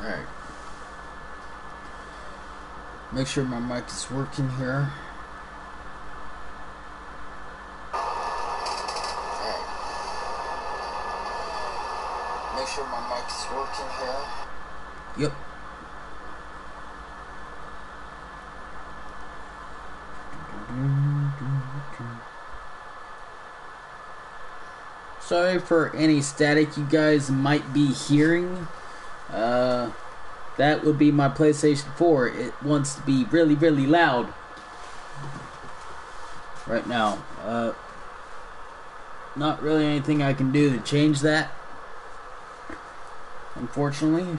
Alright. Make sure my mic is working here. Alright. Make sure my mic is working here. Yep. Sorry for any static you guys might be hearing. That would be my PlayStation 4. It wants to be really, really loud right now. Not really anything I can do to change that, unfortunately.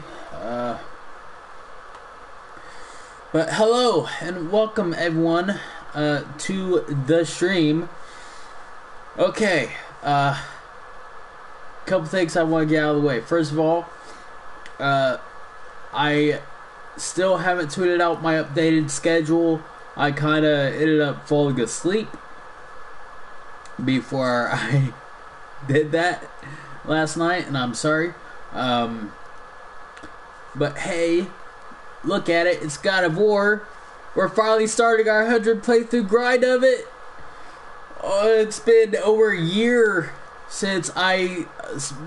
But hello and welcome everyone to the stream. Okay, couple things I want to get out of the way. First of all, I still haven't tweeted out my updated schedule. I kind of ended up falling asleep before I did that last night, and I'm sorry. But hey, look at it. It's God of War. We're finally starting our 100 playthrough grind of it. Oh, it's been over a year since I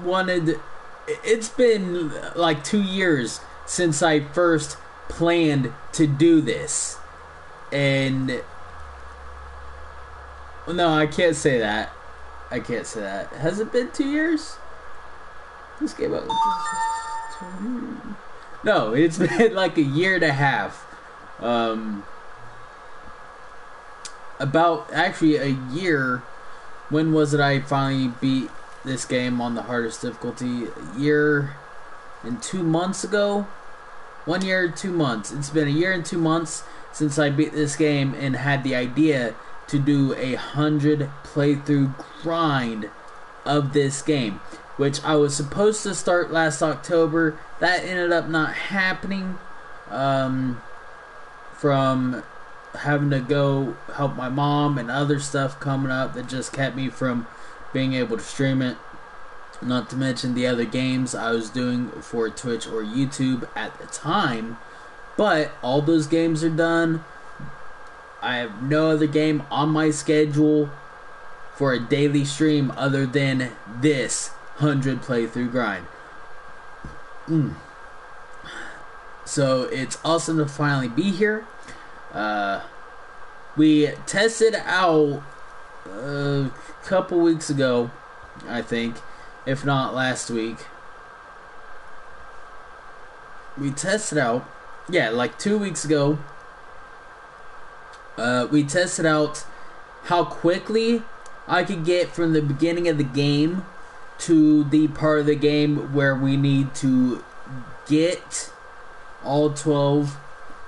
wanted. It's been like 2 years since I first planned to do this. And no, I can't say that. I can't say that. Has it been 2 years? This came out. No, it's been like a year and a half. About actually a year. When was it I finally beat this game on the hardest difficulty? A year and 2 months ago? 1 year and 2 months. It's been a year and 2 months since I beat this game and had the idea to do a 100 playthrough grind of this game, which I was supposed to start last October. That ended up not happening from having to go help my mom and other stuff coming up that just kept me from being able to stream it. Not to mention the other games I was doing for Twitch or YouTube at the time. But all those games are done. I have no other game on my schedule for a daily stream other than this 100 playthrough grind. So it's awesome to finally be here. We tested out a couple weeks ago, I think, if not last week. We tested out, yeah, like 2 weeks ago. We tested out how quickly I could get from the beginning of the game to the part of the game where we need to get all 12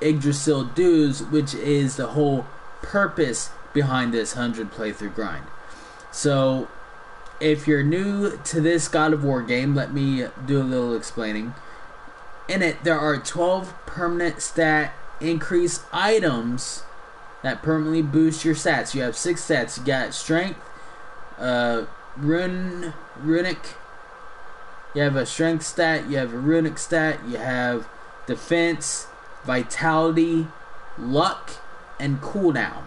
Yggdrasil dues, which is the whole purpose behind this 100 playthrough grind. So if you're new to this God of War game, let me do a little explaining. In it, there are 12 permanent stat increase items that permanently boost your stats. You have 6 stats. You got strength, runic. You have a strength stat. You have a runic stat. You have defense, vitality, luck, and cooldown.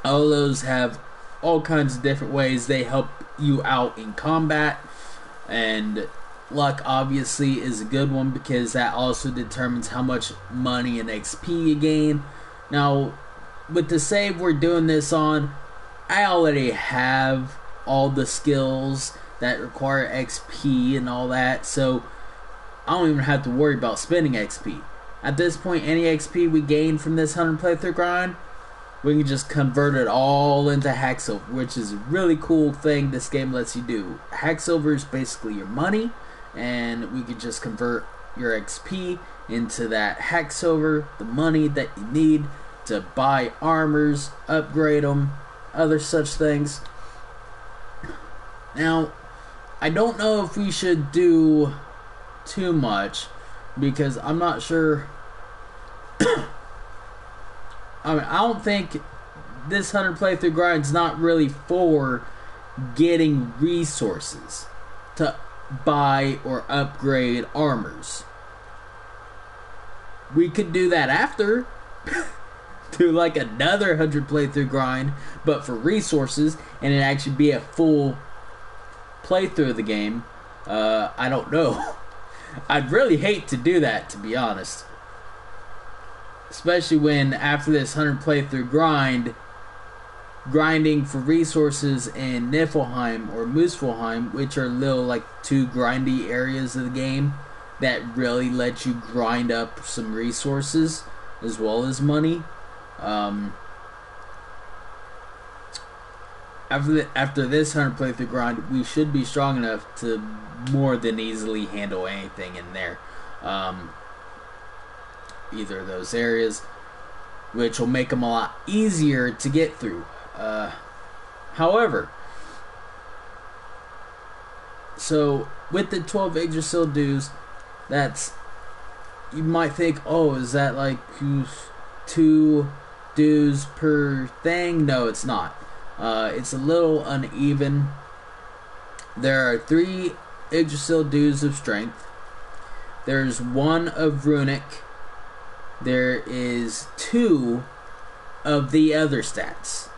All those have all kinds of different ways they help you out in combat, and luck obviously is a good one because that also determines how much money and XP you gain. Now, with the save we're doing this on, I already have all the skills that require XP and all that, so I don't even have to worry about spending XP. At this point, any XP we gain from this 100 playthrough grind, we can just convert it all into Hack Silver, which is a really cool thing this game lets you do. Hack Silver is basically your money, and we could just convert your XP into that hex silver, the money that you need to buy armors, upgrade them, other such things. Now, I don't know if we should do too much because I'm not sure. I mean, I don't think this 100 playthrough grind's not really for getting resources to buy or upgrade armors. We could do that after. Do like another 100 playthrough grind, but for resources, and it actually be a full playthrough of the game. I don't know. I'd really hate to do that, to be honest. Especially when after this 100 playthrough grind, grinding for resources in Niflheim or Muspelheim, which are little like 2 grindy areas of the game that really let you grind up some resources as well as money. After this 100 playthrough grind, we should be strong enough to more than easily handle anything in there. Either of those areas, which will make them a lot easier to get through. However, so with the 12 Yggdrasil dues, that's, you might think, oh, is that like 2 dues per thing? No, it's not. It's a little uneven. There are 3 Yggdrasil dues of strength. There's 1 of runic. There is 2 of the other stats.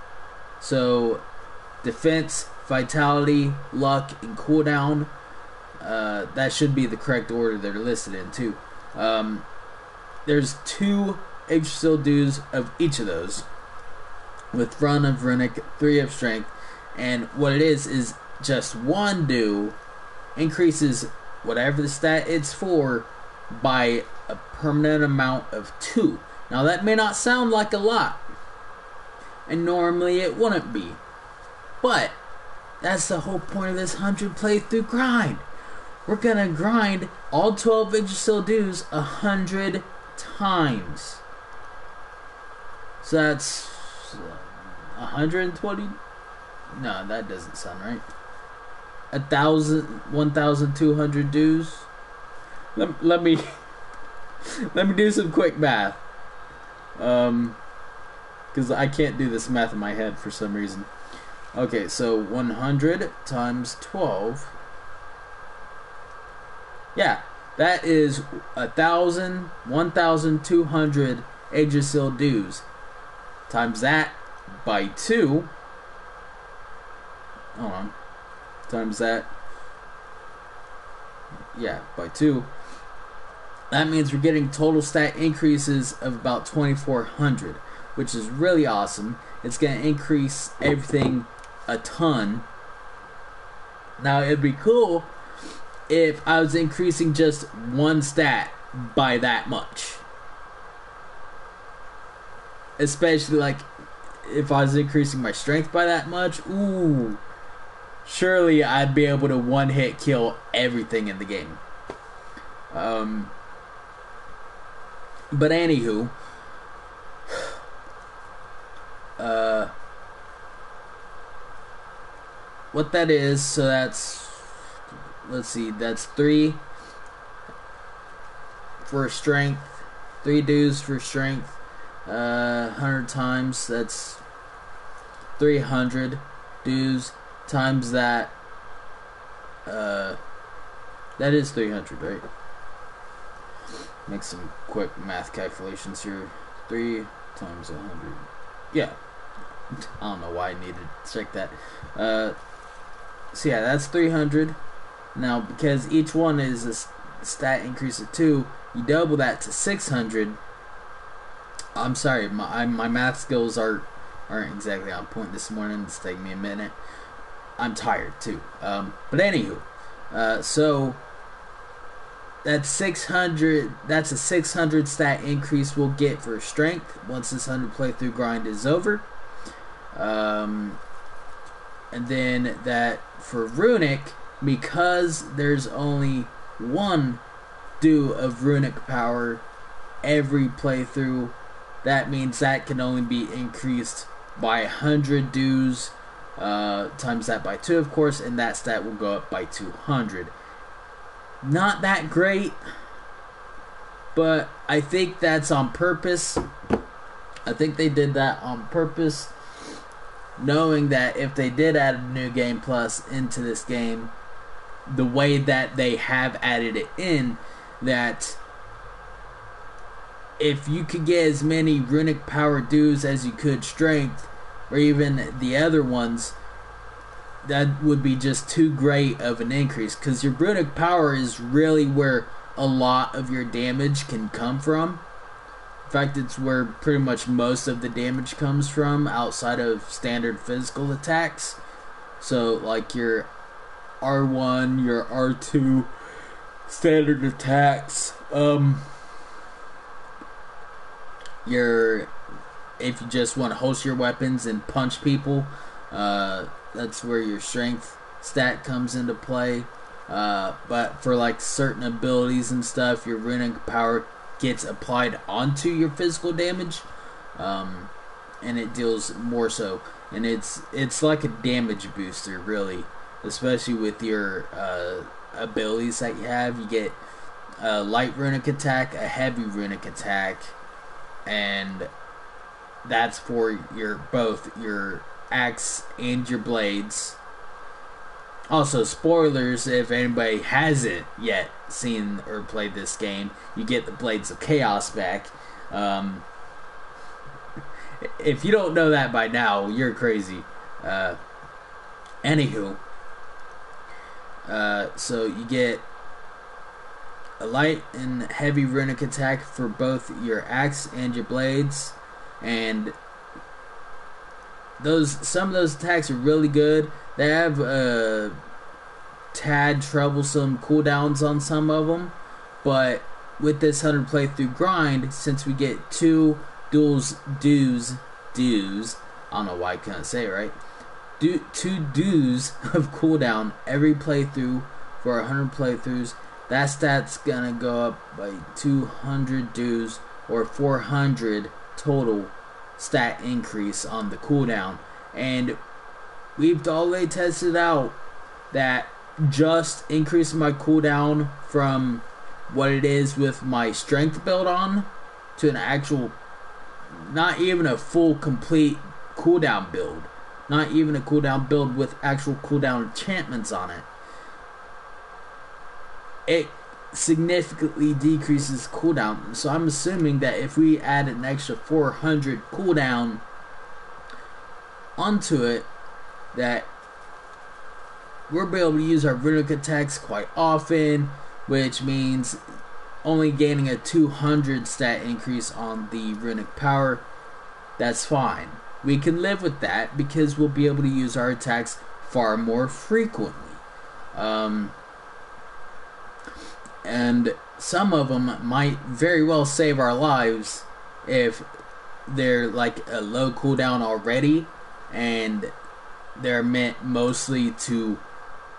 So, defense, vitality, luck, and cooldown. That should be the correct order they're listed in, too. There's 2 Yggdrasil dues of each of those, with 1 of runic, 3 of strength, and what it is just 1 due increases whatever the stat it's for by a permanent amount of 2. Now that may not sound like a lot, and normally it wouldn't be, but that's the whole point of this 100 playthrough grind. We're gonna grind all 12 Yggdrasil dues 100 times. So that's 120. No, that doesn't sound right. 1,200 dues. Let me do some quick math. Because I can't do this math in my head for some reason. Okay, so 100 times 12. Yeah, that is 1,200 Yggdrasil dues. Times that by 2. Hold on. Times that. Yeah, by 2. That means we're getting total stat increases of about 2,400, which is really awesome. It's going to increase everything a ton. Now, it'd be cool if I was increasing just 1 stat by that much. Especially, like, if I was increasing my strength by that much, ooh, surely I'd be able to one-hit kill everything in the game. But anywho, what that is, so that's, let's see, that's 3 for strength, 3 dues for strength, 100 times, that's 300 dues times that, that is 300, right? Make some quick math calculations here. 3 times 100. Yeah. I don't know why I needed to check that. So yeah, that's 300. Now, because each one is a stat increase of 2, you double that to 600. I'm sorry, my math skills aren't exactly on point this morning. It's taking me a minute. I'm tired too. But anywho, so that's 600. That's a 600 stat increase we'll get for strength once this 100 playthrough grind is over. And then that for runic, because there's only 1 dew of runic power every playthrough. That means that can only be increased by 100 dews, times that by 2 of course, and that stat will go up by 200. Not that great, but I think that's on purpose. I think they did that on purpose, knowing that if they did add a new game plus into this game, the way that they have added it in, that if you could get as many runic power dews as you could strength, or even the other ones, that would be just too great of an increase, because your runic power is really where a lot of your damage can come from. In fact, it's where pretty much most of the damage comes from outside of standard physical attacks. So like your R1, your R2 standard attacks, if you just want to host your weapons and punch people, that's where your strength stat comes into play. But for like certain abilities and stuff, your runic power gets applied onto your physical damage, and it deals more so, and it's like a damage booster, really, especially with your abilities that you have. You get a light runic attack, a heavy runic attack, and that's for both your axe and your blades. Also, spoilers, if anybody hasn't yet seen or played this game, you get the Blades of Chaos back. If you don't know that by now, you're crazy. Anywho, so you get a light and heavy runic attack for both your axe and your blades, and some of those attacks are really good. They have tad troublesome cooldowns on some of them, but with this 100 playthrough grind, since we get 2 dews, I don't know why I couldn't say it right, 2 dews of cooldown every playthrough for 100 playthroughs, that stat's gonna go up by 200 dews, or 400 total stat increase on the cooldown. And we've already tested out that just increasing my cooldown from what it is with my strength build on to an actual, not even a full complete cooldown build, not even a cooldown build with actual cooldown enchantments on it, it significantly decreases cooldown. So I'm assuming that if we add an extra 400 cooldown onto it, that we'll be able to use our runic attacks quite often, which means only gaining a 200 stat increase on the runic power. That's fine. We can live with that because we'll be able to use our attacks far more frequently. And some of them might very well save our lives if they're like a low cooldown already, and they're meant mostly to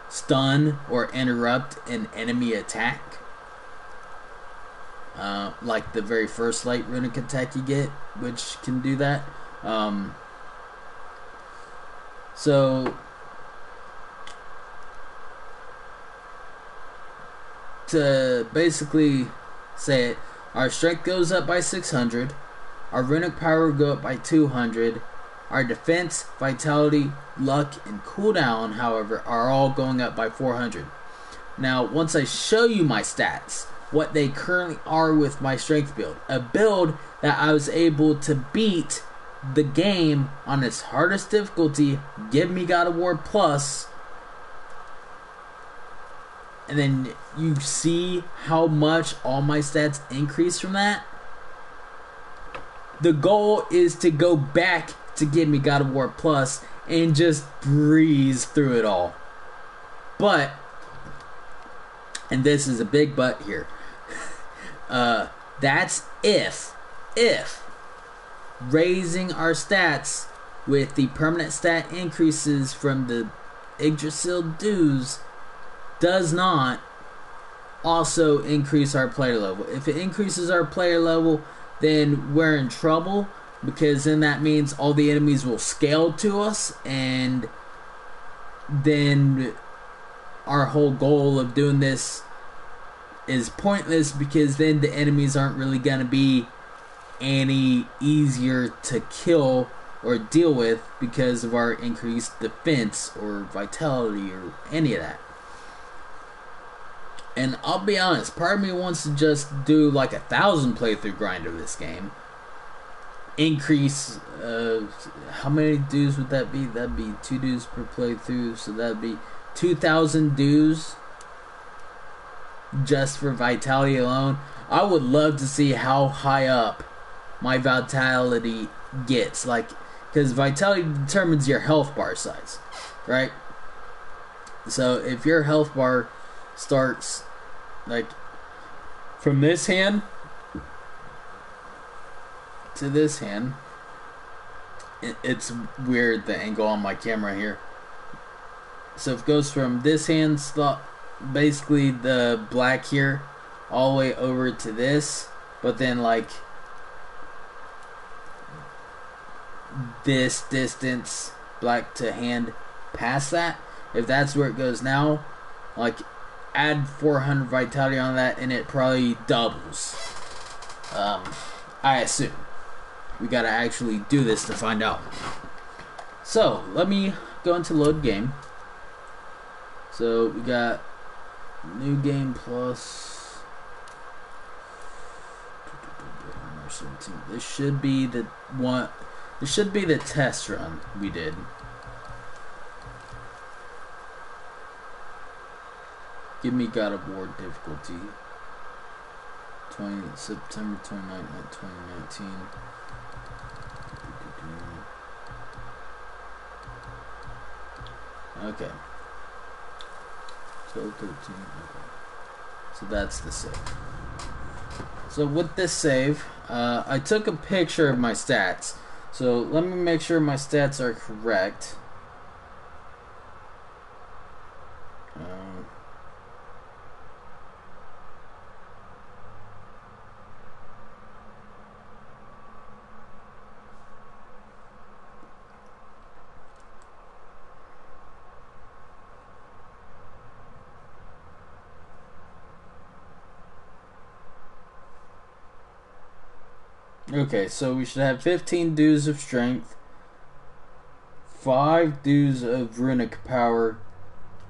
stun or interrupt an enemy attack. Like the very first light runic attack you get, which can do that. So to basically say it, our strength goes up by 600, our runic power will go up by 200, our defense, vitality, luck, and cooldown, however, are all going up by 400. Now, once I show you my stats, what they currently are with my strength build, a build that I was able to beat the game on its hardest difficulty, give me God of War Plus, and then you see how much all my stats increase from that. The goal is to go back to give me God of War Plus and just breeze through it all. But, and this is a big but here, that's if raising our stats with the permanent stat increases from the Yggdrasil dues does not also increase our player level. If it increases our player level, then we're in trouble, because then that means all the enemies will scale to us, and then our whole goal of doing this is pointless, because then the enemies aren't really going to be any easier to kill or deal with because of our increased defense or vitality or any of that. And I'll be honest, part of me wants to just do like 1,000 playthrough grind of this game. Increase, how many dues would that be? That'd be 2 dues per playthrough, so that'd be 2,000 dues just for vitality alone. I would love to see how high up my vitality gets, like, because vitality determines your health bar size, right? So if your health bar starts like from this hand to this hand, it's weird, the angle on my camera here. So if it goes from this hand slot, basically the black here, all the way over to this, but then like this distance black to hand past that, if that's where it goes now, like add 400 vitality on that and it probably doubles. I assume. We gotta actually do this to find out. So let me go into load game. So we got new game plus 17. This should be the one. This should be the test run we did. Give me God of War difficulty. September 29th, 2019. Okay. 12:13. Okay. So that's the save. So with this save, I took a picture of my stats. So let me make sure my stats are correct. Okay, so we should have 15 dues of strength, 5 dues of runic power,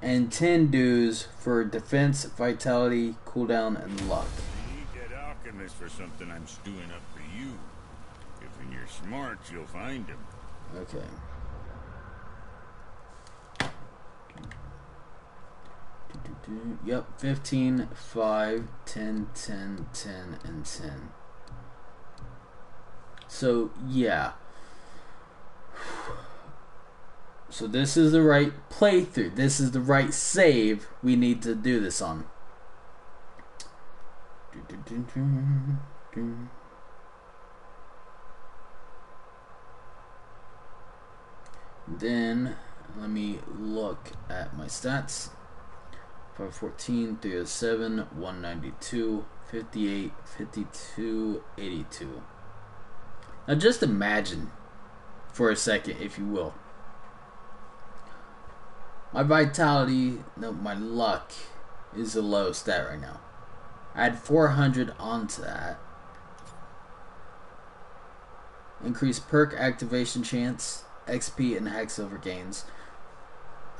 and 10 dues for defense, vitality, cooldown, and luck. You need that alchemist for something I'm stewing up for you. If when you're smart, you'll find him. Okay. Yep, 15, 5, 10, 10, 10, and 10. So, yeah. So this is the right playthrough. This is the right save we need to do this on. Then, let me look at my stats. 514, 307, 192, 58, 52, 82. Now just imagine for a second, if you will. My vitality, no, my luck is a low stat right now. Add 400 onto that. Increase perk activation chance, XP, and hack silver gains.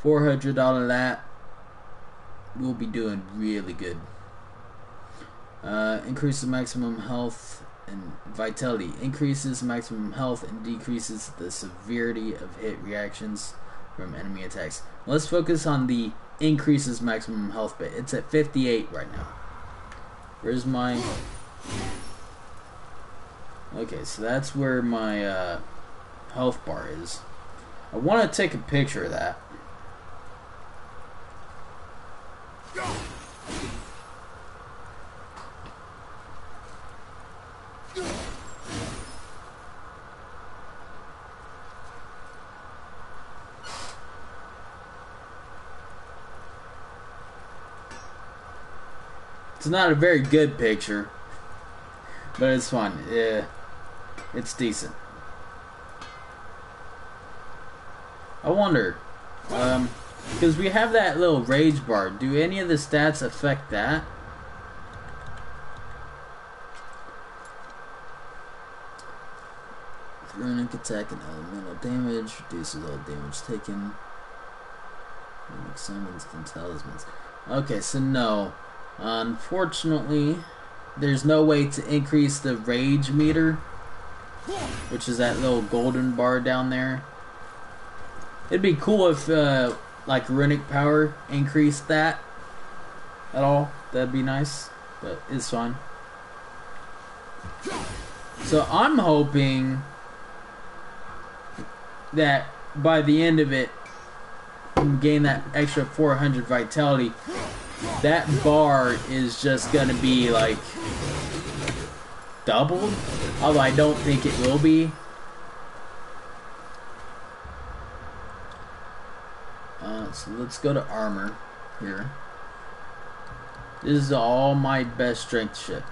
400 out of that. We'll be doing really good. Increase the maximum health and vitality. Increases maximum health and decreases the severity of hit reactions from enemy attacks. Let's focus on the increases maximum health bit. It's at 58 right now. Where's my... Okay, so that's where my health bar is. I want to take a picture of that. It's not a very good picture, but it's fun. Yeah, it's decent. I wonder, because we have that little rage bar. Do any of the stats affect that? Runic attack and elemental damage reduces all damage taken. Runic summons and talismans. Okay, so no. Unfortunately, there's no way to increase the rage meter, which is that little golden bar down there. It'd be cool if, like, runic power increased that at all. That'd be nice, but it's fine. So I'm hoping that by the end of it, gain that extra 400 vitality. That bar is just gonna be like doubled, although I don't think it will be. So let's go to armor here. This is all my best strength shit.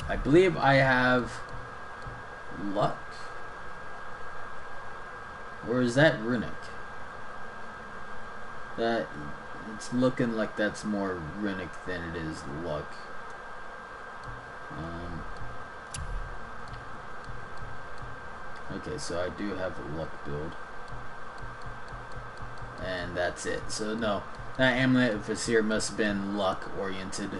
I believe I have luck. Or is that runic? That it's looking like that's more runic than it is luck. Okay, so I do have a luck build. And that's it. So no, that Amulet of Visir must have been luck oriented.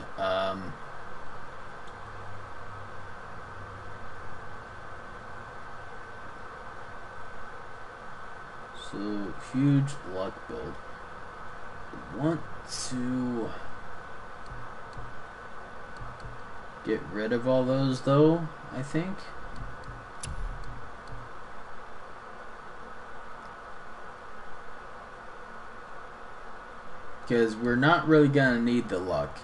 So huge luck build. I want to get rid of all those though, I think. Because we're not really gonna need the luck.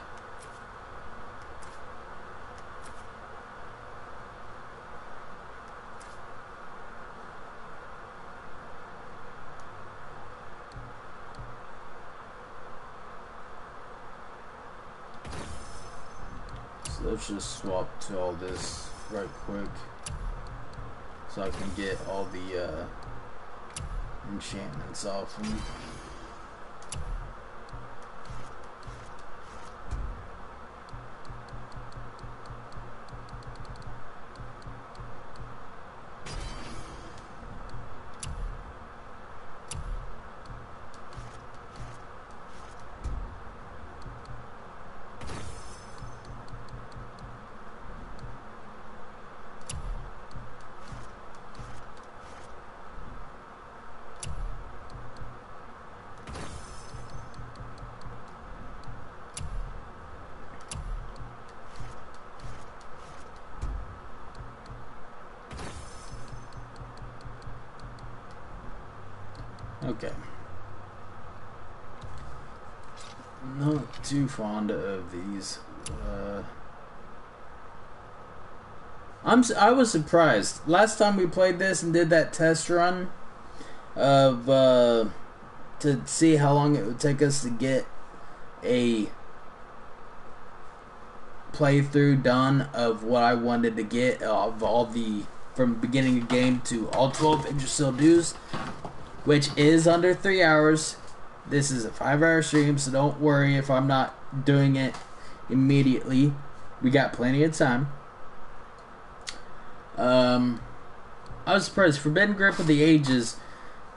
So let's just swap to all this right quick, so I can get all the enchantments off them. Okay. Not too fond of these. I was surprised. Last time we played this and did that test run of to see how long it would take us to get a playthrough done of what I wanted to get of all the from beginning of game to all 12 Yggdrasil dues, which is under 3 hours. This is a 5-hour stream, so don't worry if I'm not doing it immediately. We got plenty of time. I was surprised. Forbidden Grip of the Ages.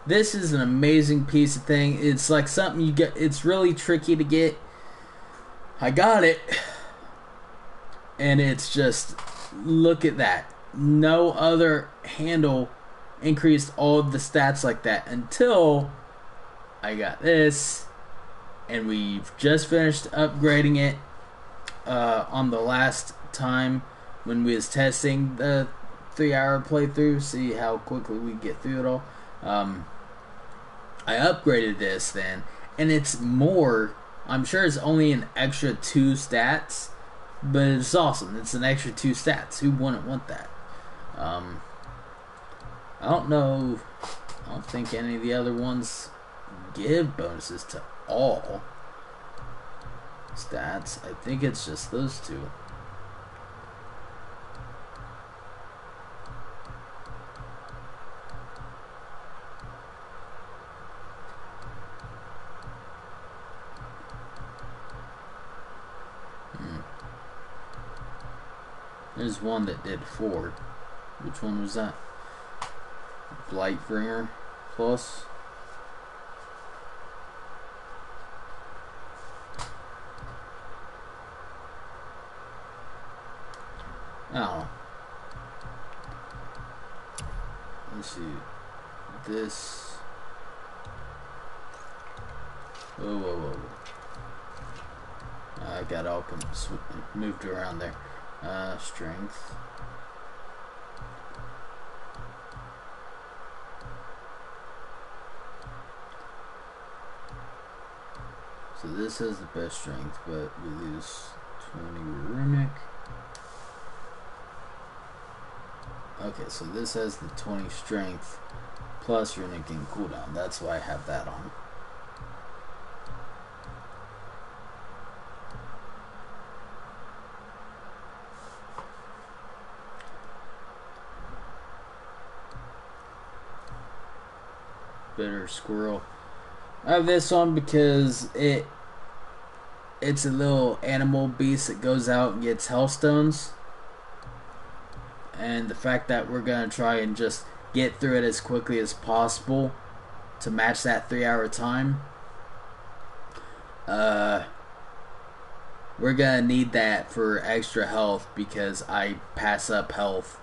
This is an amazing piece of thing. It's like something you get. It's really tricky to get. I got it, and it's just, look at that. No other handle increased all of the stats like that until I got this, and we've just finished upgrading it on the last time when we was testing the 3-hour playthrough, see how quickly we get through it all. I upgraded this then, and it's more. I'm sure it's only an extra 2 stats, but it's awesome. It's an extra 2 stats. Who wouldn't want that? I don't know. I don't think any of the other ones give bonuses to all. stats. I think it's just those two. There's one that did 4. Which one was that? Blightbringer plus. Oh. Let's see. This. Whoa. I got all moved around there. Strength. So this has the best strength, but we lose 20 runic. Okay, so this has the 20 strength plus runic and cooldown. That's why I have that on. Bitter squirrel. I have this on because it's a little animal beast that goes out and gets hellstones, and the fact that we're gonna try and just get through it as quickly as possible to match that 3-hour time. We're gonna need that for extra health because I pass up health.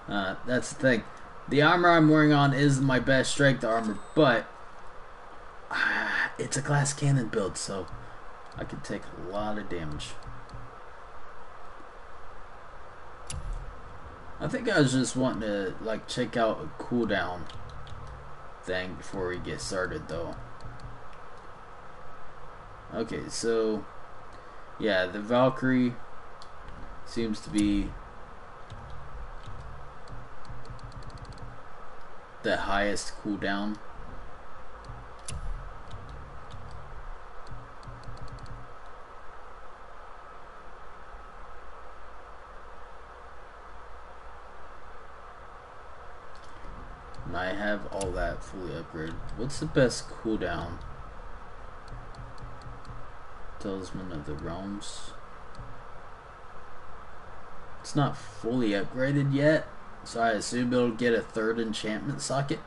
That's the thing. The armor I'm wearing on is my best strength armor, but it's a glass cannon build, so I can take a lot of damage. I think I was just wanting to like check out a cooldown thing before we get started, though. Okay, so yeah, the Valkyrie seems to be the highest cooldown. And I have all that fully upgraded. What's the best cooldown? Talisman of the Realms. It's not fully upgraded yet, so I assume it'll get a 3rd enchantment socket.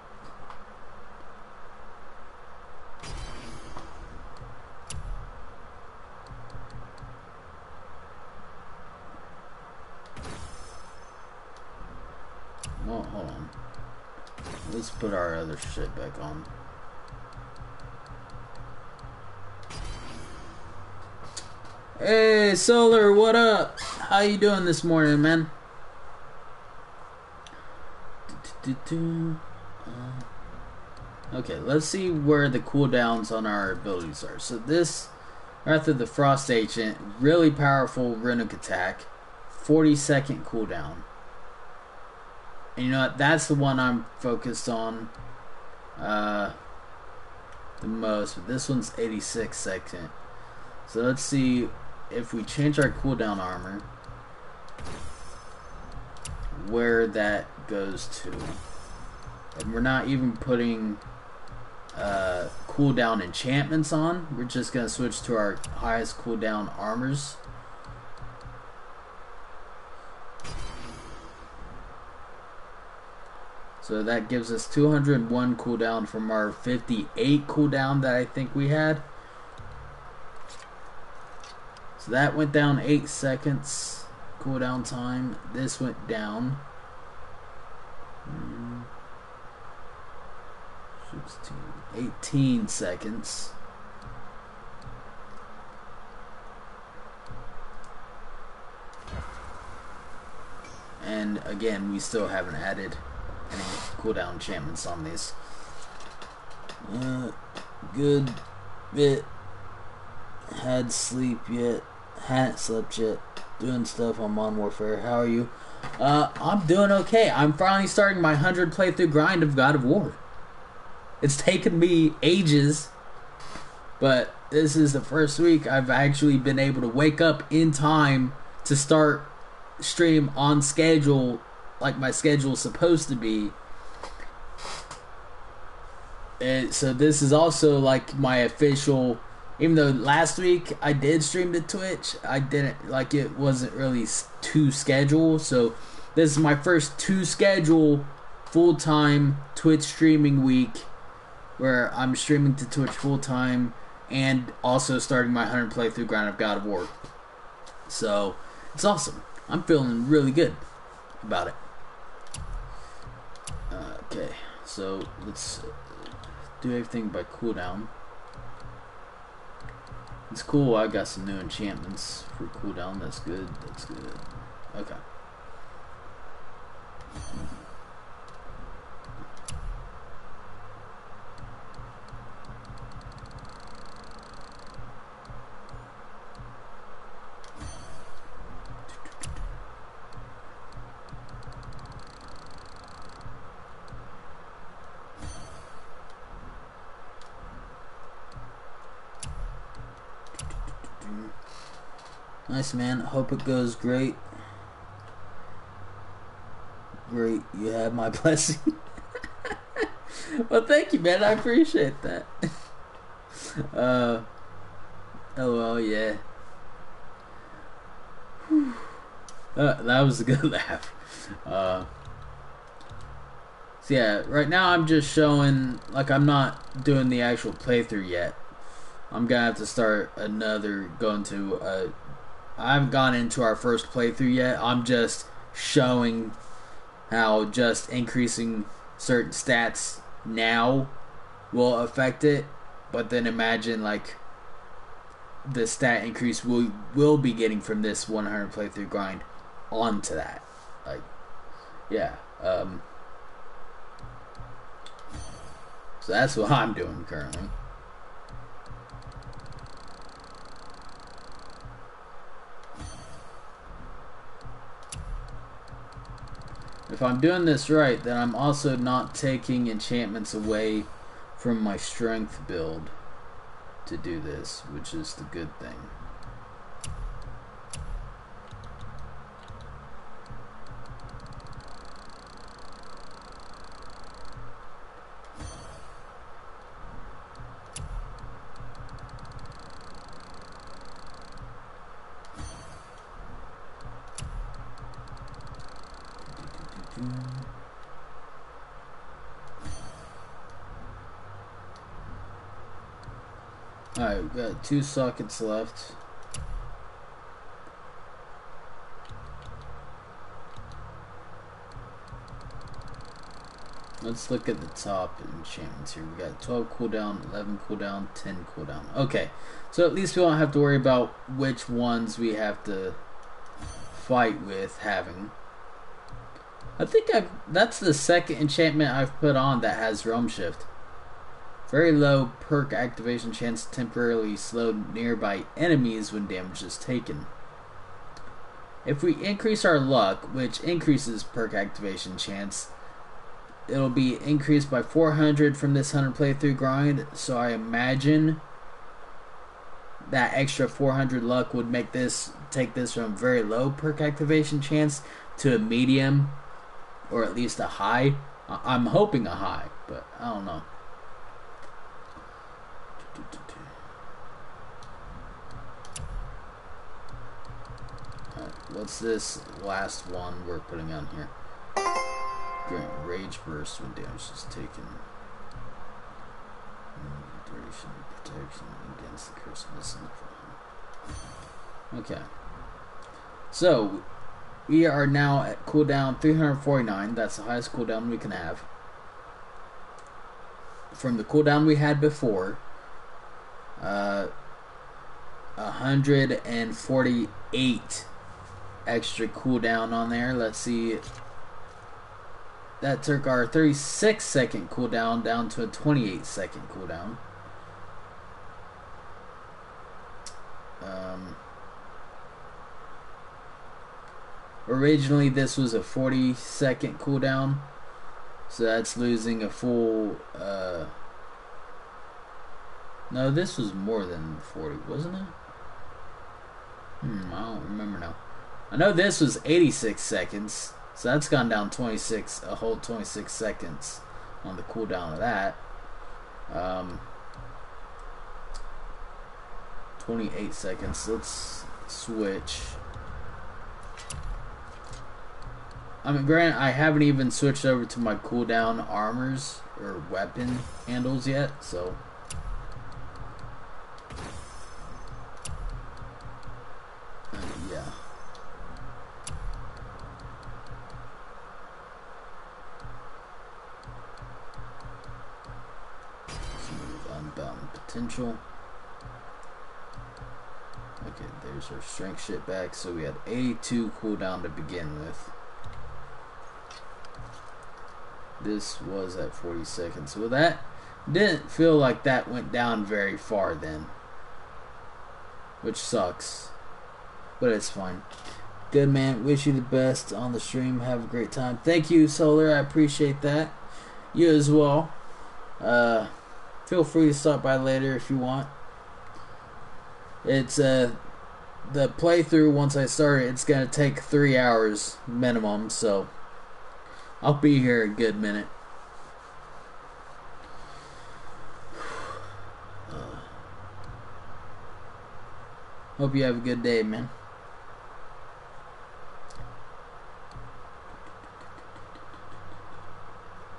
Oh, hold on. Let's put our other shit back on. Hey, Solar, what up? How you doing this morning, man? Okay, let's see where the cooldowns on our abilities are. So this, Wrath of the Frost Agent, really powerful runic attack, 40-second cooldown. And you know what? That's the one I'm focused on the most. But this one's 86 second. So let's see if we change our cooldown armor, where that goes to. And we're not even putting cooldown enchantments on. We're just going to switch to our highest cooldown armors. So that gives us 201 cooldown from our 58 cooldown that I think we had. So that went down 8 seconds cooldown time. This went down 16, 18 seconds. And again, we still haven't added any cooldown enchantments on these. Good bit. Had sleep yet. Hadn't slept yet. Doing stuff on Modern Warfare. How are you? I'm doing okay. I'm finally starting my 100 playthrough grind of God of War. It's taken me ages, but this is the first week I've actually been able to wake up in time to start stream on schedule, like my schedule's supposed to be. And so this is also like my official, even though last week I did stream to Twitch, I didn't, like, it wasn't really to schedule. So this is my first to schedule full-time Twitch streaming week where I'm streaming to Twitch full-time and also starting my 100 playthrough grind of God of War. So it's awesome. I'm feeling really good about it. Okay, so let's do everything by cooldown. It's cool. I got some new enchantments for cooldown. That's good. That's good. Okay. Nice, man. Hope it goes great. Great. You have my blessing. Well, thank you, man. I appreciate that. LOL, yeah. That was a good laugh. So yeah, right now I'm just showing, like, I'm not doing the actual playthrough yet. I'm gonna have to start another, I haven't gone into our first playthrough yet. I'm just showing how just increasing certain stats now will affect it. But then imagine, like, the stat increase will be getting from this 100 playthrough grind onto that. Like, yeah. So that's what I'm doing currently. If I'm doing this right, then I'm also not taking enchantments away from my strength build to do this, which is the good thing. Alright, we've got 2 sockets left. Let's look at the top enchantments here. We got 12 cooldown, 11 cooldown, 10 cooldown. Okay, so at least we don't have to worry about which ones we have to fight with having. I think that's the second enchantment I've put on that has Realm Shift. Very low perk activation chance, temporarily slow nearby enemies when damage is taken. If we increase our luck, which increases perk activation chance, it'll be increased by 400 from this 100 playthrough grind. So I imagine that extra 400 luck would take this from very low perk activation chance to a medium, or at least a high. I'm hoping a high, but I don't know. What's this last one we're putting on here? Grant Rage Burst when damage is taken. Duration protection against the curse missing. Okay. So, we are now at cooldown 349. That's the highest cooldown we can have. From the cooldown we had before, 148 extra cooldown on there. Let's see. That took our 36 second cooldown down to a 28 second cooldown. Originally this was a 40 second cooldown, so that's losing a full No, this was more than 40, wasn't it? I don't remember now. I know this was 86 seconds, so that's gone down a whole 26 seconds on the cooldown of that. 28 seconds. Let's switch. I mean, granted, I haven't even switched over to my cooldown armors or weapon handles yet, so. Yeah. Smooth unbound potential. Okay, there's our strength shit back. So we had 82 cooldown to begin with. This was at 40 seconds. So that didn't feel like that went down very far then. Which sucks. But it's fine. Good, man. Wish you the best on the stream. Have a great time. Thank you, Solar. I appreciate that. You as well. Feel free to stop by later if you want. It's the playthrough, once I start it, it's gonna take 3 hours minimum, so I'll be here a good minute. Hope you have a good day, man.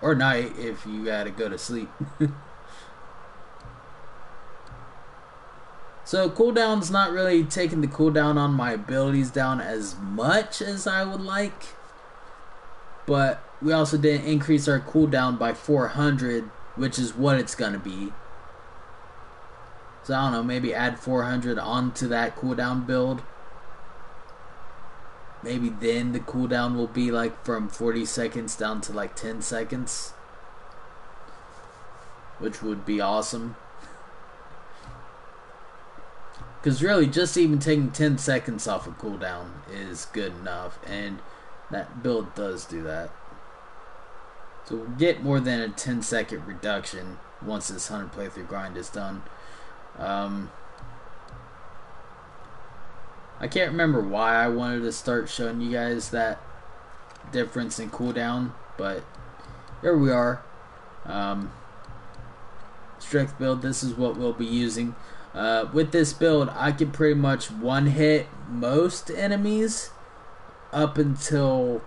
Or night if you gotta go to sleep. So cooldown's not really taking the cooldown on my abilities down as much as I would like. But we also didn't increase our cooldown by 400, which is what it's gonna be. So I don't know, maybe add 400 onto that cooldown build. Maybe then the cooldown will be like from 40 seconds down to like 10 seconds. Which would be awesome. Because really, just even taking 10 seconds off of cooldown is good enough. And that build does do that. So we'll get more than a 10-second reduction once this 100 playthrough grind is done. I can't remember why I wanted to start showing you guys that difference in cooldown. But here we are. Strength build, this is what we'll be using. With this build, I can pretty much one-hit most enemies up until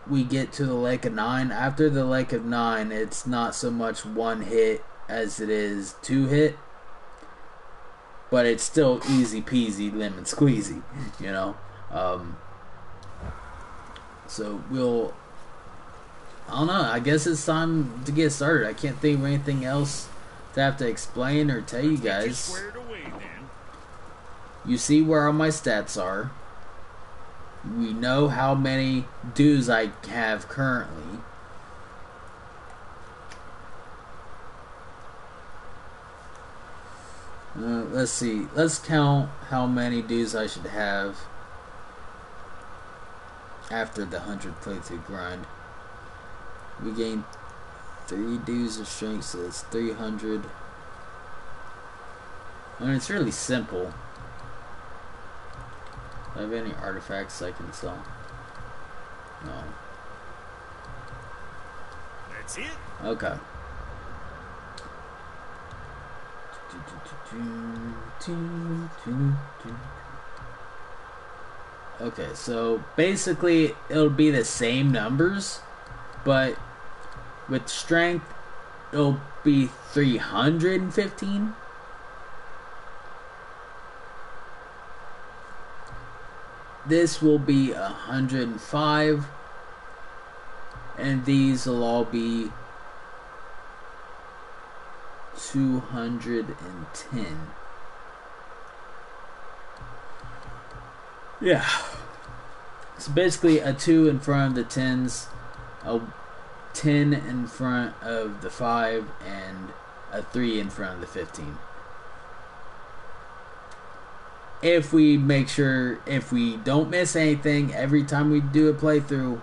we get to the Lake of Nine. After the Lake of Nine, it's not so much one hit as it is two hit. But it's still easy peasy lemon squeezy, you know. So we'll... I don't know, I guess it's time to get started. I can't think of anything else to have to explain or tell you guys. You see where all my stats are. We know how many dues I have currently. Let's see. Let's count how many dues I should have after the 100 playthrough grind. We gain 3 dues of strength, so that's 300. I mean, it's really simple. Do I have any artifacts I can sell? No. That's it? Okay. Okay, so basically it'll be the same numbers, but with strength it'll be 315. This will be 105, and these will all be 210. Yeah. So basically a 2 in front of the 10s, a 10 in front of the 5, and a 3 in front of the 15. If we make sure, if we don't miss anything every time we do a playthrough,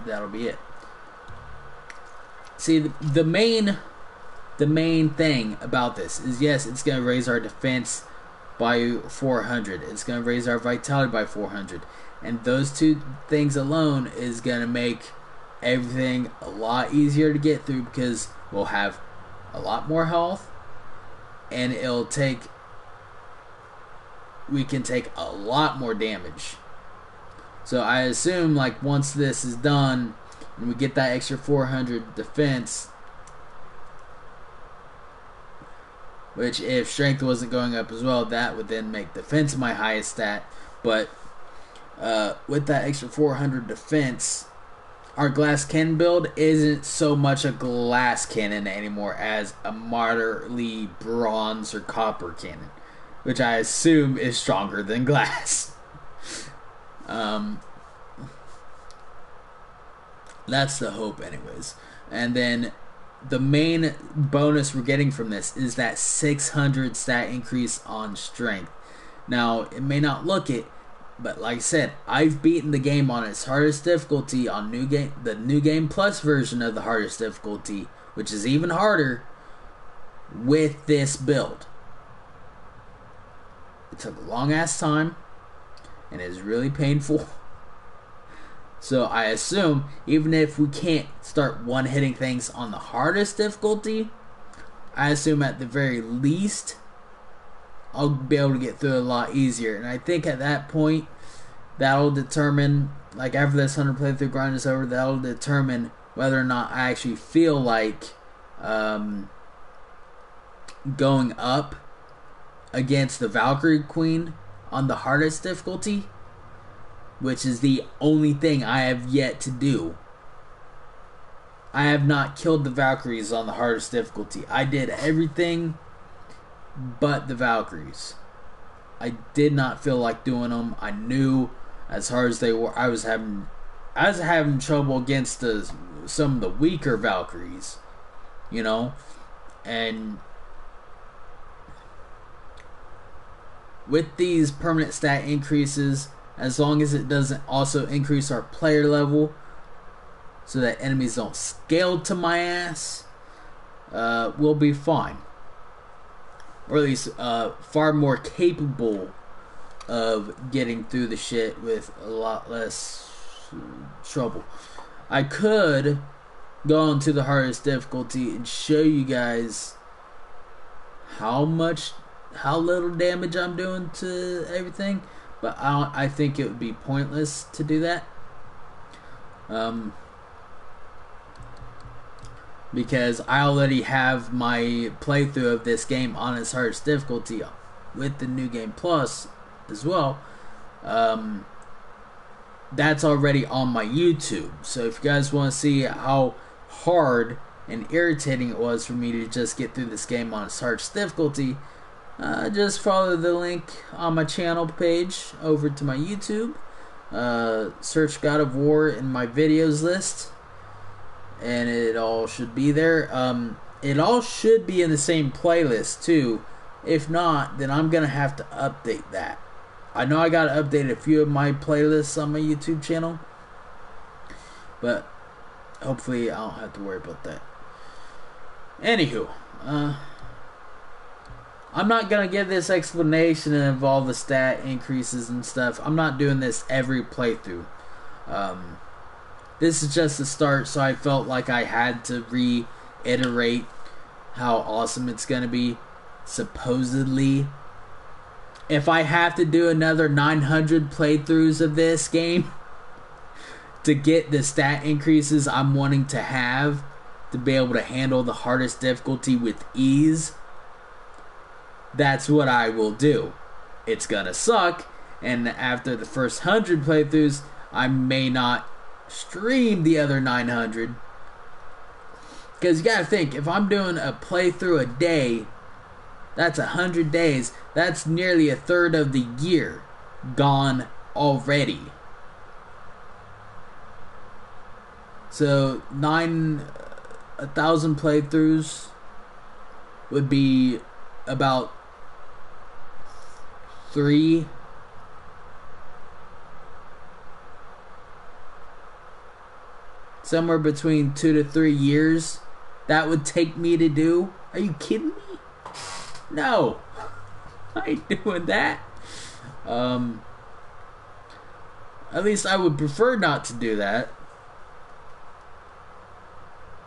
that'll be it. See, the main the main thing about this is, yes, it's going to raise our defense by 400. It's going to raise our vitality by 400. And those two things alone is going to make everything a lot easier to get through, because we'll have a lot more health, and we can take a lot more damage. So I assume, like, once this is done and we get that extra 400 defense, which if strength wasn't going up as well, that would then make defense my highest stat. But with that extra 400 defense, our glass cannon build isn't so much a glass cannon anymore as a moderately bronze or copper cannon, which I assume is stronger than glass. That's the hope anyways. And then the main bonus we're getting from this is that 600 stat increase on strength. Now, it may not look it, but like I said, I've beaten the game on its hardest difficulty on the New Game Plus version of the hardest difficulty, which is even harder, with this build. It took a long ass time, and it is really painful. So I assume, even if we can't start one-hitting things on the hardest difficulty, I assume at the very least, I'll be able to get through it a lot easier. And I think at that point, that'll determine, like after this 100 playthrough grind is over, that'll determine whether or not I actually feel like going up against the Valkyrie Queen on the hardest difficulty, which is the only thing I have yet to do. I have not killed the Valkyries on the hardest difficulty. I did everything but the Valkyries. I did not feel like doing them. I knew as hard as they were, I was having trouble against some of the weaker Valkyries, you know, and with these permanent stat increases, as long as it doesn't also increase our player level so that enemies don't scale to my ass, we'll be fine. Or at least far more capable of getting through the shit with a lot less trouble. I could go on to the hardest difficulty and show you guys how little damage I'm doing to everything, but I think it would be pointless to do that. Because I already have my playthrough of this game on its hardest difficulty with the New Game Plus as well. That's already on my YouTube. So if you guys want to see how hard and irritating it was for me to just get through this game on its hardest difficulty, just follow the link on my channel page over to my YouTube. Search God of War in my videos list, and it all should be there. It all should be in the same playlist too. If not, then I'm gonna have to update that. I know I gotta update a few of my playlists on my YouTube channel, but hopefully I don't have to worry about that. Anywho, I'm not gonna give this explanation and involve the stat increases and stuff. I'm not doing this every playthrough. This is just the start, so I felt like I had to reiterate how awesome it's gonna be. Supposedly, if I have to do another 900 playthroughs of this game to get the stat increases I'm wanting to have, to be able to handle the hardest difficulty with ease, that's what I will do. It's gonna suck, and after the first 100 playthroughs, I may not stream the other 900. Because you gotta think, if I'm doing a playthrough a day, that's 100 days. That's nearly a third of the year gone already. So 1,000 playthroughs would be about 3 somewhere between 2 to 3 years that would take me to do Are you kidding me? No. I ain't doing that. At least I would prefer not to do that.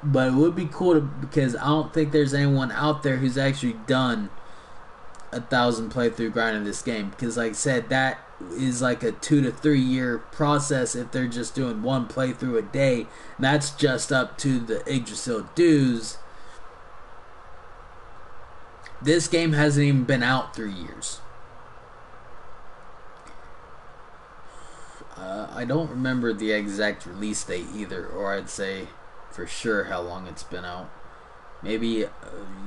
But it would be cool to, because I don't think there's anyone out there who's actually done 1,000 playthrough grind of this game. Because like I said, that is like a 2 to 3 year process if they're just doing one playthrough a day. And that's just up to the Yggdrasil dues. This game hasn't even been out 3 years. I don't remember the exact release date either, or I'd say for sure how long it's been out. Maybe a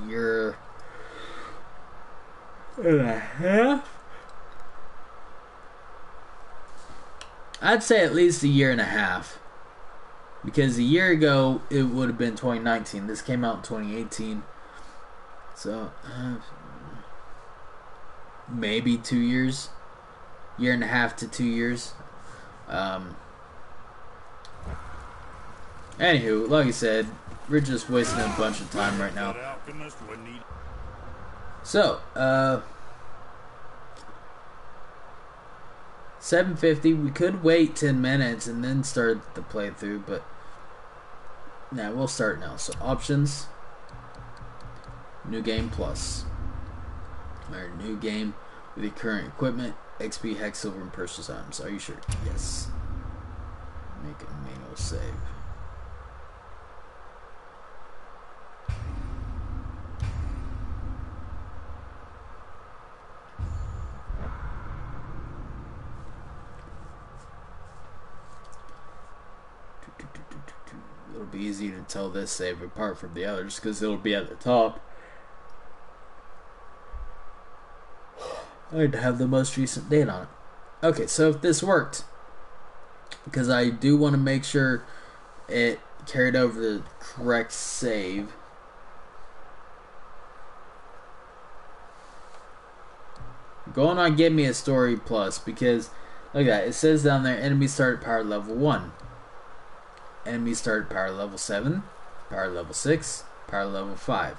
year and a half? I'd say at least a year and a half. Because a year ago, it would have been 2019. This came out in 2018. So, maybe 2 years. Year and a half to 2 years. Anywho, like I said, we're just wasting a bunch of time right now. So, 750. We could wait 10 minutes and then start the playthrough, but nah, we'll start now. So, options, new game plus, or new game with your current equipment, XP, hex, silver, and purchase items. Are you sure? Yes. Make a manual save. It'll be easy to tell this save apart from the others because it'll be at the top. I'd have the most recent date on it. Okay, so if this worked, because I do want to make sure it carried over the correct save. Going on, give me a story plus, because look at that, it says down there enemies start at power level 1. Enemies start at power level 7, power level 6, power level 5.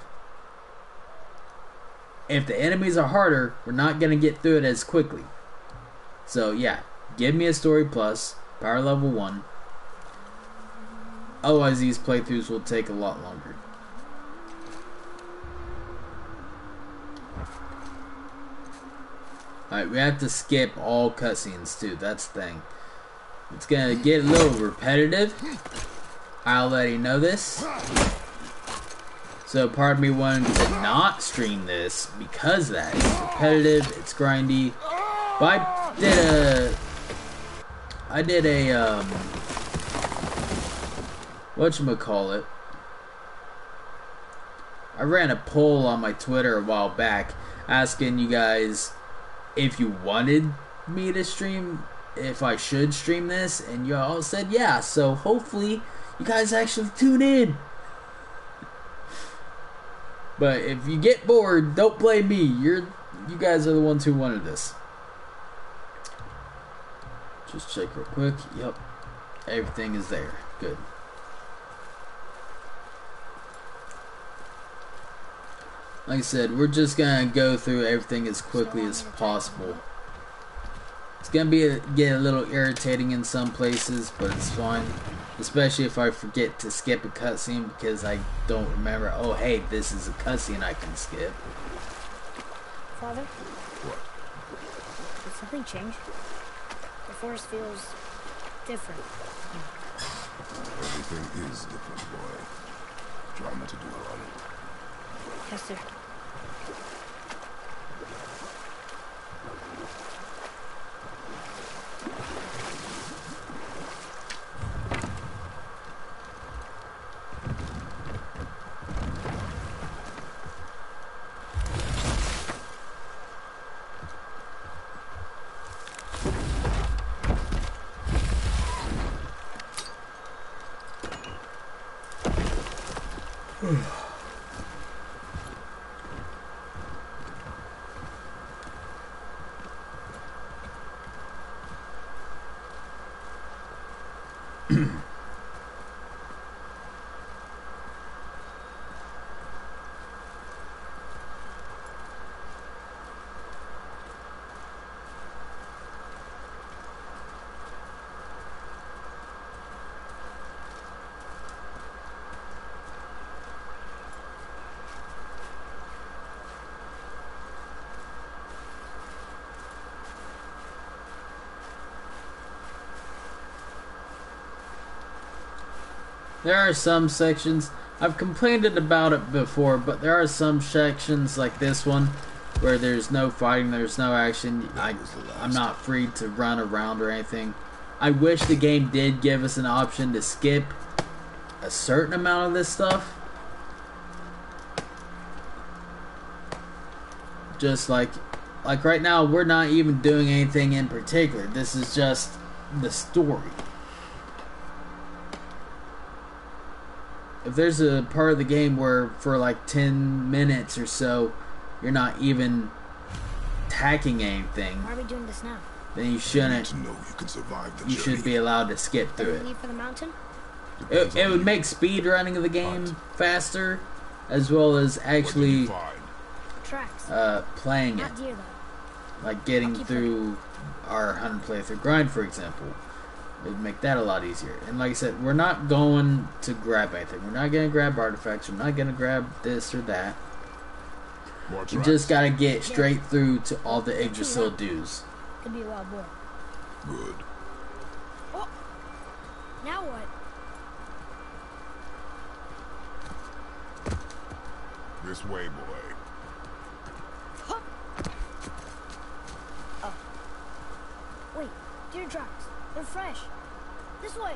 If the enemies are harder, we're not going to get through it as quickly. So yeah, give me a story plus, power level 1. Otherwise these playthroughs will take a lot longer. Alright, we have to skip all cutscenes too, that's the thing. It's going to get a little repetitive. I'll let you know this. So part of me wanted to not stream this because of that. It's repetitive, it's grindy. But I did a whatchamacallit. I ran a poll on my Twitter a while back asking you guys if you wanted me to stream, if I should stream this, and you all said yeah, so hopefully you guys actually tune in. But if you get bored, don't blame me. You guys are the ones who wanted this. Just check real quick. Yep. Everything is there. Good. Like I said, we're just going to go through everything as quickly as possible. It's going to get a little irritating in some places, but it's fine. Especially if I forget to skip a cutscene because I don't remember, oh hey, this is a cutscene I can skip. Father? What? Did something change? The forest feels different. Everything is different, boy. Try not to dwell on it. Yes, sir. There are some sections, I've complained about it before, but there are some sections like this one where there's no fighting, there's no action. I'm not free to run around or anything. I wish the game did give us an option to skip a certain amount of this stuff. Just like right now, we're not even doing anything in particular. This is just the story. If there's a part of the game where for like 10 minutes or so you're not even attacking anything, Why are we doing this now? then you shouldn't. To know you can survive the You journey. should be allowed to skip Did through we it. leave for the mountain? It would make speed running of the game faster, as well as What did you actually find? Tracks. playing it. Not deer though. Like getting I'll keep through our 100 playthrough grind, for example. It would make that a lot easier. And like I said, we're not going to grab anything. We're not going to grab artifacts. We're not going to grab this or that. More We tracks. just got to get straight through to all the Yggdrasil dues. Could be a wild boar. Good. Oh! Now what? This way, boy. Wait, deer tracks. They're fresh. This way.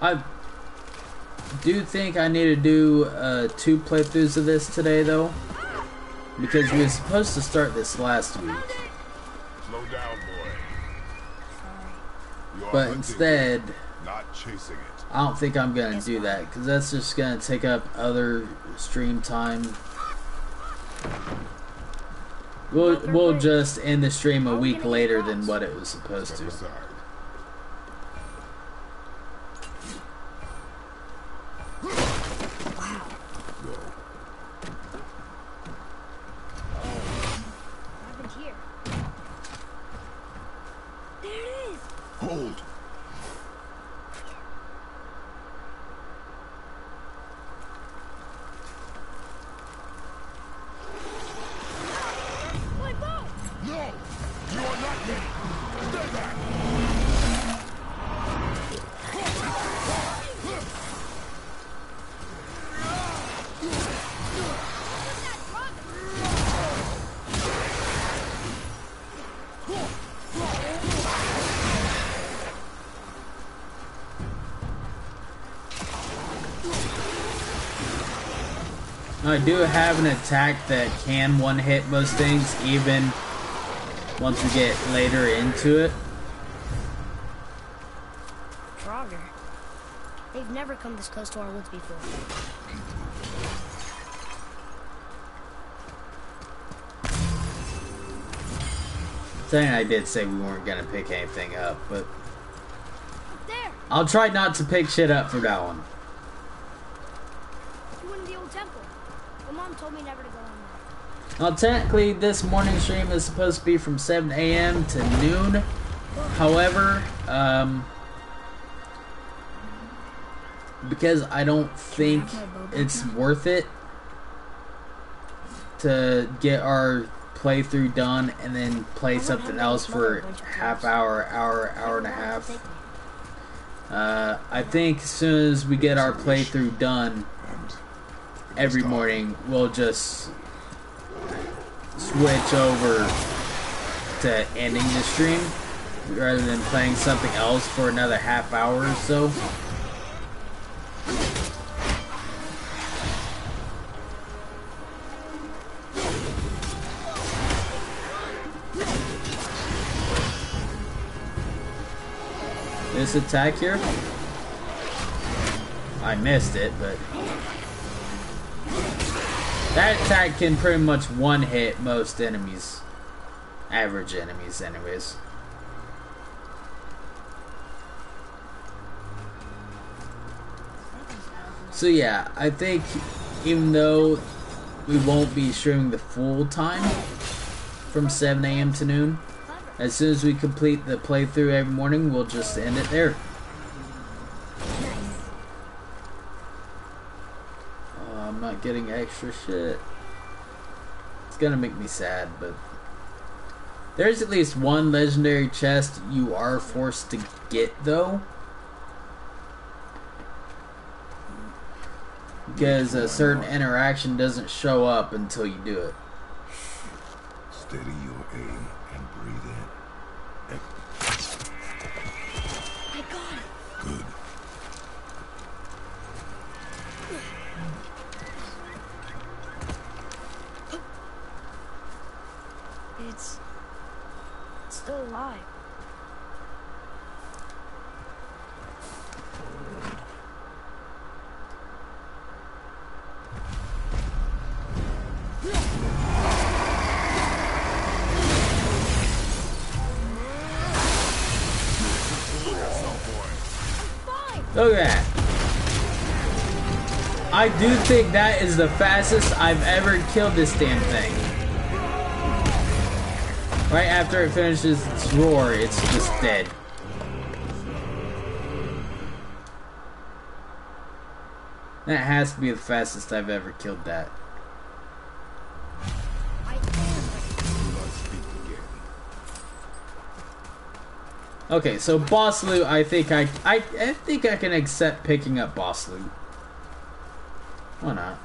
I do think I need to do 2 playthroughs of this today, though. Because we were supposed to start this last week. Slow down, boy. Sorry. You are But hunting, instead, not chasing it. I don't think I'm going to do that. Because that's just going to take up other stream time. We'll just end the stream a week later than what it was supposed Step to. aside. Wow. Go. What happened here? There it is. Hold. My bow! No! You are not ready! Stay back! I do have an attack that can one-hit most things, even once we get later into it. Draugr. They've never come this close to our woods before. Saying I did say we weren't gonna pick anything up, but Up there! I'll try not to pick shit up for that one. You went in the old temple. My mom told me never to go in there. Now, technically, this morning stream is supposed to be from 7 a.m. to noon. However, because I don't think it's worth it to get our playthrough done and then play something else for half hour, hour and a half. I think as soon as we get our playthrough done And every morning, we'll just switch over to ending the stream rather than playing something else for another half hour or so. This attack here, I missed it, but that attack can pretty much one-hit most enemies. Average enemies, anyways. So yeah, I think even though we won't be streaming the full time from 7 a.m. to noon, as soon as we complete the playthrough every morning, we'll just end it there. Oh, I'm not getting extra shit. It's gonna make me sad, but There's at least one legendary chest you are forced to get, though. Because a certain interaction doesn't show up until you do it. Steady your aim and breathe in. I got it. Good. It's still alive. Look at that. I do think that is the fastest I've ever killed this damn thing. Right after it finishes its roar, it's just dead. That has to be the fastest I've ever killed that. I am. Do not speak again. Okay, so boss loot, I think I think I can accept picking up boss loot. Why not?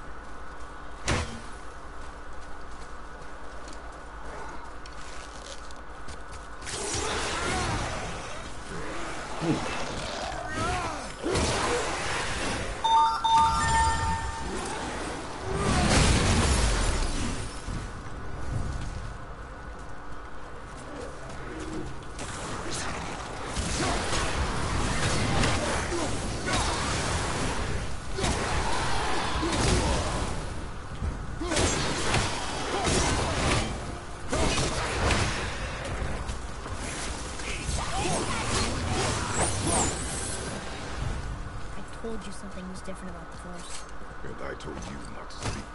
I told you something was different about the Force. And I told you not to speak.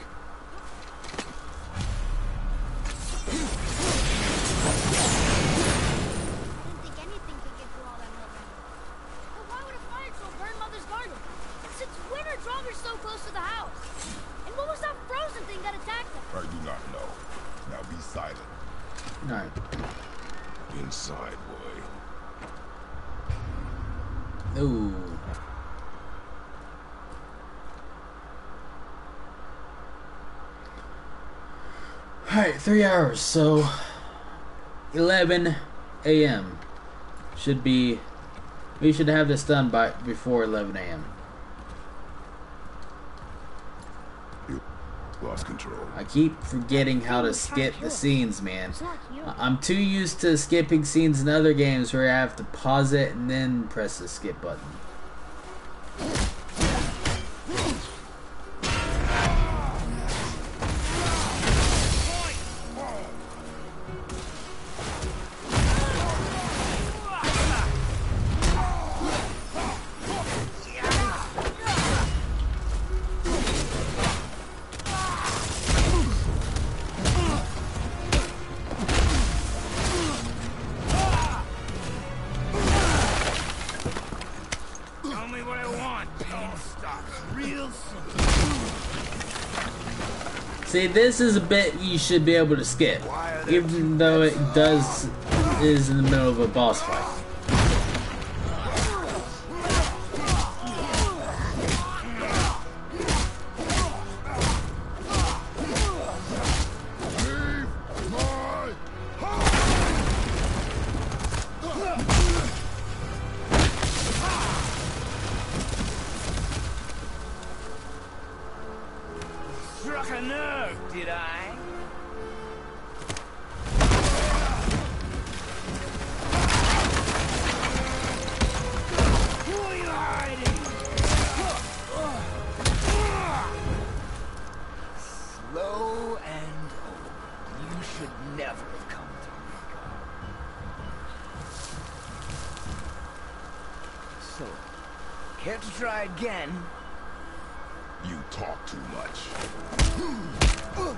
I didn't think anything could get through all that milk. But why would a fire troll burn Mother's garden? Since when are Draugrs so close to the house? And what was that frozen thing that attacked them? I do not know. Now be silent. Alright. Inside, boy. Ooh. Alright, 3 hours, so 11 a.m. should be, we should have this done by before 11 a.m. You lost control. I keep forgetting how to skip the scenes, man. It's not you. I'm too used to skipping scenes in other games where I have to pause it and then press the skip button. Tell me what I want. Pain stops real soon. See, this is a bit you should be able to skip, even though it is in the middle of a boss fight. Struck a nerve, did I? Who are you hiding? Slow and old. You should never have come to Rico. So, care to try again? You talk too much. You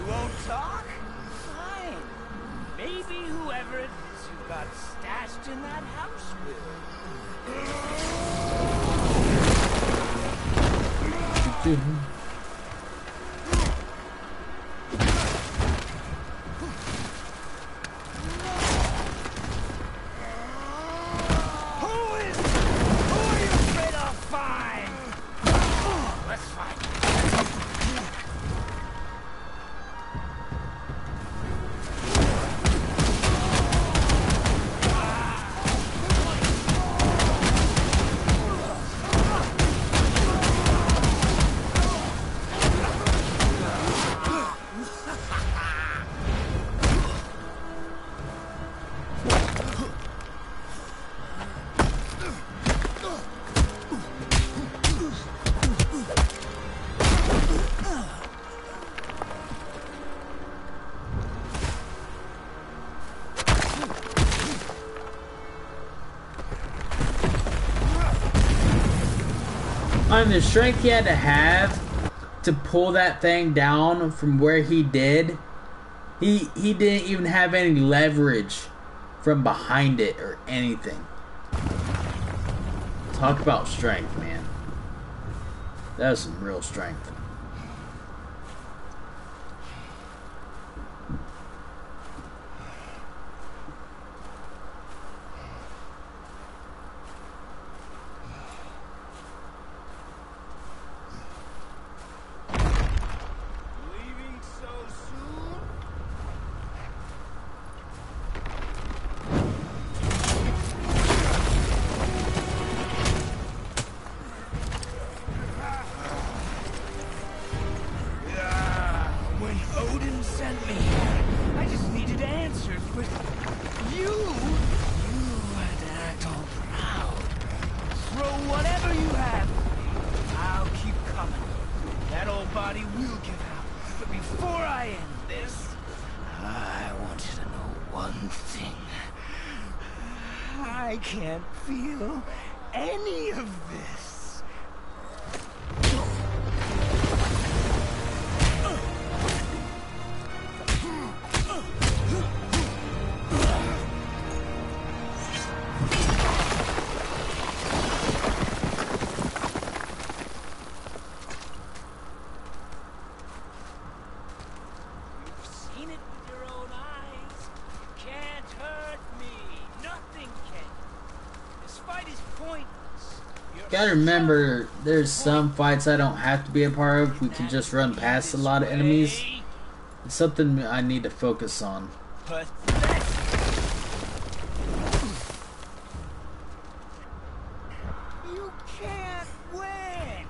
won't talk? Fine. Maybe whoever it is you got stashed in that house will. dude. Who are you afraid I'll find? Let's find him. I mean, the strength he had to have to pull that thing down from where he did, he didn't even have any leverage from behind it or anything. Talk about strength, man. That was some real strength. Leaving so soon? When Odin sent me here, I just needed answers, but you had to act all proud. Throw whatever you have. I'll keep coming. That old body will give out. But before I end this, I want you to know one thing. I can't feel any of this. You've seen it with your own eyes. You can't hurt me. Nothing can. This fight is pointless. You're Gotta remember, there's some fights I don't have to be a part of. We can just run past a lot of enemies. It's something I need to focus on. Pathetic. You can't win.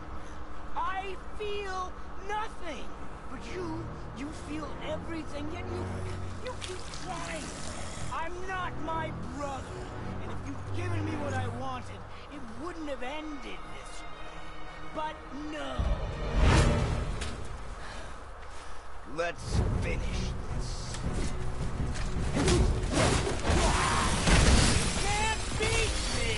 I feel nothing, but you feel everything, and you keep trying. I'm not my brother, and if you'd given me what I wanted, it wouldn't have ended this way. But no. Let's finish this. Can't beat me!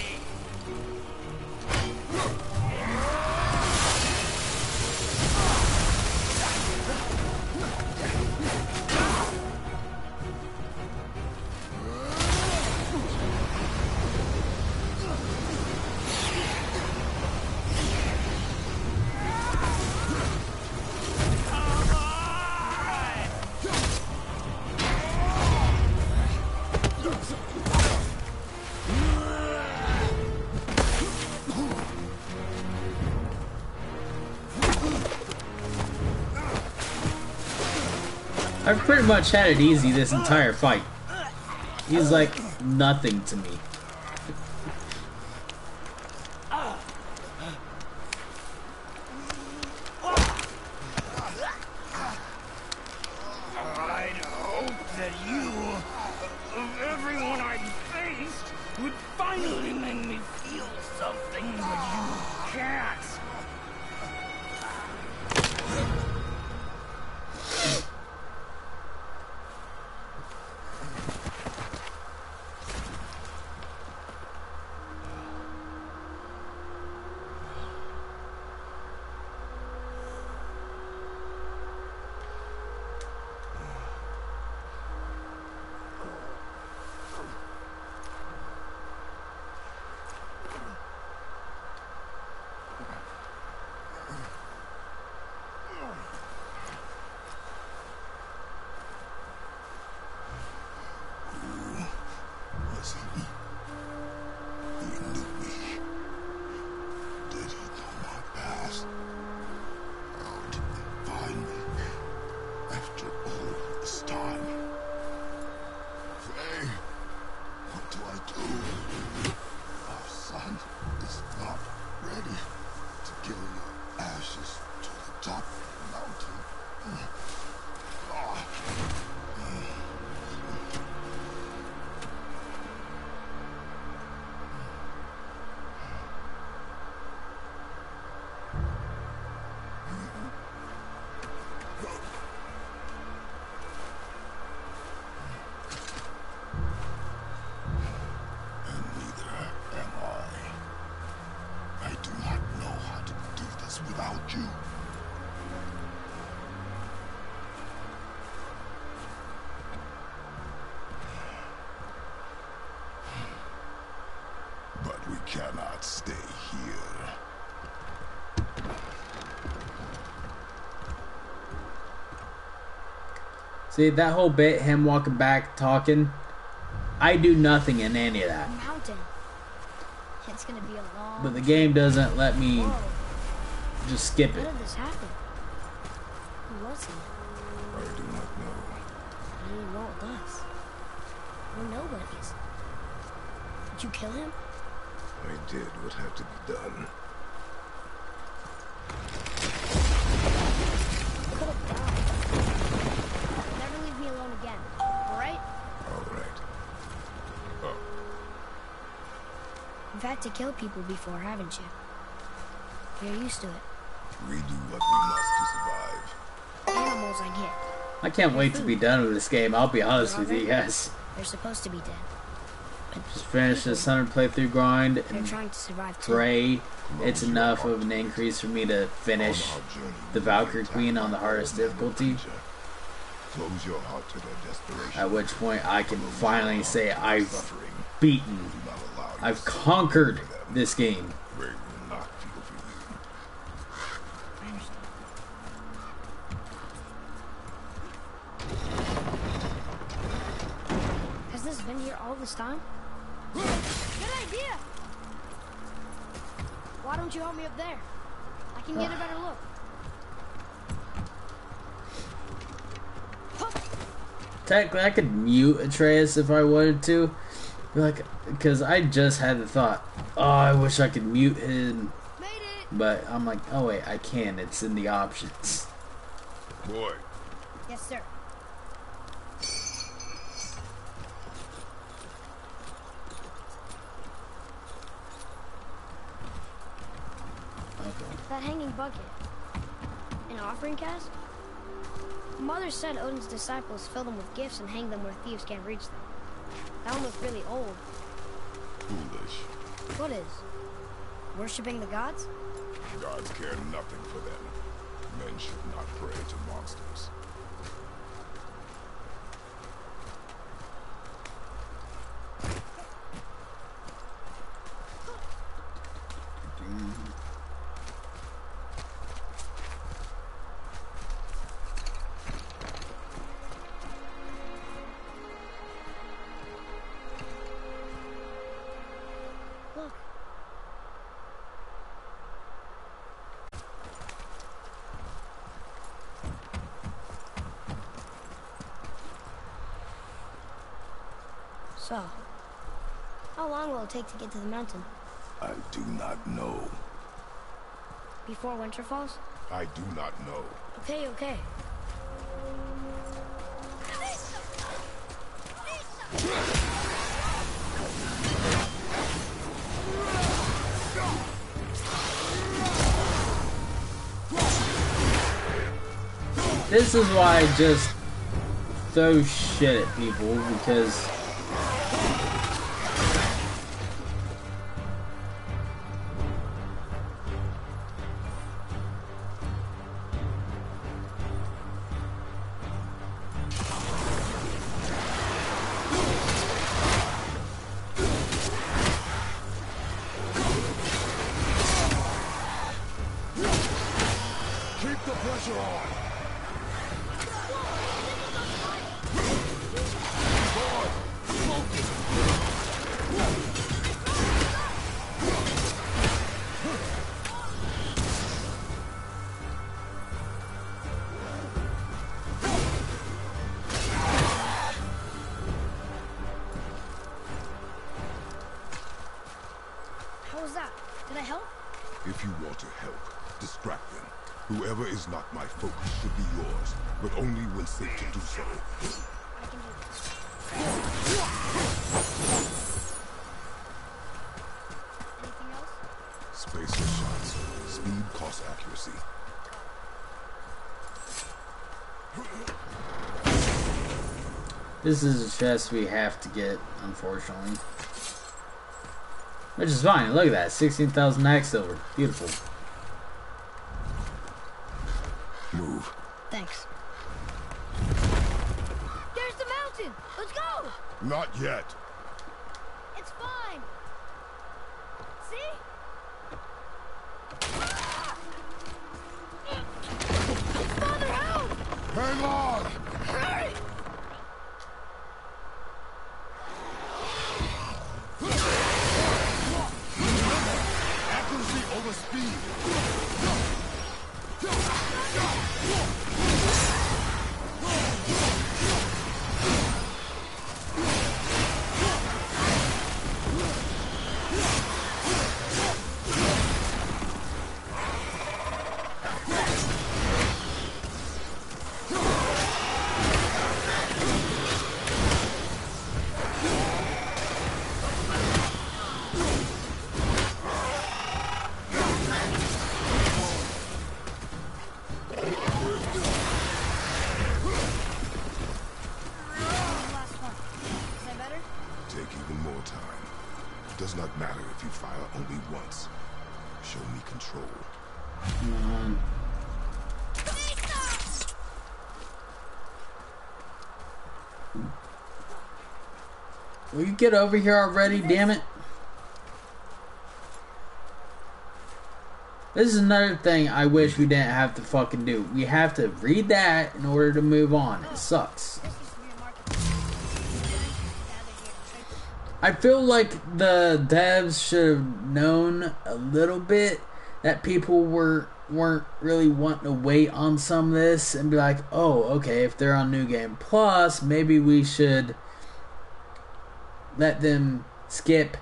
I've pretty much had it easy this entire fight. He's like nothing to me. I'd hope that you, of everyone I've faced, would finally make me feel something, but you can't. ashes to the top of the mountain. And neither am I. I do not know how to do this without you. But we cannot stay here. See, that whole bit, him walking back, talking, I do nothing in any of that. A mountain. It's gonna be a long. But the game doesn't let me Whoa. just skip How it. did this happen? Who was he? I do not know. I don't even know what does. We're nobodies. Did you kill him? I did what had to be done. Could have died. Never leave me alone again. Alright? All right. Oh, You've had to kill people before, haven't you? You're used to it. we do what we must to survive. Animals I get. I can't wait to be done with this game, I'll be honest with you guys. They're supposed to be dead. But Just finish this 100 playthrough grind they're and trying to survive too. pray it's enough of an increase for me to finish On our journey, the we Valkyrie attack Queen on the by hardest all manner of difficulty, creature. Close your heart to their desperation. at which point I can finally say I've Suffering. beaten, Do not allow I've yourself conquered to feel for them. this game. They will not feel for you. I understand. Has this been here all this time? Good idea! Why don't you help me up there? I can get a better look. Technically, I could mute Atreus if I wanted to, because I just had the thought, oh, I wish I could mute him, Made it! but I'm like, oh wait, I can. It's in the options. Boy, Yes, sir. Okay. That hanging bucket. An offering cask? Mother said Odin's disciples fill them with gifts and hang them where thieves can't reach them. That one looks really old. foolish. What is? Worshipping the gods? Gods care nothing for them. Men should not pray to monsters. Look. So, how long will it take to get to the mountain? I do not know. Before winter falls? I do not know. Okay, okay. This is why I just throw shit at people, because Keep the pressure on. How was that? Did I help? If you want to help, distract them. Whoever is not my focus should be yours, but only when safe to do so. I can do this. Anything else? Spacer shots. Speed costs accuracy. This is a chest we have to get, unfortunately. Which is fine. Look at that. 16,000 Axe Silver. Beautiful. Move. Thanks. There's the mountain! Let's go! Not yet. It's fine! See? Father, help! Hang on! Hurry! Accuracy over speed. Last one. Is that better? Take even more time. It does not matter if you fire only once. Show me control. Come on. Will you get over here already, damn it? This is another thing I wish we didn't have to fucking do. We have to read that in order to move on. It sucks. This used to be a market. I feel like the devs should have known a little bit that people weren't really wanting to wait on some of this and be like, oh, okay, if they're on New Game Plus, maybe we should let them skip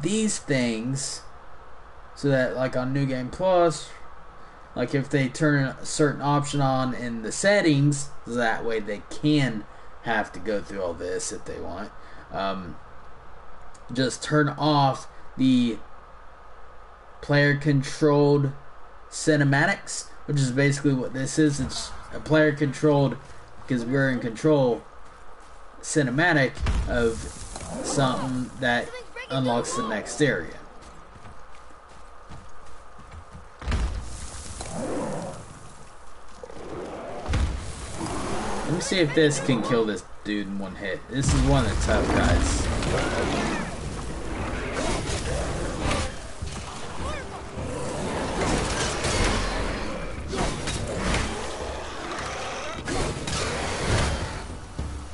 these things so that, like, on New Game Plus, like, if they turn a certain option on in the settings, that way they can have to go through all this if they want. Just turn off the player-controlled cinematics, which is basically what this is. It's a player-controlled, because we're in control, cinematic of something that unlocks the next area. Let me see if this can kill this dude in one hit. This is one of the tough guys.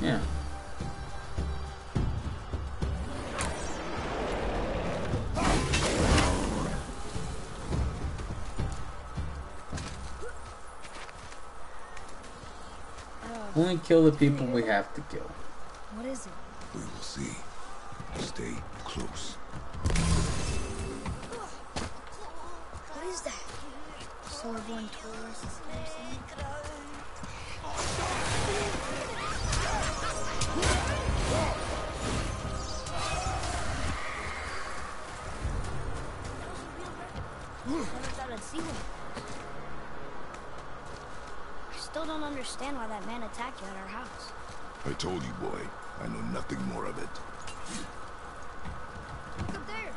Yeah. Only kill the people we have to kill. What is it? We will see. Stay close. What is that? Solarborn Taurus? Never thought I'd see one. I still don't understand why that man attacked you at our house. I told you, boy. I know nothing more of it. Look up there.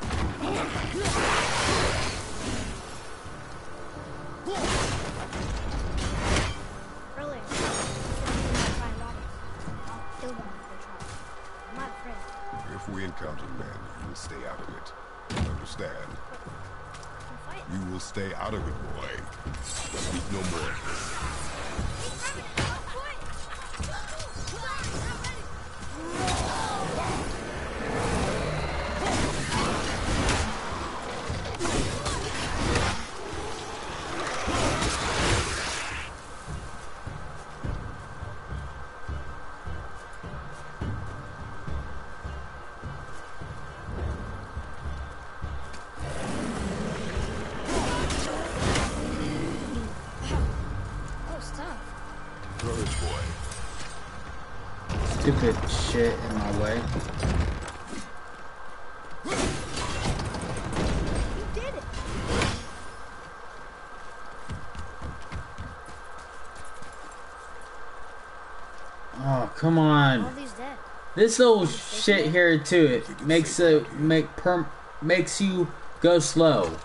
Earlier, you said you might find Roberts. I'll kill them if they try. I'm not afraid. If we encounter men, you will stay out of it. Understand? I can fight. You will stay out of it, boy. Speak no more. village boy. Stupid shit in my way. You did it. Oh, come on. All these dead. This little shit here too, it makes you go slow.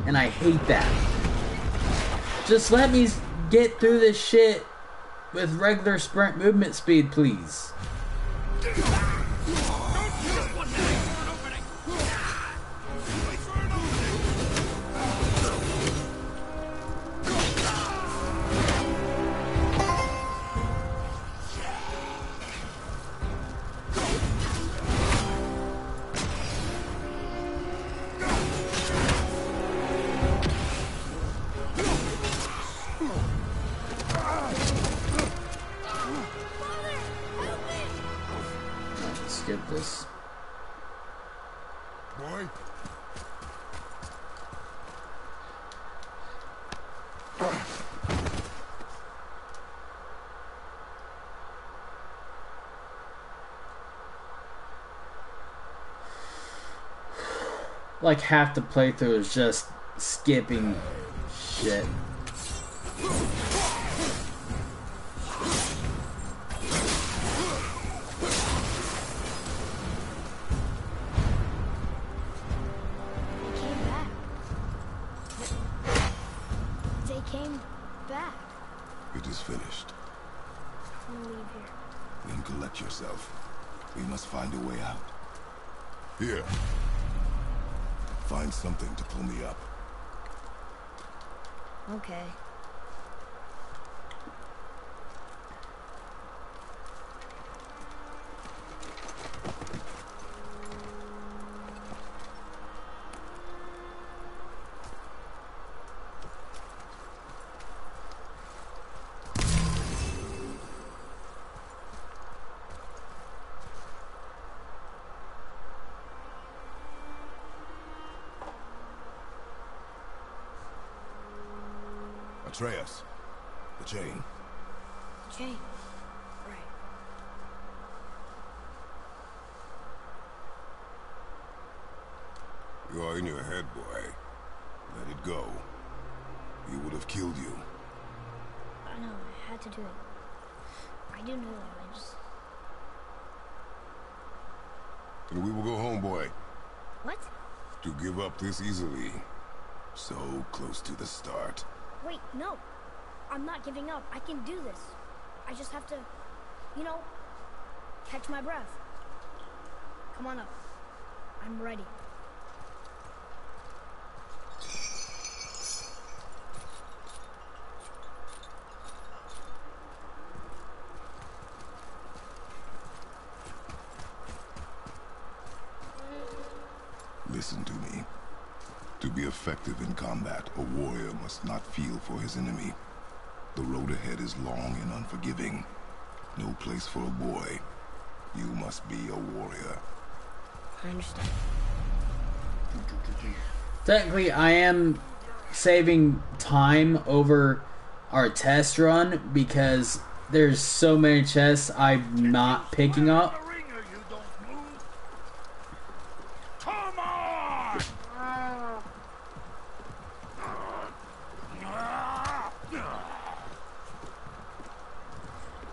And I hate that. Just let me get through this shit with regular sprint movement speed, please. Skip this. Boy? Like half the playthrough is just skipping shit. They came back. It is finished. I'm gonna leave here. Then collect yourself. We must find a way out. Here. Find something to pull me up. Okay. Atreus. The chain. Jane. Right. You are in your head, boy. Let it go. He would have killed you. I know, I had to do it. I do know that, I just... Then we will go home, boy. What? To give up this easily. So close to the start. Wait, no. I'm not giving up. I can do this. I just have to, you know, catch my breath. Come on up. I'm ready. Listen to me. To be effective in combat, a warrior must not feel for his enemy. The road ahead is long and unforgiving. No place for a boy. You must be a warrior. I understand. Technically, I am saving time over our test run because there's so many chests I'm not picking up.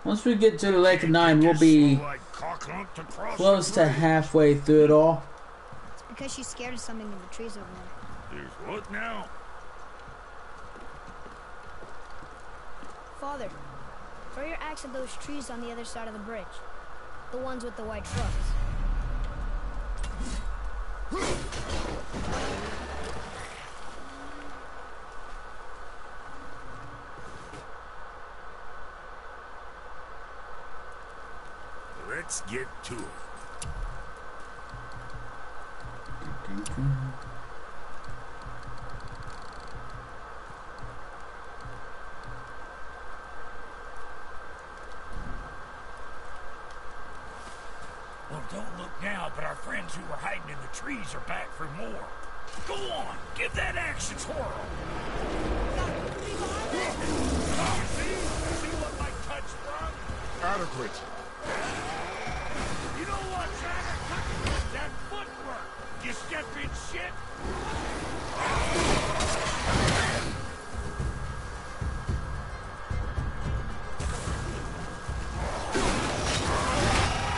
Once we get to the Lake of Nine, we'll be close to halfway through it all. It's because she's scared of something in the trees over there. There's what now? Father, throw your axe at those trees on the other side of the bridge. The ones with the white shrubs. Let's get to it. Well, don't look now, but our friends who were hiding in the trees are back for more. Go on, give that axe a twirl. See what my touch brought? Adequate. You don't want trying to cut with that footwork. You step in shit.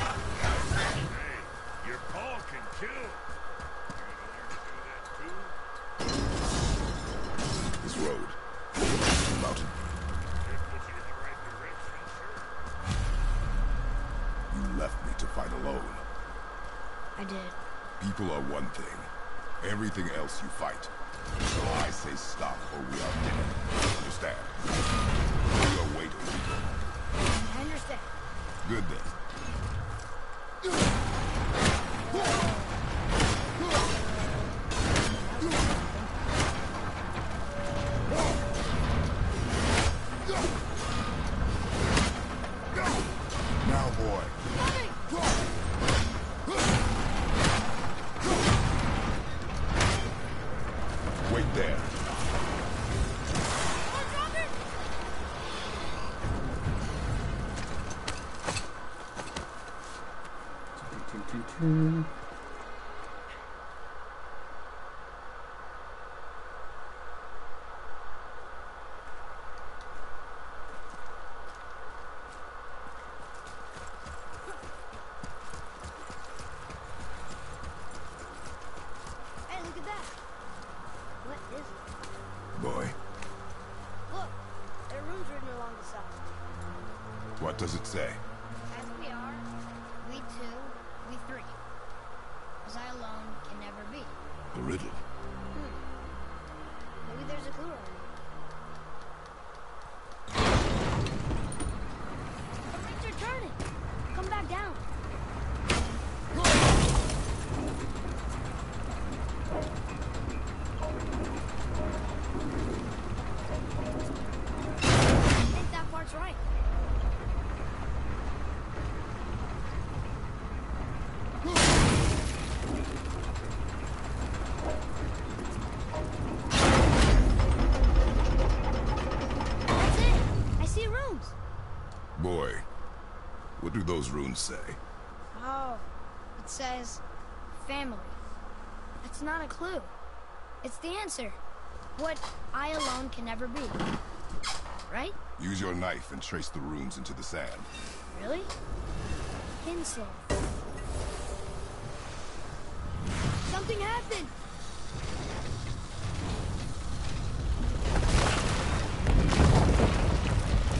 Hey, your paw can kill. You gonna learn to do that too? This road. Mountain. It puts you in the right direction, sure. You left me to fight alone. I did. People are one thing. Everything else you fight. So I say stop or we are dead. Understand? Pull your weight or we go. I understand. Good then. Now, boy. Wait there. Hey, look at that. What is it? Boy, Look, there are runes written along the side. what does it say? As we are, we two, we three. As I alone can never be. A riddle. Maybe there's a clue around here. The rings are turning. Come back down. I think that part's right. That's it. I see runes. Boy, what do those runes say? Oh, it says family. That's not a clue. It's the answer. What I alone can never be. Right? Use your knife and trace the runes into the sand. Really? Hinslow. Something happened!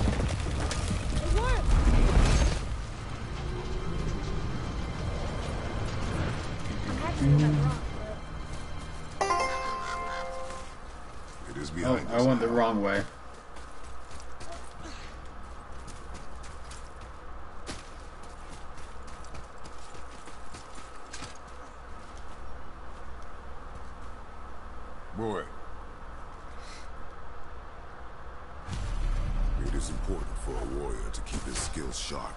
It worked! I'm happy we got wrong, It is Oh, behind I us went the now. wrong way. Boy. It is important for a warrior to keep his skills sharp.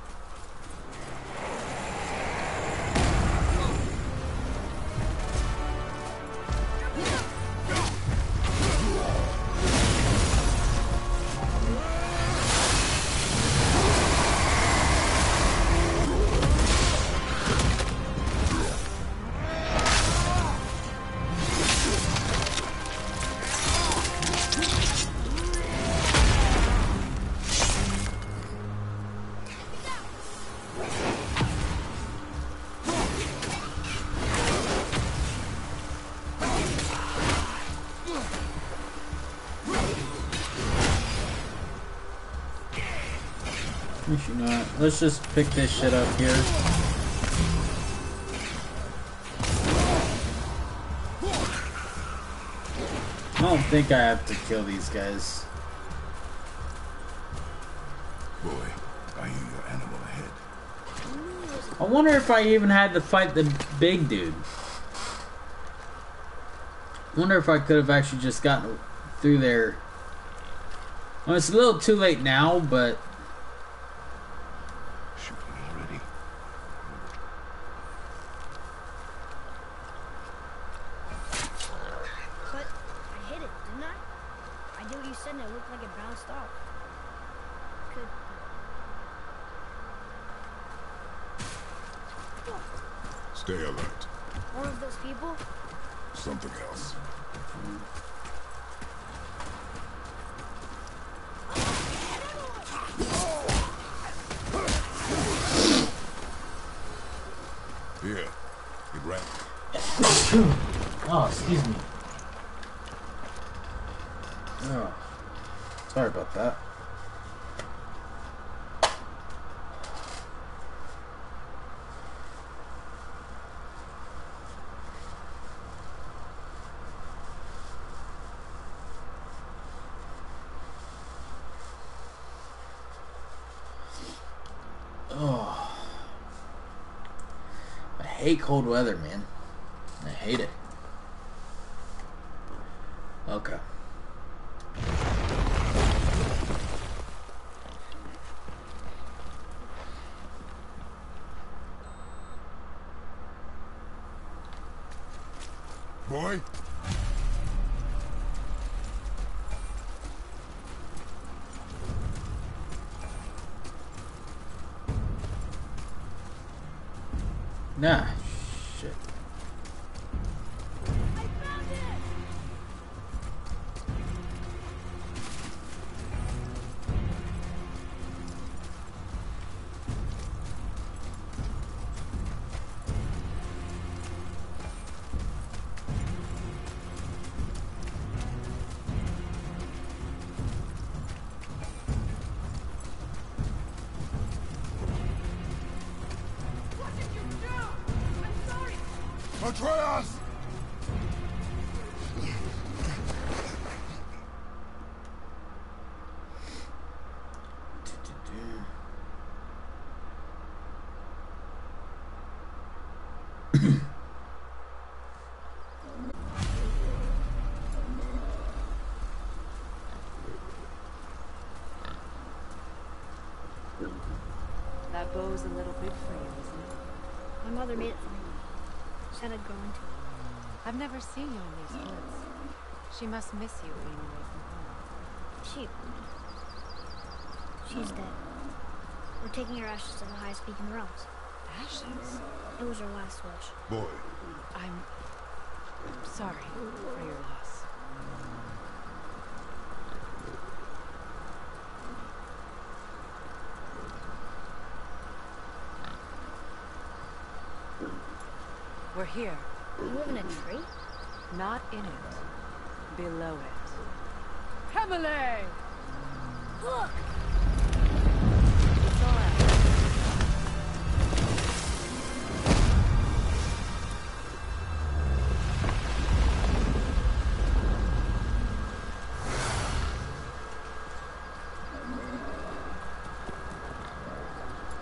We should not. Let's just pick this shit up here. I don't think I have to kill these guys. Boy, I hear your animal ahead. I wonder if I even had to fight the big dude. I wonder if I could have actually just gotten through there. Well, it's a little too late now, but Shooting already. but I hit it, didn't I? I did what you said and it looked like it bounced off. Could Stay alert. One of those people? Something else. Here. Get ready. Oh, excuse me. Oh, sorry about that. Oh, I hate cold weather, man. I hate it. Okay. Boy? Nah, shit. I found it! What did you do? I'm sorry! Atreus! That bow's a little big for you, isn't it? My mother made it for me. Said I'd grow into it. I've never seen you in these woods. She must miss you being away from home. She's dead. We're taking her ashes to the highest peak in the realms. Ashes? It was her last wish. Boy, I'm sorry for your loss. We're here. You live in a tree? Not in it. Below it. Emily! Look! It's all right.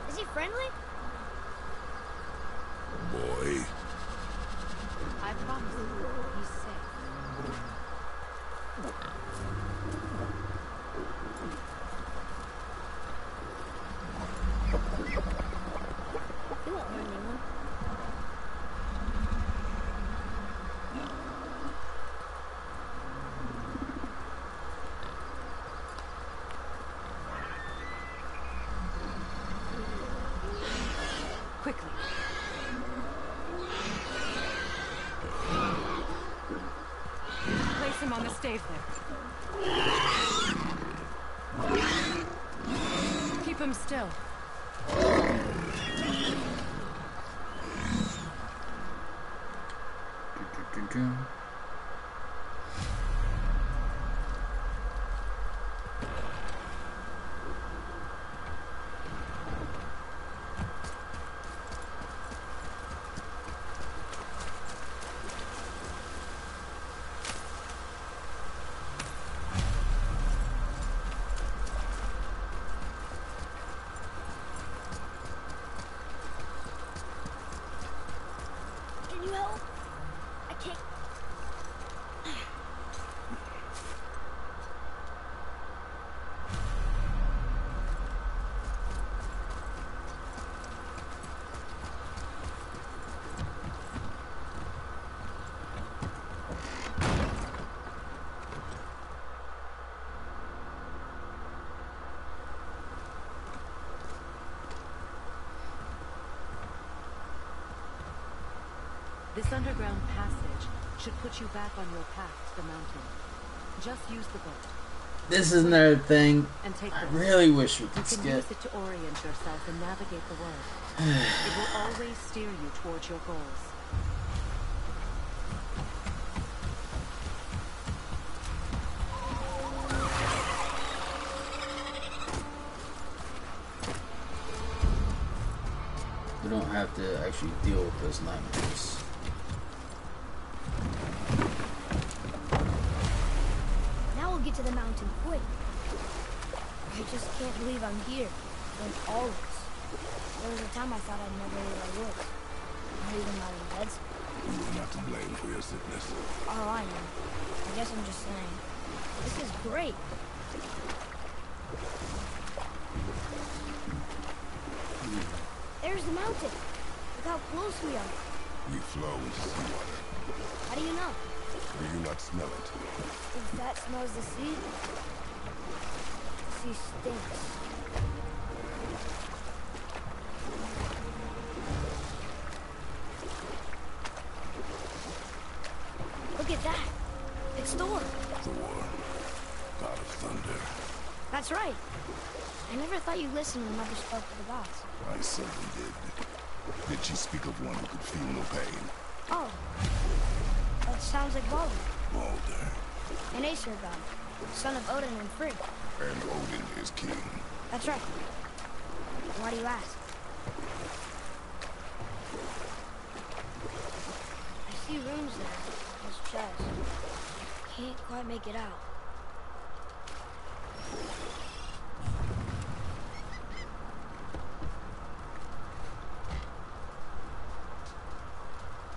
Is he friendly? boy. I promise you, he's safe. He won't hurt anyone. Quickly. Place him on the stave there. Keep him still. Can you help? I can't This underground passage should put you back on your path to the mountain. Just use the boat. This is another thing And take I this. really wish we You could can skip. use it to orient yourself and navigate the world. It will always steer you towards your goals. We don't have to actually deal with those nightmares. Now we'll get to the mountain quick. I just can't believe I'm here. Like always. There was a time I thought I'd never leave my woods. Not even out in bed. You are not to blame for your sickness. Oh, I know. I guess I'm just saying. This is great. There's the mountain. Look how close we are. We flow into seawater. How do you know? Do you not smell it? If that smells the sea, the sea stinks. Look at that. It's Thor. Thor, god of thunder. That's right. I never thought you listened when Mother spoke to the gods. I certainly did. Did she speak of one who could feel no pain? Oh. That sounds like Baldur. Baldur. An Aesir god. Son of Odin and Frigg. And Odin is king. That's right. Why do you ask? I see runes there. His chest. Can't quite make it out.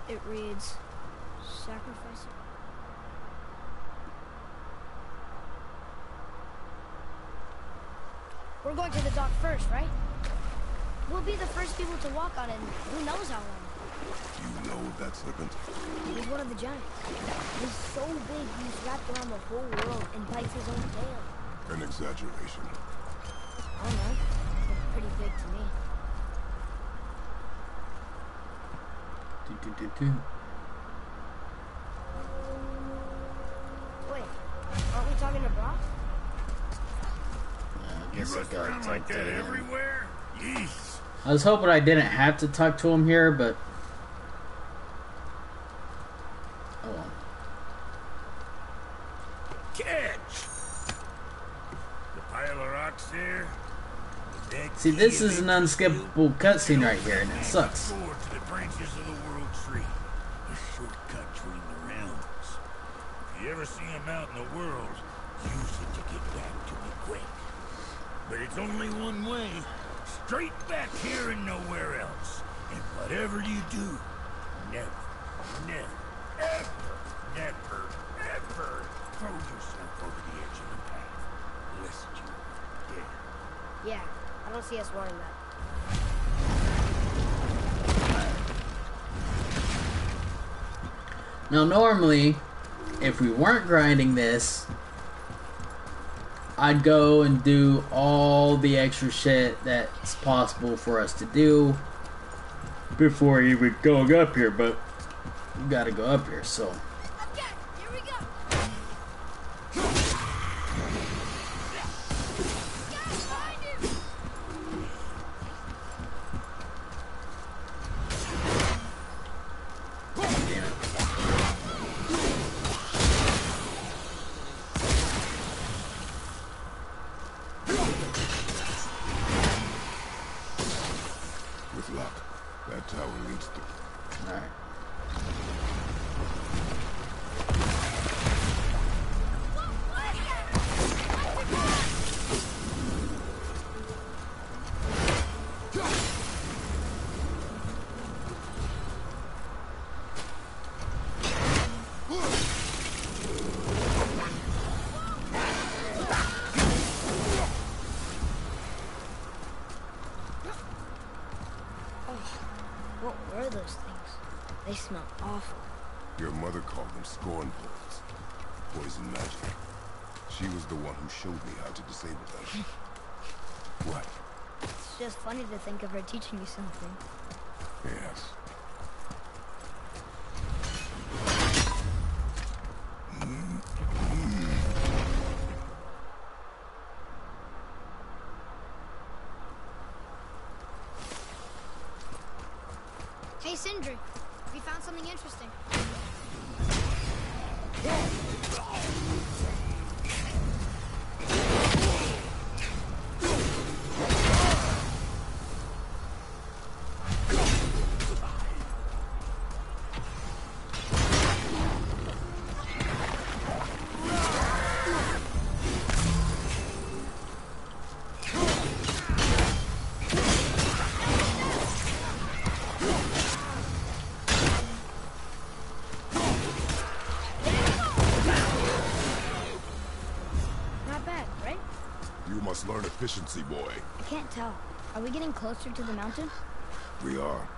It reads, sacrifice. We're going to the dock first, right? We'll be the first people to walk on it, and who knows how long. You know that serpent? He's one of the giants. He's so big he's wrapped around the whole world and bites his own tail. An exaggeration. I don't know. Looks pretty big to me. Wait, aren't we talking to Brock? I You guess I rust gotta around talk like to that him. everywhere? Yeesh. I was hoping I didn't have to talk to him here, but oh well. Catch! The pile of rocks there? That See, this key is an that unskippable cutscene right here, and it sucks. Forward to the branches of the world tree. A shortcut between the realms. If you ever see a mount in the world, use it to get back to me quick. But it's only one way. Straight back here and nowhere else. And whatever you do, never, ever throw yourself over the edge of the path. Lest you dare. Yeah, I don't see us wanting that. Now, normally, if we weren't grinding this, I'd go and do all the extra shit that's possible for us to do before even going up here, but we gotta go up here, so. Okay, here we go. Guys, behind you! Damn it. With luck, that tower leads to... Alright. What were those things? They smell awful. Your mother called them scorn points. Poison magic. She was the one who showed me how to disable them. What? It's just funny to think of her teaching me something. Yes. Sindri. Have you found something interesting? Not bad, right? You must learn efficiency, boy. I can't tell. Are we getting closer to the mountain? We are.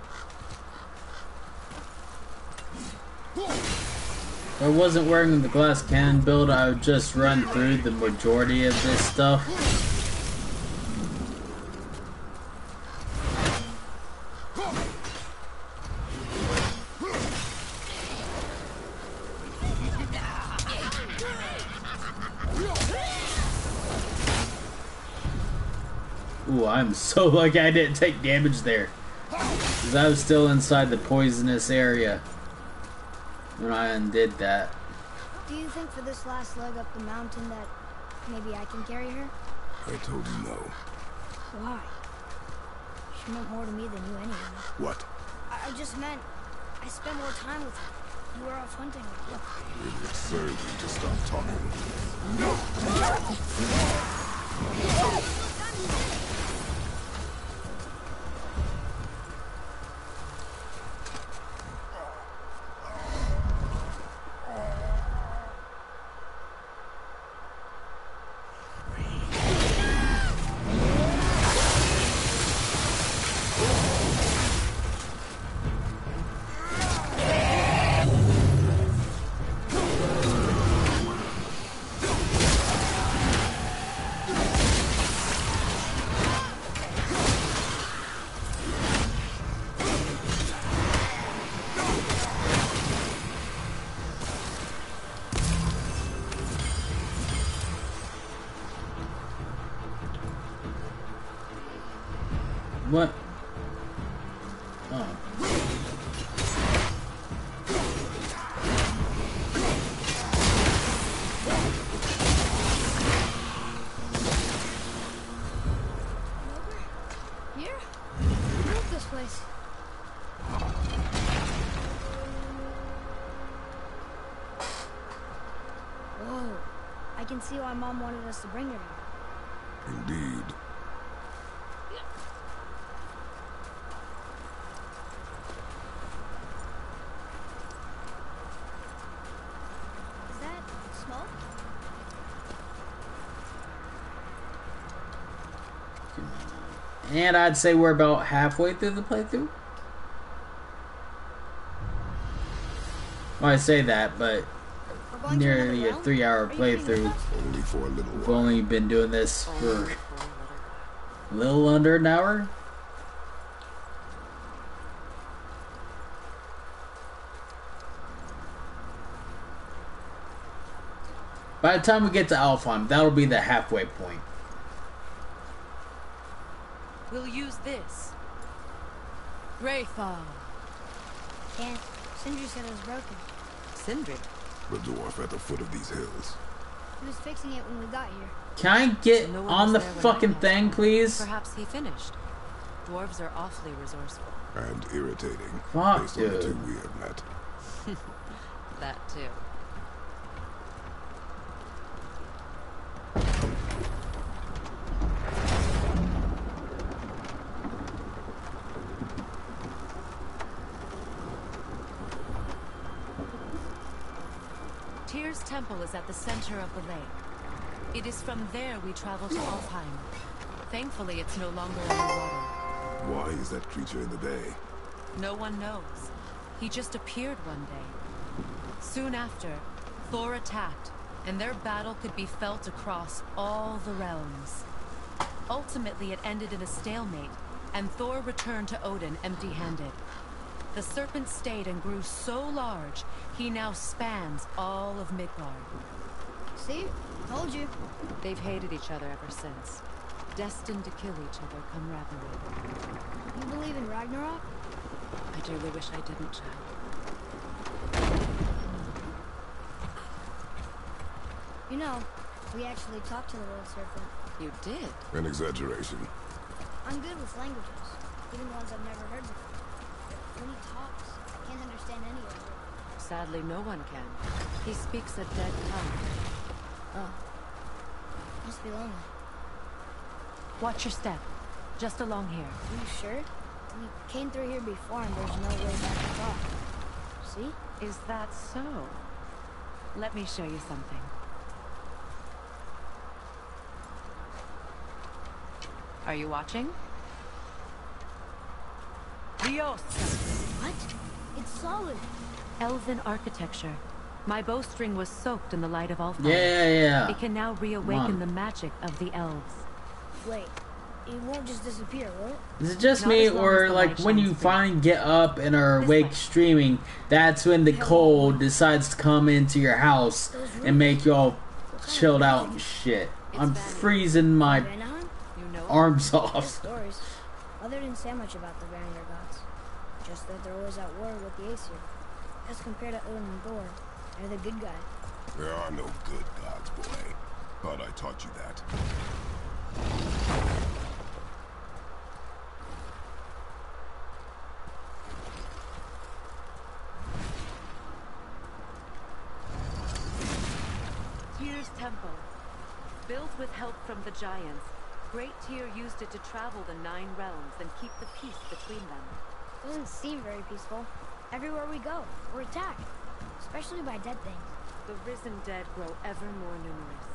If I wasn't wearing the glass cannon build, I would just run through the majority of this stuff. Ooh, I'm so lucky I didn't take damage there. Because I was still inside the poisonous area when I undid that. Do you think for this last leg up the mountain that maybe I can carry her? I told you no. Why? She meant more to me than you anyway. What? I just meant I spent more time with her. You were off hunting with her. It would serve you to stop talking. What? Oh. Here? Who built this place? Whoa. I can see why Mom wanted us to bring her here. Indeed. Is that smoke? And I'd say we're about halfway through the playthrough. Well, I say that, but We're going to another nearly a realm? 3-hour Are you bringing playthrough. us? Only for a little We've while. only been doing this for a little under an hour. By the time we get to Alfheim, that'll be the halfway point. We'll use this. Greyfall. Can't. Sindri said it was broken. Sindri. The dwarf at the foot of these hills. He was fixing it when we got here. Can I get No one on was the there when I fucking got thing, here. please? Perhaps he finished. Dwarves are awfully resourceful. And irritating. Fuck, based on the dude. two we have met. That too. Tyr's temple is at the center of the lake. It is from there we travel to Alfheim. Thankfully, it's no longer underwater. Why is that creature in the bay? No one knows. He just appeared one day. Soon after, Thor attacked, and their battle could be felt across all the realms. Ultimately, it ended in a stalemate, and Thor returned to Odin empty-handed. The serpent stayed and grew so large, he now spans all of Midgard. See? Told you. They've hated each other ever since, destined to kill each other come Ragnarok. You believe in Ragnarok? I dearly wish I didn't, child. You know, we actually talked to the little serpent. You did? An exaggeration. I'm good with languages, even ones I've never heard before. But when he talks, I can't understand any of it. Sadly, no one can. He speaks a dead tongue. Oh. Must be lonely. Watch your step. Just along here. Are you sure? We came through here before and there's no way back across. See? Is that so? Let me show you something. Are you watching? Liosta. What? It's solid. Elven architecture. My bowstring was soaked in the light of Alfheim. Yeah. It can now reawaken the magic of the elves. Wait, it won't just disappear, will it? Is it just Not me, as long or as the like light when shines you through. finally get up and are This awake way. streaming, that's when the cold decides to come into your house and make you all chilled out and shit. I'm freezing my Vanaheim? You know? arms There's off. stories. Mother didn't say much about the Vanguard gods. Just that they're always at war with the Aesir. As compared to Odin and Thor, they're the good guy. There are no good gods, boy. Thought I taught you that. Tyr's temple. Built with help from the giants, Great Tyr used it to travel the 9 realms and keep the peace between them. Doesn't seem very peaceful. Everywhere we go, we're attacked. Especially by dead things. The risen dead grow ever more numerous.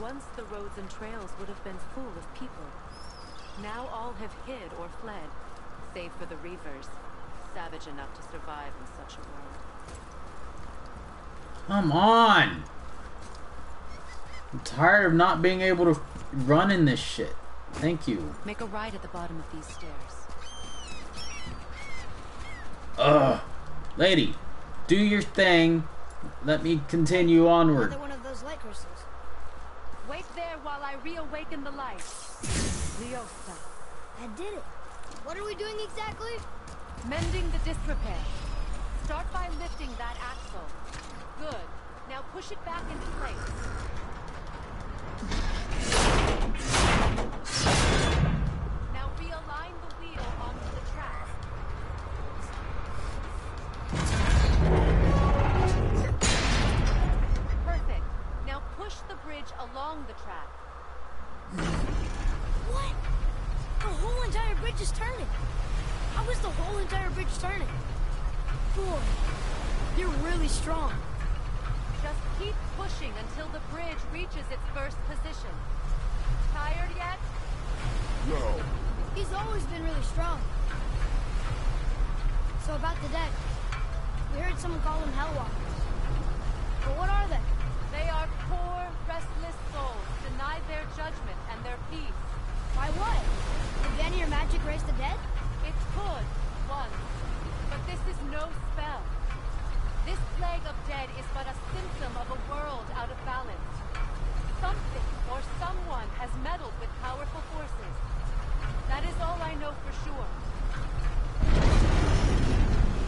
Once the roads and trails would have been full of people. Now all have hid or fled, save for the Reavers, savage enough to survive in such a world. Come on! I'm tired of not being able to run in this shit. Thank you. Make a right at the bottom of these stairs. Ugh. Lady, do your thing. Let me continue onward. Another one of those light crystals. Wait there while I reawaken the light. Liosta. That did it. What are we doing exactly? Mending the disrepair. Start by lifting that axle. Good. Now push it back into place. Now realign the wheel onto the track. Perfect. Now push the bridge along the track. What? The whole entire bridge is turning. How is the whole entire bridge turning? Boy, you're really strong. Just keep pushing until the bridge reaches its first position. Tired yet? No. He's always been really strong. So about the dead. We heard someone call them Hellwalkers. But what are they? They are poor, restless souls, denied their judgment and their peace. Why what? Did Vanir magic raise the dead? It could, once. But this is no spell. This plague of dead is but a symptom of a world out of balance. Something or someone has meddled with powerful forces. That is all I know for sure.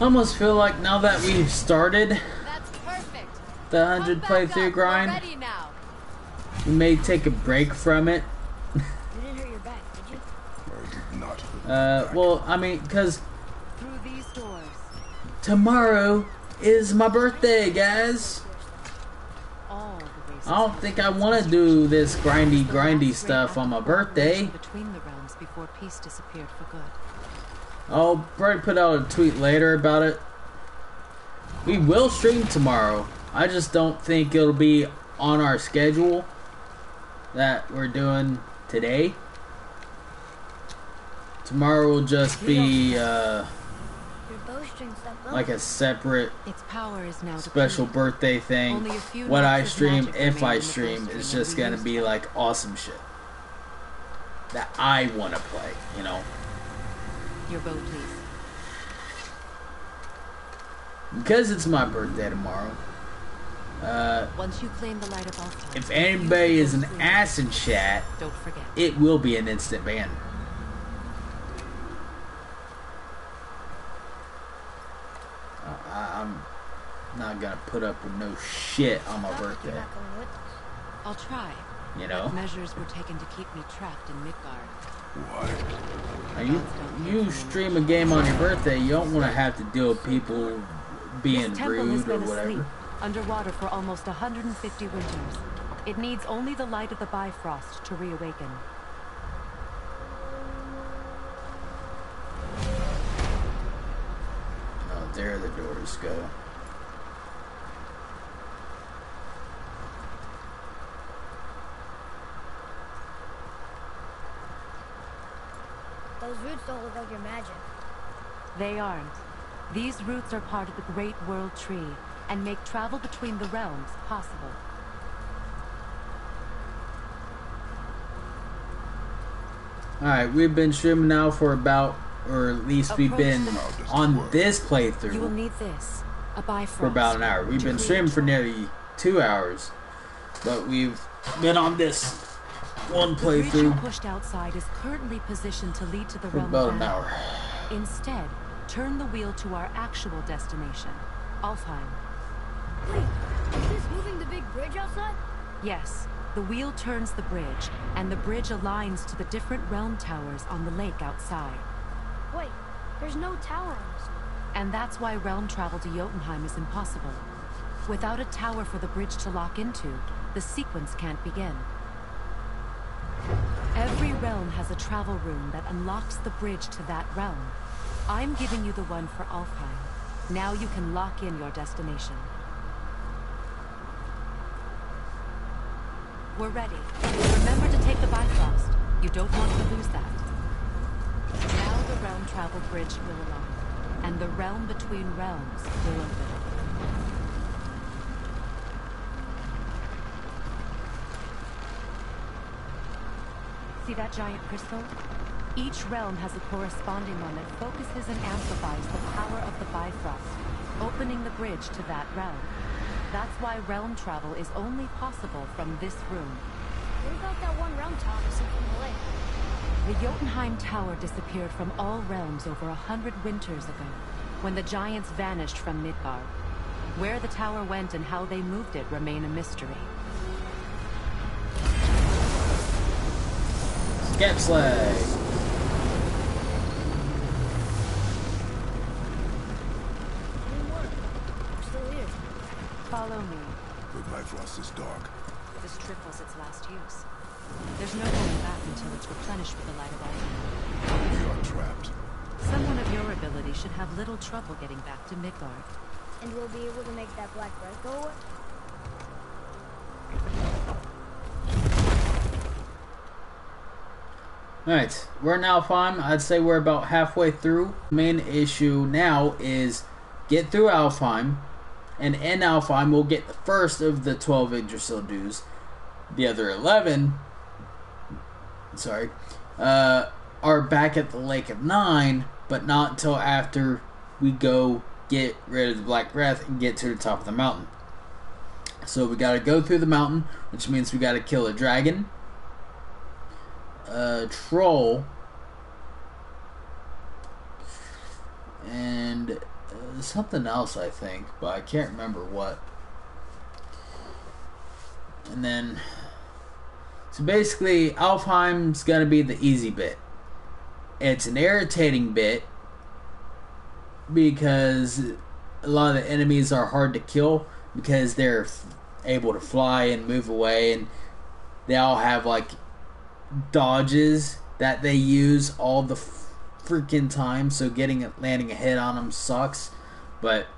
I almost feel like now that we've started That's perfect. the 100 Come back playthrough up. grind, We're ready now. we may take a break from it. You didn't hurt your back, did you? I did not hurt my back. Well, I mean, because Through these doors. tomorrow is my birthday, guys. All the races I don't think I want to do this grindy stuff on my birthday. Between the realms before peace disappeared for good. I'll probably put out a tweet later about it. We will stream tomorrow. I just don't think it'll be on our schedule that we're doing today. Tomorrow will just be Your bowstring stopped going. like a separate Its power is now special depleted. birthday thing. Only a few What I knots of stream, magic if remain I in the stream, bowstring is when just we gonna use be them. like awesome shit that I want to play, you know? Your bow, please. Because it's my birthday tomorrow. Once you claim the light of Alfheim, If anybody is an ass in chat, don't forget. it will be an instant ban. I'm not gonna put up with no shit on my Sounds like birthday. you're not coming with us. I'll try. You know? But measures were taken to keep me trapped in Midgard. Why? Now you stream a game on your birthday, you don't want to have to deal with people being This temple has rude or been asleep, whatever. underwater for almost 150 winters. It needs only the light of the Bifrost to reawaken. Oh, there the doors go. Those roots don't look like your magic. They aren't. These roots are part of the Great World Tree and make travel between the realms possible. Alright, we've been streaming now for about, or at least we've been on this You will playthrough need this, a Bifrost. for about an hour. We've to been create streaming for travel. nearly 2 hours, but we've been on this one The bridge you playthrough pushed outside is currently positioned to lead to the for realm about of an Anarch. hour. Instead, turn the wheel to our actual destination, Alfheim. Wait, is this moving the big bridge outside? Yes, the wheel turns the bridge, and the bridge aligns to the different realm towers on the lake outside. Wait, there's no tower on this one. And that's why realm travel to Jotunheim is impossible. Without a tower for the bridge to lock into, the sequence can't begin. Every realm has a travel room that unlocks the bridge to that realm. I'm giving you the one for Alfheim. Now you can lock in your destination. We're ready. Remember to take the Bifrost. You don't want to lose that. Now the realm travel bridge will align, and the realm between realms will open. See that giant crystal? Each realm has a corresponding one that focuses and amplifies the power of the Bifrost, opening the bridge to that realm. That's why realm travel is only possible from this room. What about that one realm tower missing from the lake? The Jotunheim Tower disappeared from all realms over 100 winters ago, when the giants vanished from Midgard. Where the tower went and how they moved it remain a mystery. Skep Slag! Didn't work. We're still here. Follow me. The Bifrost is dark. This trip was its last use. There's no going back until it's replenished with the light of Alfheim. We are trapped. Someone of your ability should have little trouble getting back to Midgard. And we'll be able to make that black breath go away? Alright, we're in Alfheim. I'd say we're about halfway through. Main issue now is get through Alfheim, and in Alfheim we'll get the first of the 12 Yggdrasil dues. The other 11, are back at the Lake of Nine, but not until after we go get rid of the Black Breath and get to the top of the mountain. So we gotta go through the mountain, which means we gotta kill a dragon, a troll, and something else, I think, but I can't remember what. And then, so basically, Alfheim's gonna be the easy bit. It's an irritating bit because a lot of the enemies are hard to kill because they're able to fly and move away, and they all have like dodges that they use all the freaking time. So landing a hit on them sucks. But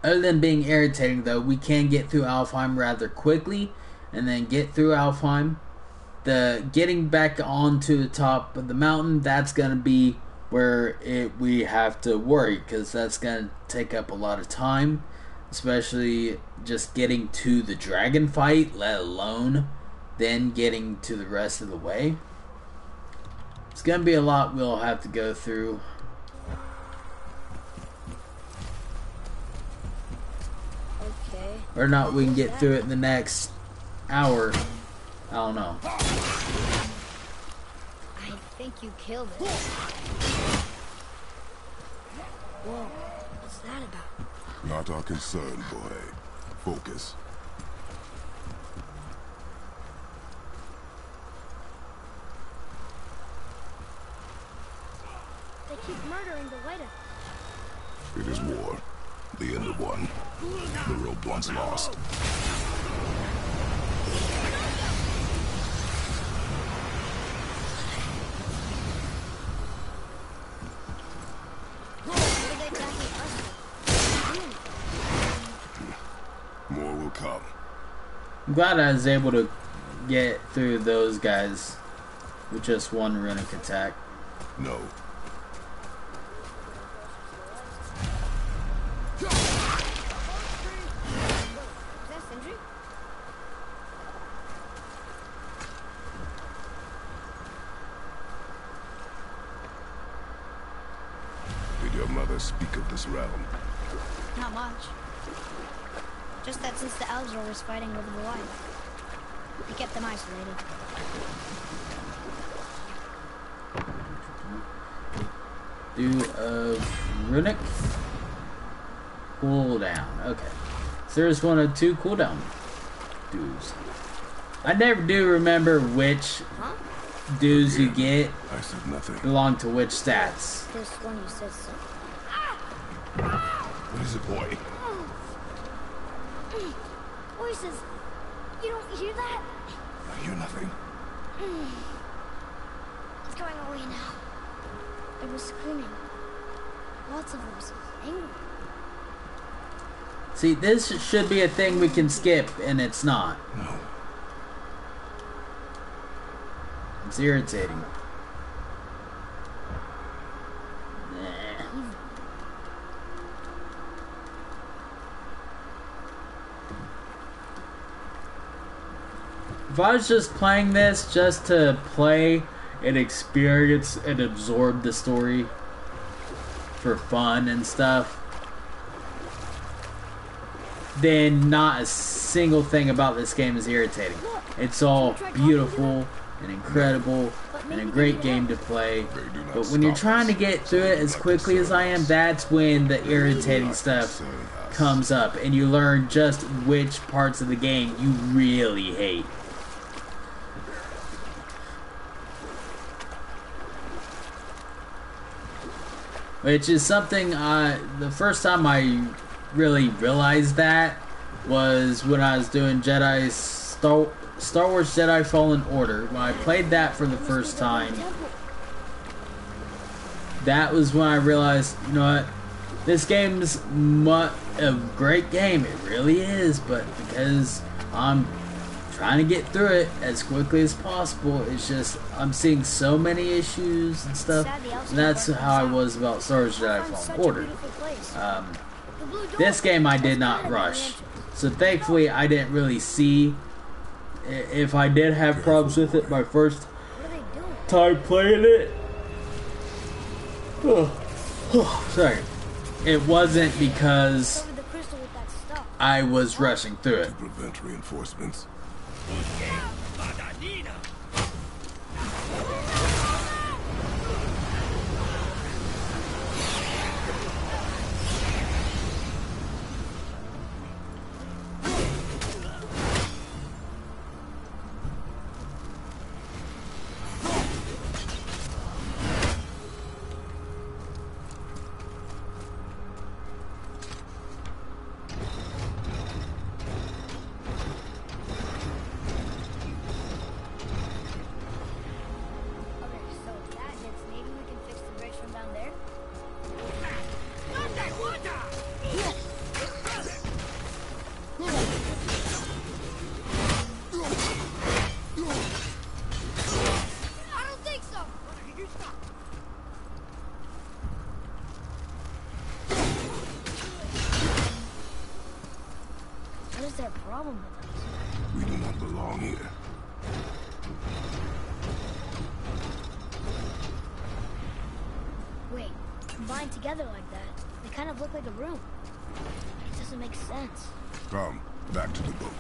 other than being irritating, though, we can get through Alfheim rather quickly, and then get through Alfheim. The getting back onto the top of the mountain, that's gonna be where we have to worry, because that's gonna take up a lot of time, especially just getting to the dragon fight, let alone then getting to the rest of the way. It's gonna be a lot we'll have to go through. Okay. Or not, we can get through it in the next hour. I don't know. I think you killed it. Whoa, it's that about? Not our concern, boy. Focus. They keep murdering the waiter. It is war. The end of one. The rope once lost. What are they attacking us for? More will come. I'm glad I was able to get through those guys with just one runic attack. No. Is that Sindri? Did your mother speak of this realm? Not much. Just that since the elves were always fighting over the light, they kept them isolated. Do runic cooldown. Okay. So there's one of two cooldown dues. I never do remember which dues you get I said nothing. belong to which stats. This one you said so. What is it, boy? Voices. You don't hear that? I hear nothing. It's going away now. There was screaming. Lots of voices. Angry. See, this should be a thing we can skip, and it's not. No. It's irritating. Nah. If I was just playing this just to play and experience and absorb the story for fun and stuff, then not a single thing about this game is irritating. It's all beautiful and incredible and a great game to play. But when you're trying to get through it as quickly as I am, that's when the irritating stuff comes up and you learn just which parts of the game you really hate. Which is something, the first time I really realized that was when I was doing Star Wars Jedi Fallen Order. When I played that for the first time, that was when I realized, you know what, this game's a great game, it really is, but because I'm trying to get through it as quickly as possible, it's just, I'm seeing so many issues and stuff, and that's how I was about Star Wars Jedi Fallen Order. This game I did not rush, so thankfully I didn't really see if I did have problems with it my first time playing it. Sorry. It wasn't because I was rushing through it. To prevent reinforcements. What is their problem with us? We do not belong here. Wait, combined together like that, they kind of look like a room. It doesn't make sense. Come, back to the boat.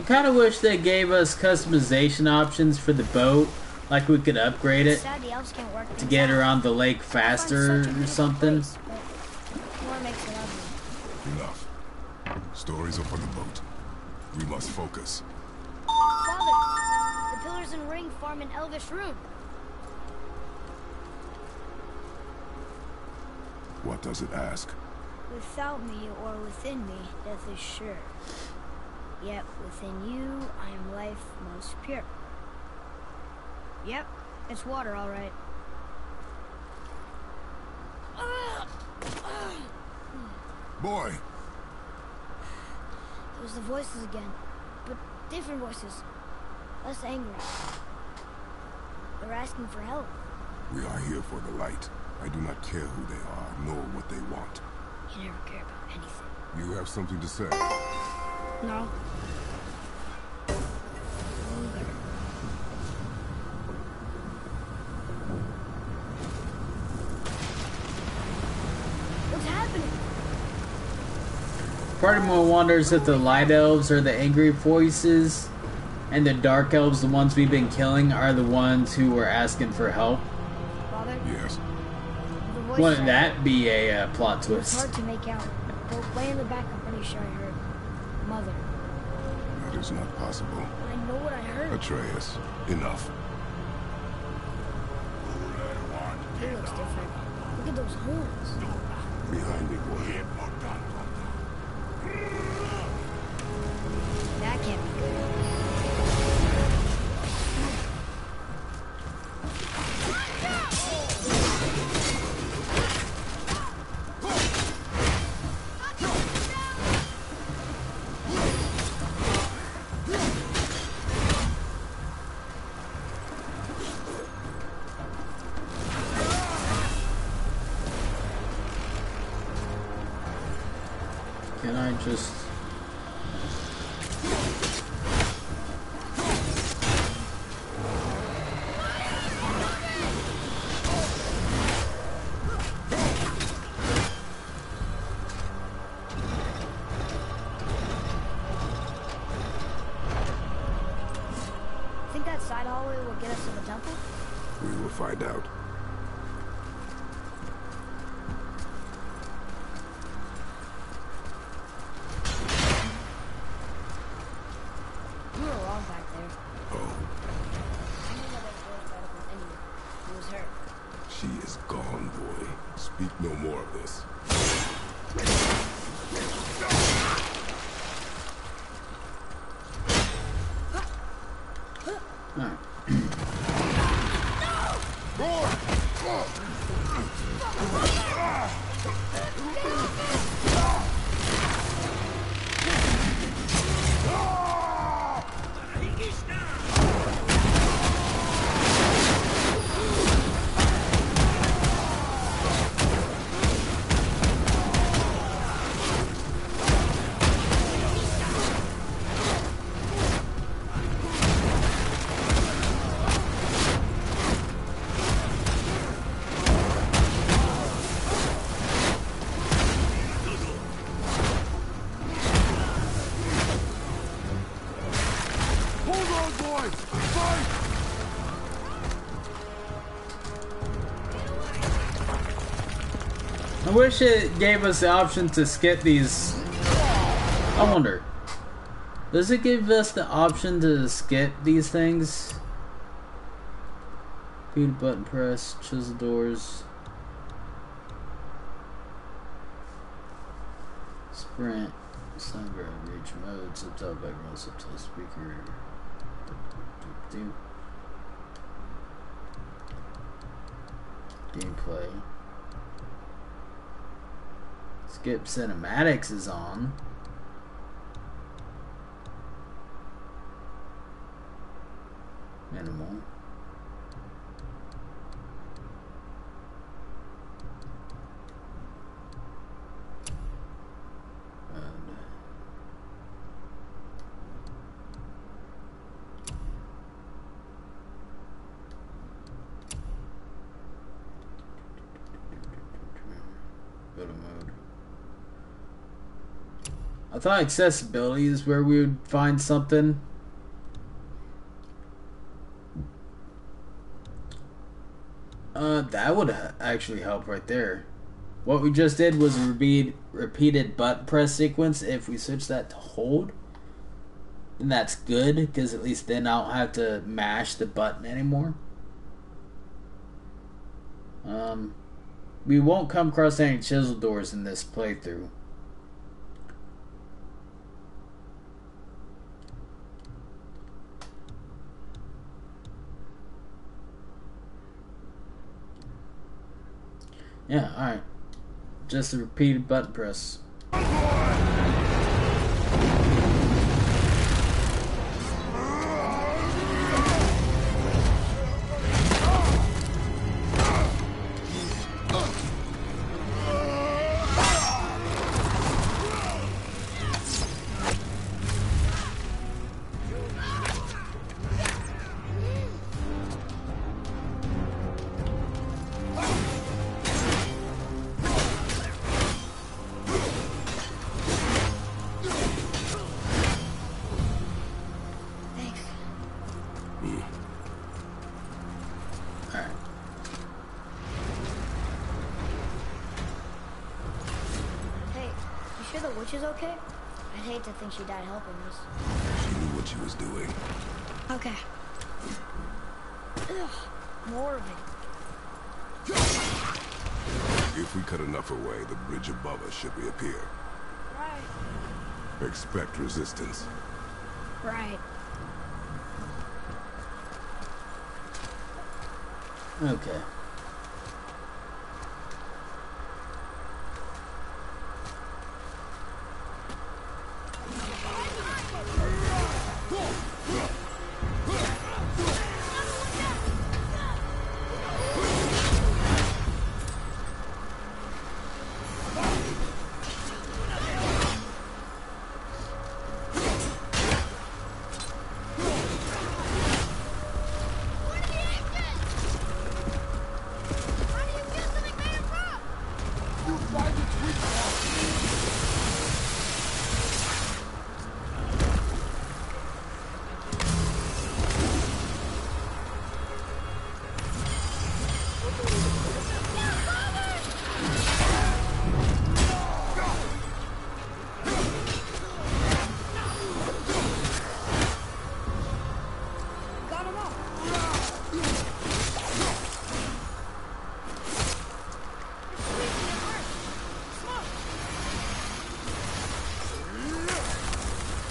kind of wish they gave us customization options for the boat, like we could upgrade it Sad the elves can't work to things get out. around the lake I find faster such a or beautiful something. place, but war makes it ugly. Enough. Stories are for the boat. We must focus. Father, the pillars and ring form an elvish rune. What does it ask? Without me or within me, death is sure. Yet within you, I am life most pure. Yep, it's water, all right. Boy! It was the voices again, but different voices. Less angry. They're asking for help. We are here for the light. I do not care who they are, nor what they want. You never care about anything. You have something to say? No. What's happening? Part of me wonders if the light elves are the angry voices, and the dark elves, the ones we've been killing, are the ones who were asking for help. Father, Yes. the voice Wouldn't that be a plot It's twist? hard to make out, but way in the back I'm pretty sure I heard Mother. That is not possible. But I know what I heard. Atreus, enough. It looks different. Look at those horns. Behind me, boy. That can't be good. Can I just... Think that side hallway will get us to the temple? We will find out. You were wrong back there. Oh, I knew that girl got up with anyone. It was her. she is gone, boy. Speak no more of this. Alright. Hold on, boy! Fight! I wish it gave us the option to skip these. I wonder. Does it give us the option to skip these things? Speed button press, chisel doors. Sprint, sound grab, reach mode, subtitle background, subtitle speaker. Gameplay. Skip cinematics is on. Minimal. And go to mode. I thought accessibility is where we would find something. That would actually help right there. What we just did was a repeated button press sequence. If we switch that to hold, then that's good, because at least then I don't have to mash the button anymore. We won't come across any chisel doors in this playthrough. Yeah, alright. Just a repeated button press. Which is okay? I'd hate to think she died helping us. She knew what she was doing. Okay. Ugh, more of it. If we cut enough away, the bridge above us should reappear. Right. Expect resistance. Right. Okay.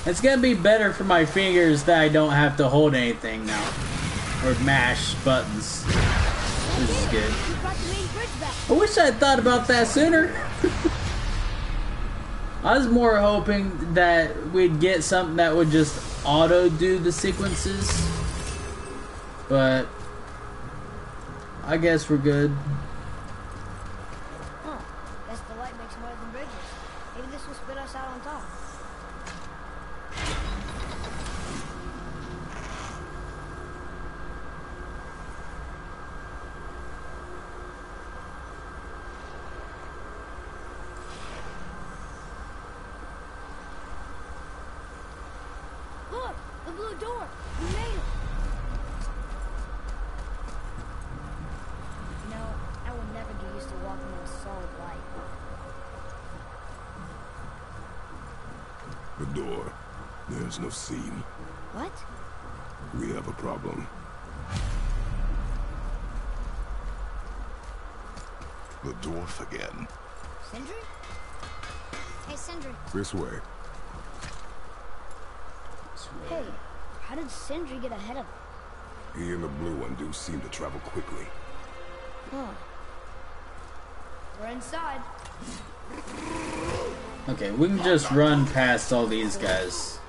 It's gonna be better for my fingers that I don't have to hold anything now. Or mash buttons. This is good. I wish I had thought about that sooner. I was more hoping that we'd get something that would just auto do the sequences. But I guess we're good. Huh. Guess the light makes more than bridges. Maybe this will spit us out on top. Look! The blue door! We made it! You know, I will never get used to walking in a solid light. The door. There's no seam. What? We have a problem. The dwarf again. Sindri? Hey, Sindri. This way. Hey, how did Sindri get ahead of us? He and the blue one do seem to travel quickly. Huh. We're inside. Okay, we can just run past all these guys.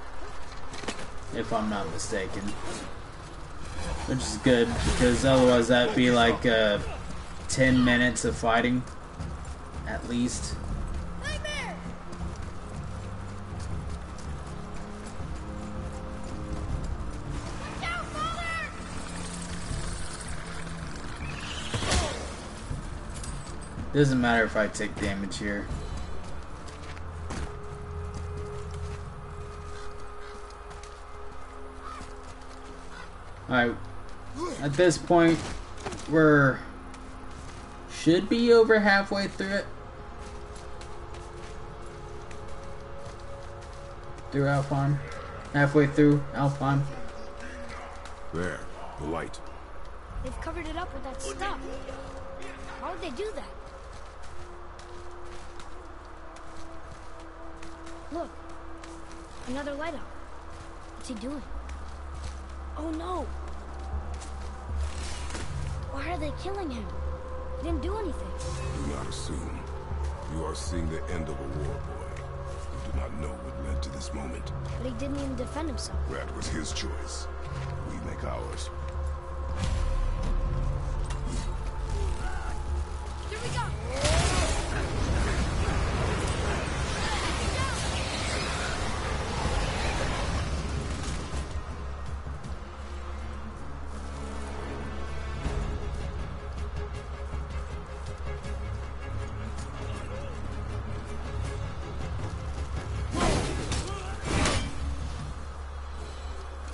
If I'm not mistaken. Which is good, because otherwise that'd be like 10 minutes of fighting. At least. Nightmare! Watch out, Father! Doesn't matter if I take damage here. Alright. At this point, we're... should be over halfway through it. Through Alfheim. Halfway through Alfheim. There, the light. They've covered it up with that stuff. How would they do that? Look. Another light up. What's he doing? Oh no! Why are they killing him? He didn't do anything. Do not assume. You are seeing the end of a war, boy. You do not know what led to this moment. But he didn't even defend himself. That was his choice. We make ours. Here we go!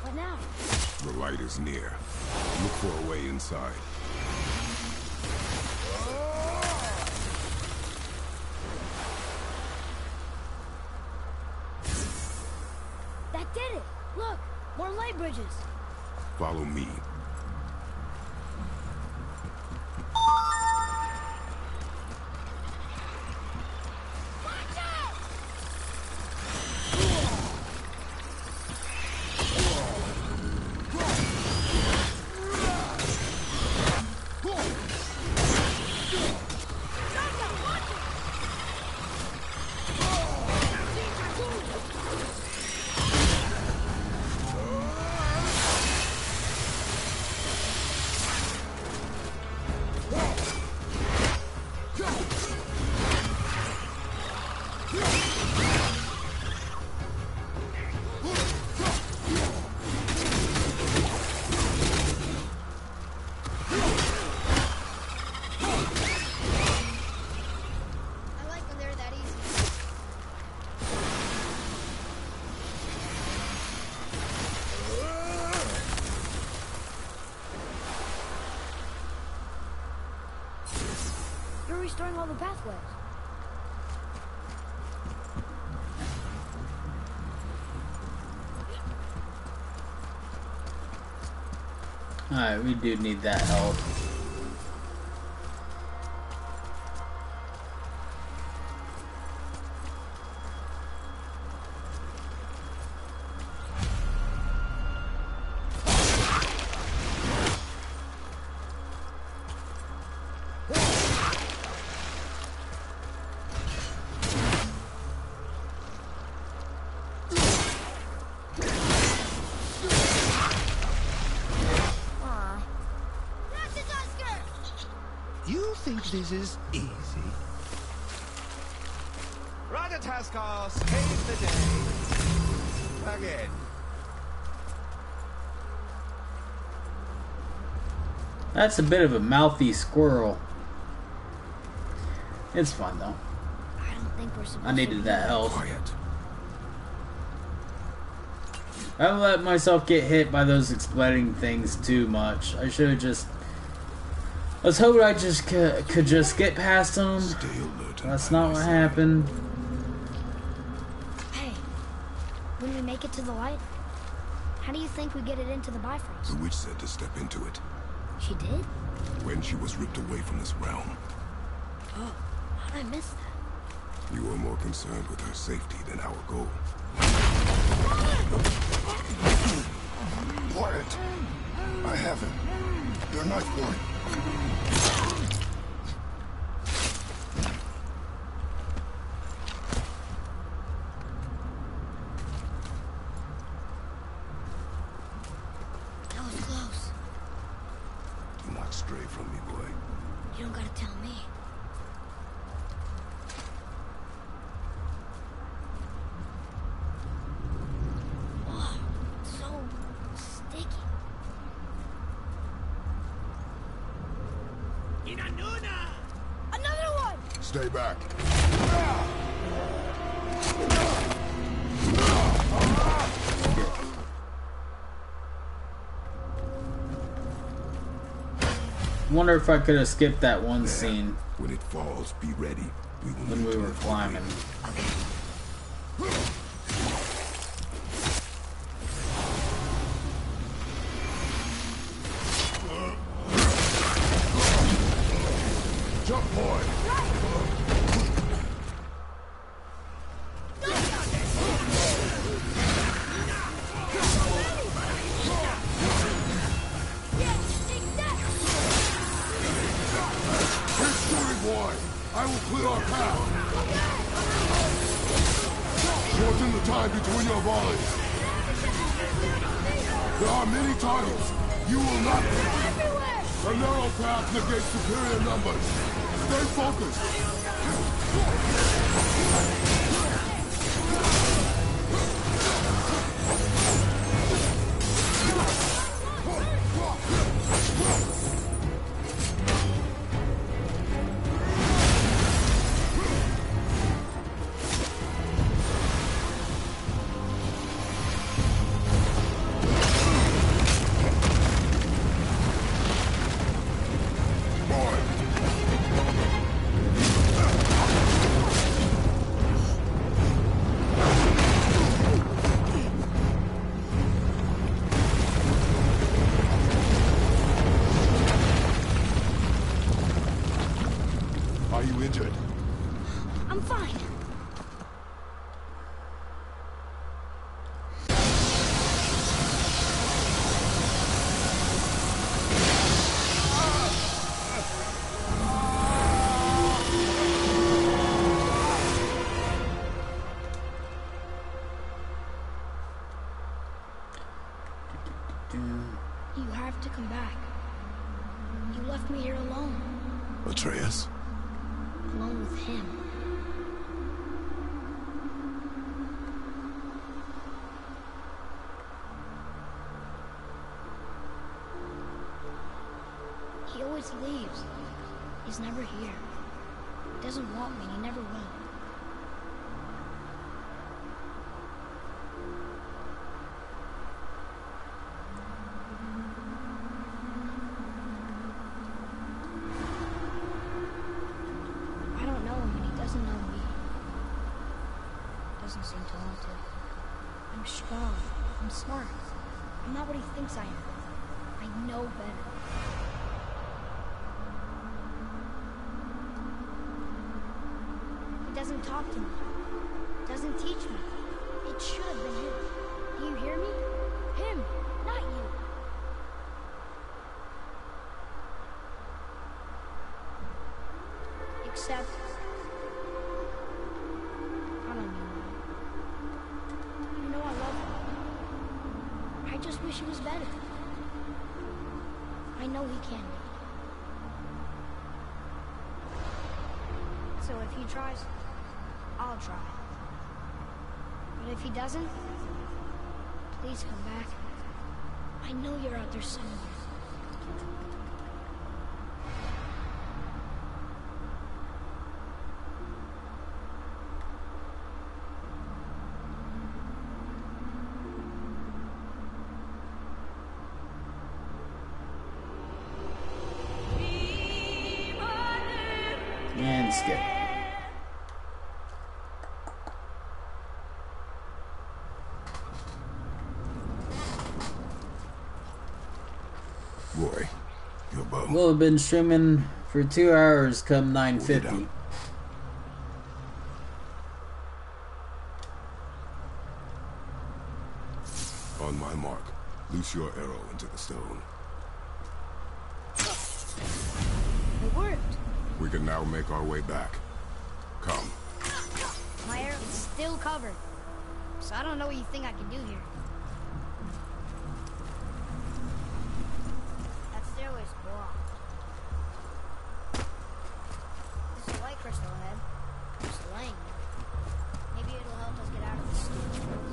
What now? The light is near. Look for a way inside. That did it! Look! More light bridges! Follow me. Watch out! I like when they're that easy. You're restoring all the pathways. Alright, we do need that help. Aw. That's a Tusker! You think this is easy? Ratatoskar saved the day. Again. That's a bit of a mouthy squirrel. It's fun though. I don't think we're supposed I needed that help. Quiet. I let myself get hit by those exploding things too much. I should have just... I was hoping I just could just get past them. Stay alert. That's not what happened. Hey, when we make it to the light, how do you think we get it into the Bifrost? The witch said to step into it She did? when she was ripped away from this realm. Oh, how'd I miss that? You are more concerned with her safety than our goal. Quiet. I have him. Your knife boy. That was close. Do not stray from me, boy. You don't gotta tell me. Oh, so sticky. Another one! Stay back. wonder if I could have skipped that one There. scene When it falls, be ready. We will when need we to were avoid climbing. Jump point! Keep shooting, boy! I will clear our path! Shorten the time between your volleys! There are many targets! You will not... A narrow path negates superior numbers! Stay focused! Are you injured? I'm fine. You have to come back. You left me here alone. Atreus? Alone with him. He always leaves. He's never here. He doesn't want me, and he never will. I don't know him, and he doesn't know me. Doesn't seem to want to. I'm strong. I'm smart. I'm not what he thinks I am. I know better. He doesn't talk to me. Doesn't teach me. It should have been him. Do you hear me? Him, not you. Except... I don't mean that. You know I love him. I just wish he was better. I know he can be. So if he tries, I'll try. But if he doesn't, please come back. I know you're out there somewhere. And skip. Roy, your bow. We'll have been streaming for 2 hours come Hold it 9:50. out. On my mark, loose your arrow into the stone. It worked. We can now make our way back. Come. My arrow is still covered. So I don't know what you think I can do here. That stairway's blocked. There's a light crystal ahead. Just laying there. Maybe it'll help us get out of this stupid place.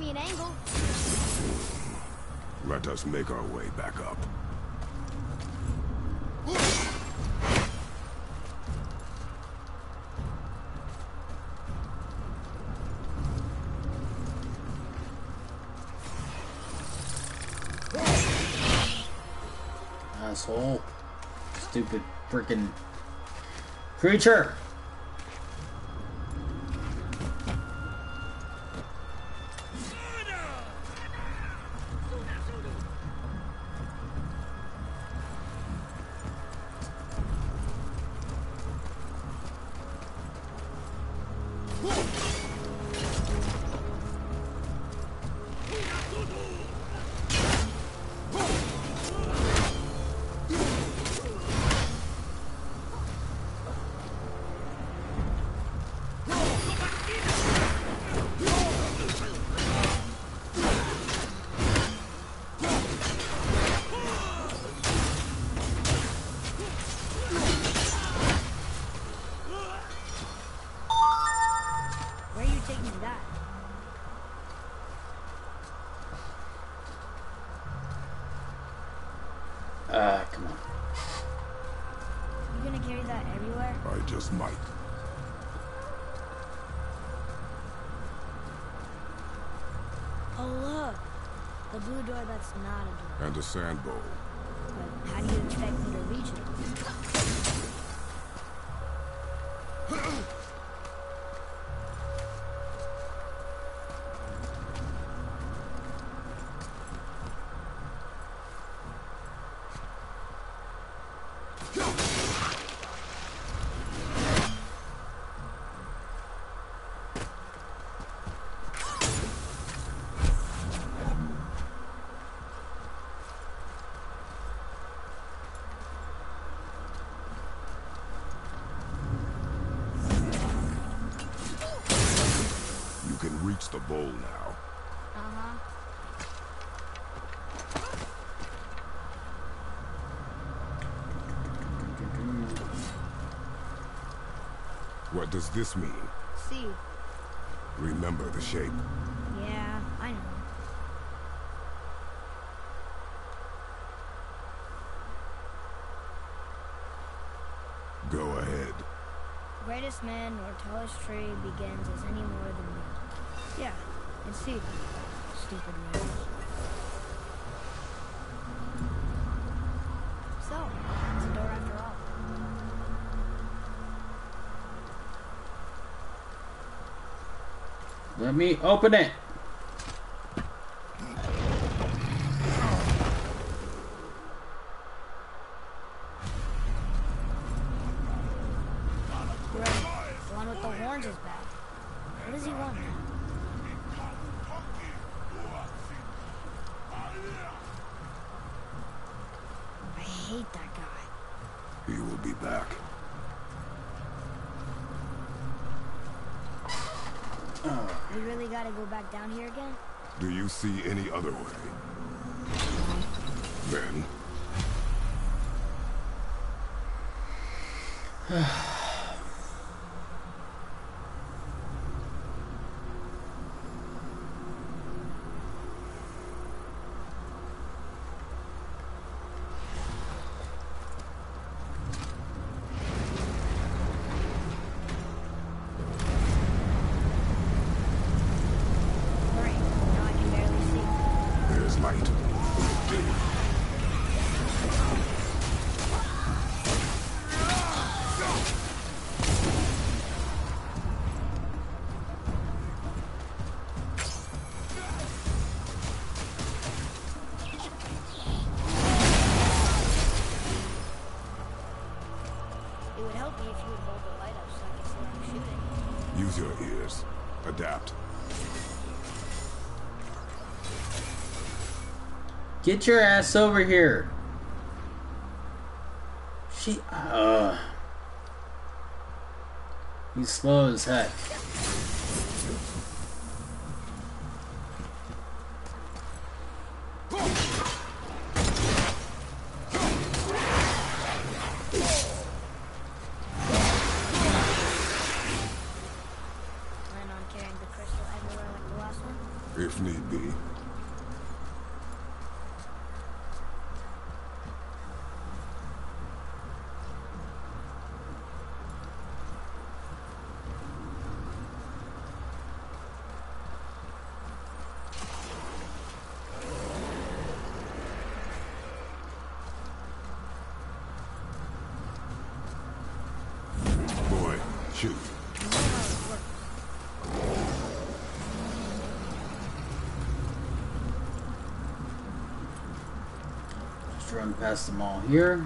me an angle. Let us make our way back up. Asshole. Stupid freaking creature. Where are you taking that? Come on. You gonna carry that everywhere? I just might. Oh look, the blue door that's not a door. And a sand bowl. But how do you expect me to reach it? You can reach the bowl now. Uh-huh. What does this mean? See. Remember the shape. Yeah, I know. Go ahead. Greatest man or tallest tree begins as any more than me. Yeah, it's see. Stupid rules. So, it's a door after all. Let me open it. Great. The one with the horns is back. What does he want now? I hate that guy. He will be back. We really gotta go back down here again? Do you see any other way? Then, Great. Now I can barely see. there's light. It would help me if you would hold the light up so I can see what I'm shooting. Use your ears. Adapt. Get your ass over here. He's slow as heck. Plan on carrying the crystal everywhere like the last one? If need be. Boy, shoot. Just run past them all here.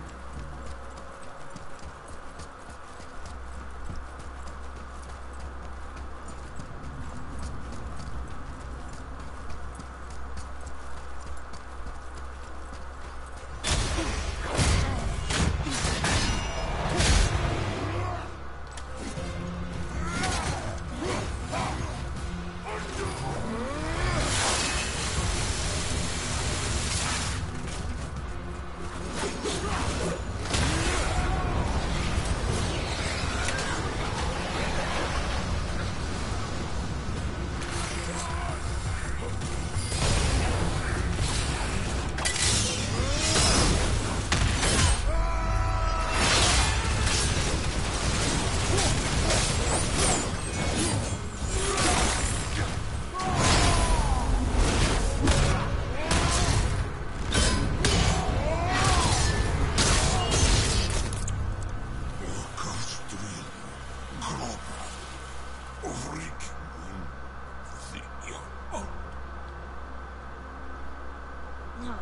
No,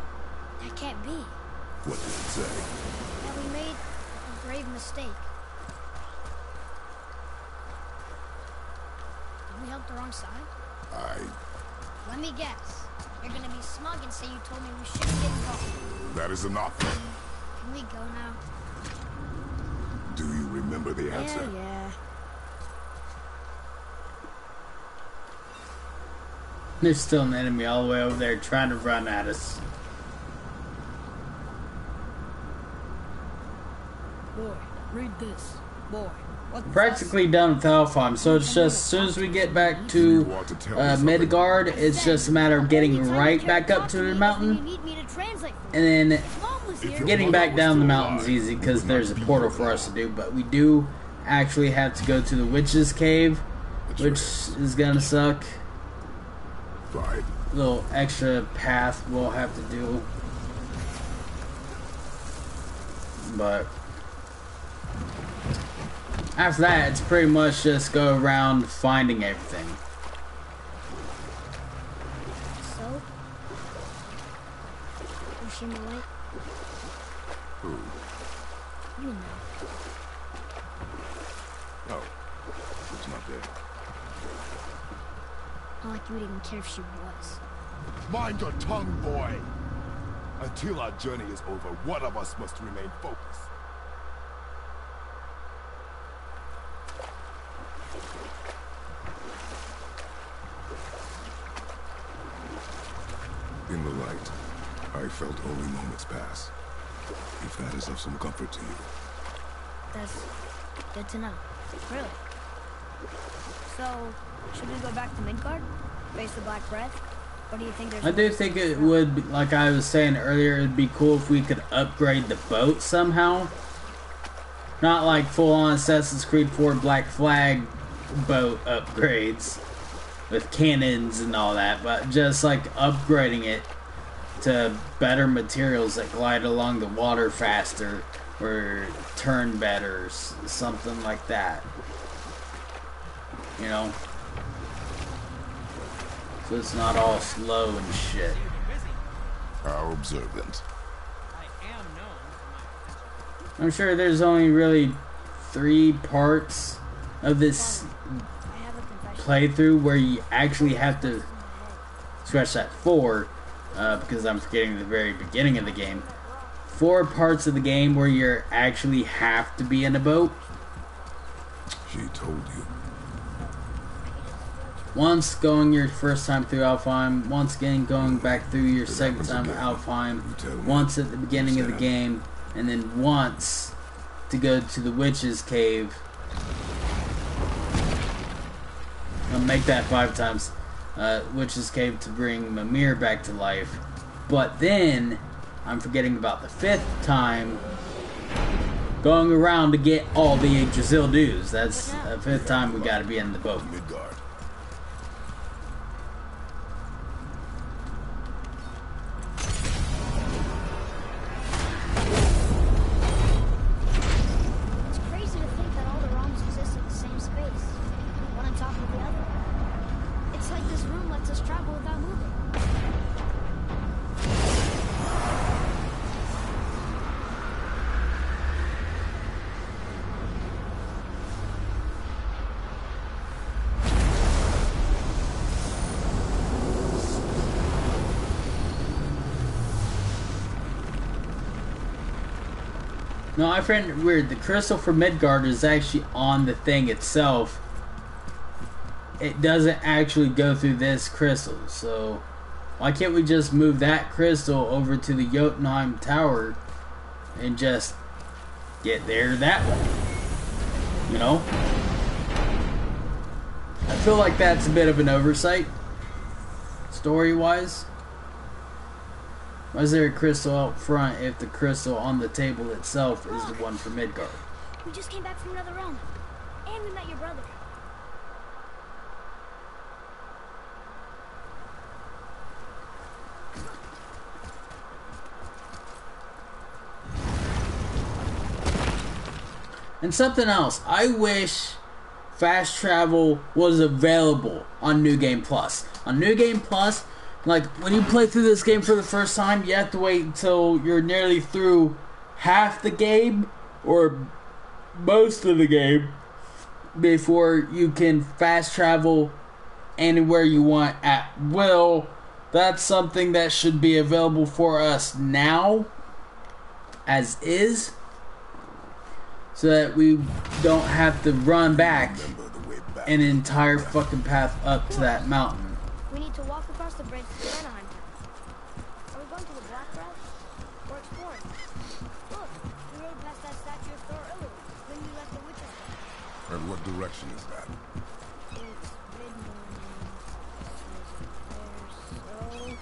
that can't be. What did it say? That we made a grave mistake. Did we help the wrong side? Let me guess. You're gonna be smug and say you told me we shouldn't get involved. That is enough. Can we go now? Do you remember the answer? Yeah. There's still an enemy all the way over there trying to run at us. Boy, read this. Boy, what Practically done with Alfheim, so it's just as soon as we get back to Midgard, it's just a matter of getting right back up to the mountain, You need me to translate for and then Mom was here. getting back down the mountain's easy because there's a portal for us to do, but we do actually have to go to the Witch's Cave, which is gonna suck. Fine. Little extra path we'll have to do, but after that it's pretty much just go around finding everything. So? Was she in the light? Who? You know. Oh. It's not there. Not like you would even care if she was. Mind your tongue, boy! Until our journey is over, one of us must remain focused. In the light, I felt holy moments pass. If that is of some comfort to you. That's good to know. Really? So, should we go back to Midgard? Face the Black Breath? Or do you think there's... I do think it would be, like I was saying earlier, it'd be cool if we could upgrade the boat somehow. Not like full-on Assassin's Creed 4 Black Flag boat upgrades with cannons and all that, but just like upgrading it to better materials that glide along the water faster or turn better, something like that. You know? So it's not all slow and shit. How observant. I'm sure there's only really 3 parts of this I have a confession. playthrough where you actually have to scratch that 4 because I'm forgetting the very beginning of the game. 4 parts of the game where you actually have to be in a boat. She told you. Once going your first time through Alfheim, once again going back through your second time at Alfheim, once at the beginning of the game, and then once to go to the Witch's Cave. I'll make that 5 times. which is cave to bring Mimir back to life. But then I'm forgetting about the 5th time going around to get all the Yggdrasil dues. That's the 5th time we gotta be in the boat. Midgard. It's crazy to think that all the realms exist in the same space, one on top of the other. It's like this room lets us travel without moving. No, I find it weird. The crystal for Midgard is actually on the thing itself. It doesn't actually go through this crystal. So, why can't we just move that crystal over to the Jotunheim Tower and just get there that way? You know? I feel like that's a bit of an oversight, story-wise. Why is there a crystal out front if the crystal on the table itself is the one for Midgard? We just came back from another realm. And we met your brother. And something else, I wish fast travel was available on New Game Plus. On New Game Plus, like, when you play through this game for the first time, you have to wait until you're nearly through half the game, or most of the game, before you can fast travel anywhere you want at will. That's something that should be available for us now, as is, so that we don't have to run back Remember the way back. an entire fucking path up to that mountain. We need to walk across the bridge to Vanaheim Town. Are we going to the Black Breath? Or exploring? Look, we rode past that statue of Thor Illumin when we left the witch's hut. And what direction is that? It's mid-morning. There's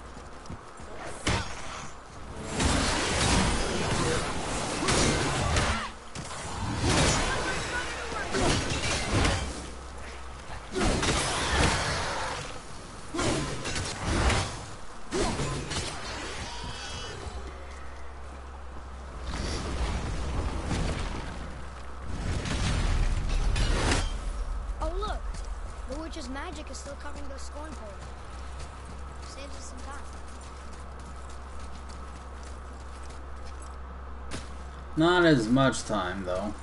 Oh look! The witch's magic is still covering those scorn poles. Saves us some time. Not as much time, though.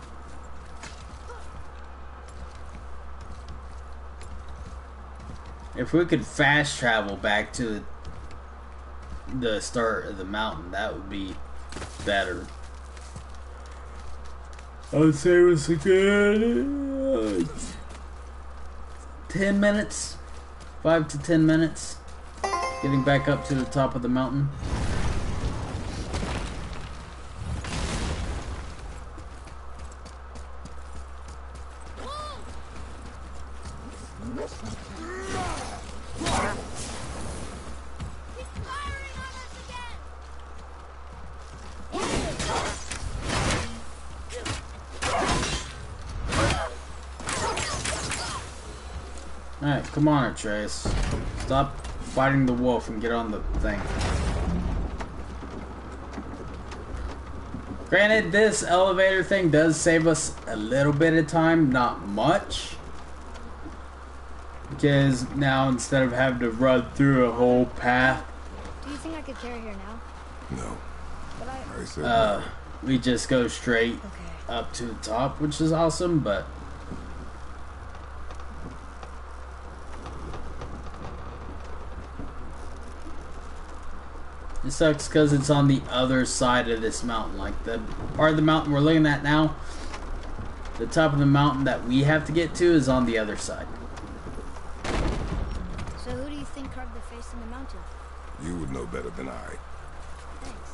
If we could fast travel back to the start of the mountain, that would be better. I would say it was a good 10 minutes, 5 to 10 minutes, getting back up to the top of the mountain. He's firing on us again! Alright, come on, Atreus. Stop fighting the wolf and get on the thing. Granted, this elevator thing does save us a little bit of time, not much. Because now instead of having to run through a whole path, Do you think I could carry her now? No. But I said no. we just go straight Okay. up to the top, which is awesome, but it sucks because it's on the other side of this mountain. Like, the part of the mountain we're looking at now, the top of the mountain that we have to get to is on the other side. So who do you think carved the face in the mountain? You would know better than I. Thanks.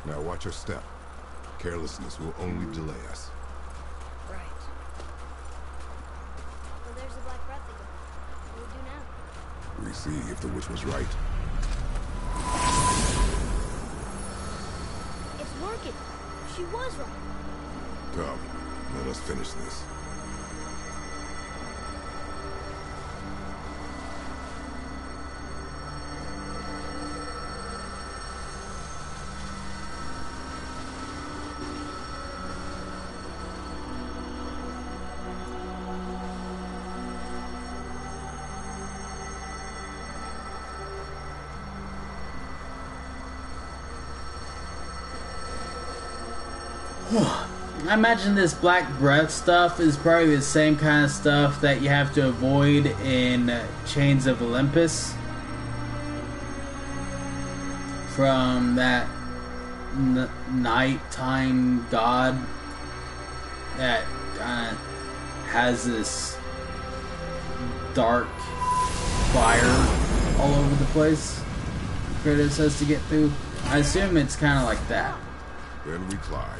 Now watch your step. Carelessness will only delay us. Right. Well, there's the Black Breath again. What do we do now? finally see if the witch was right. It's working. She was right. Come, let us finish this. I imagine this black breath stuff is probably the same kind of stuff that you have to avoid in Chains of Olympus. From that nighttime god that kind of has this dark fire all over the place Kratos has to get through. I assume it's kind of like that. Then we climb.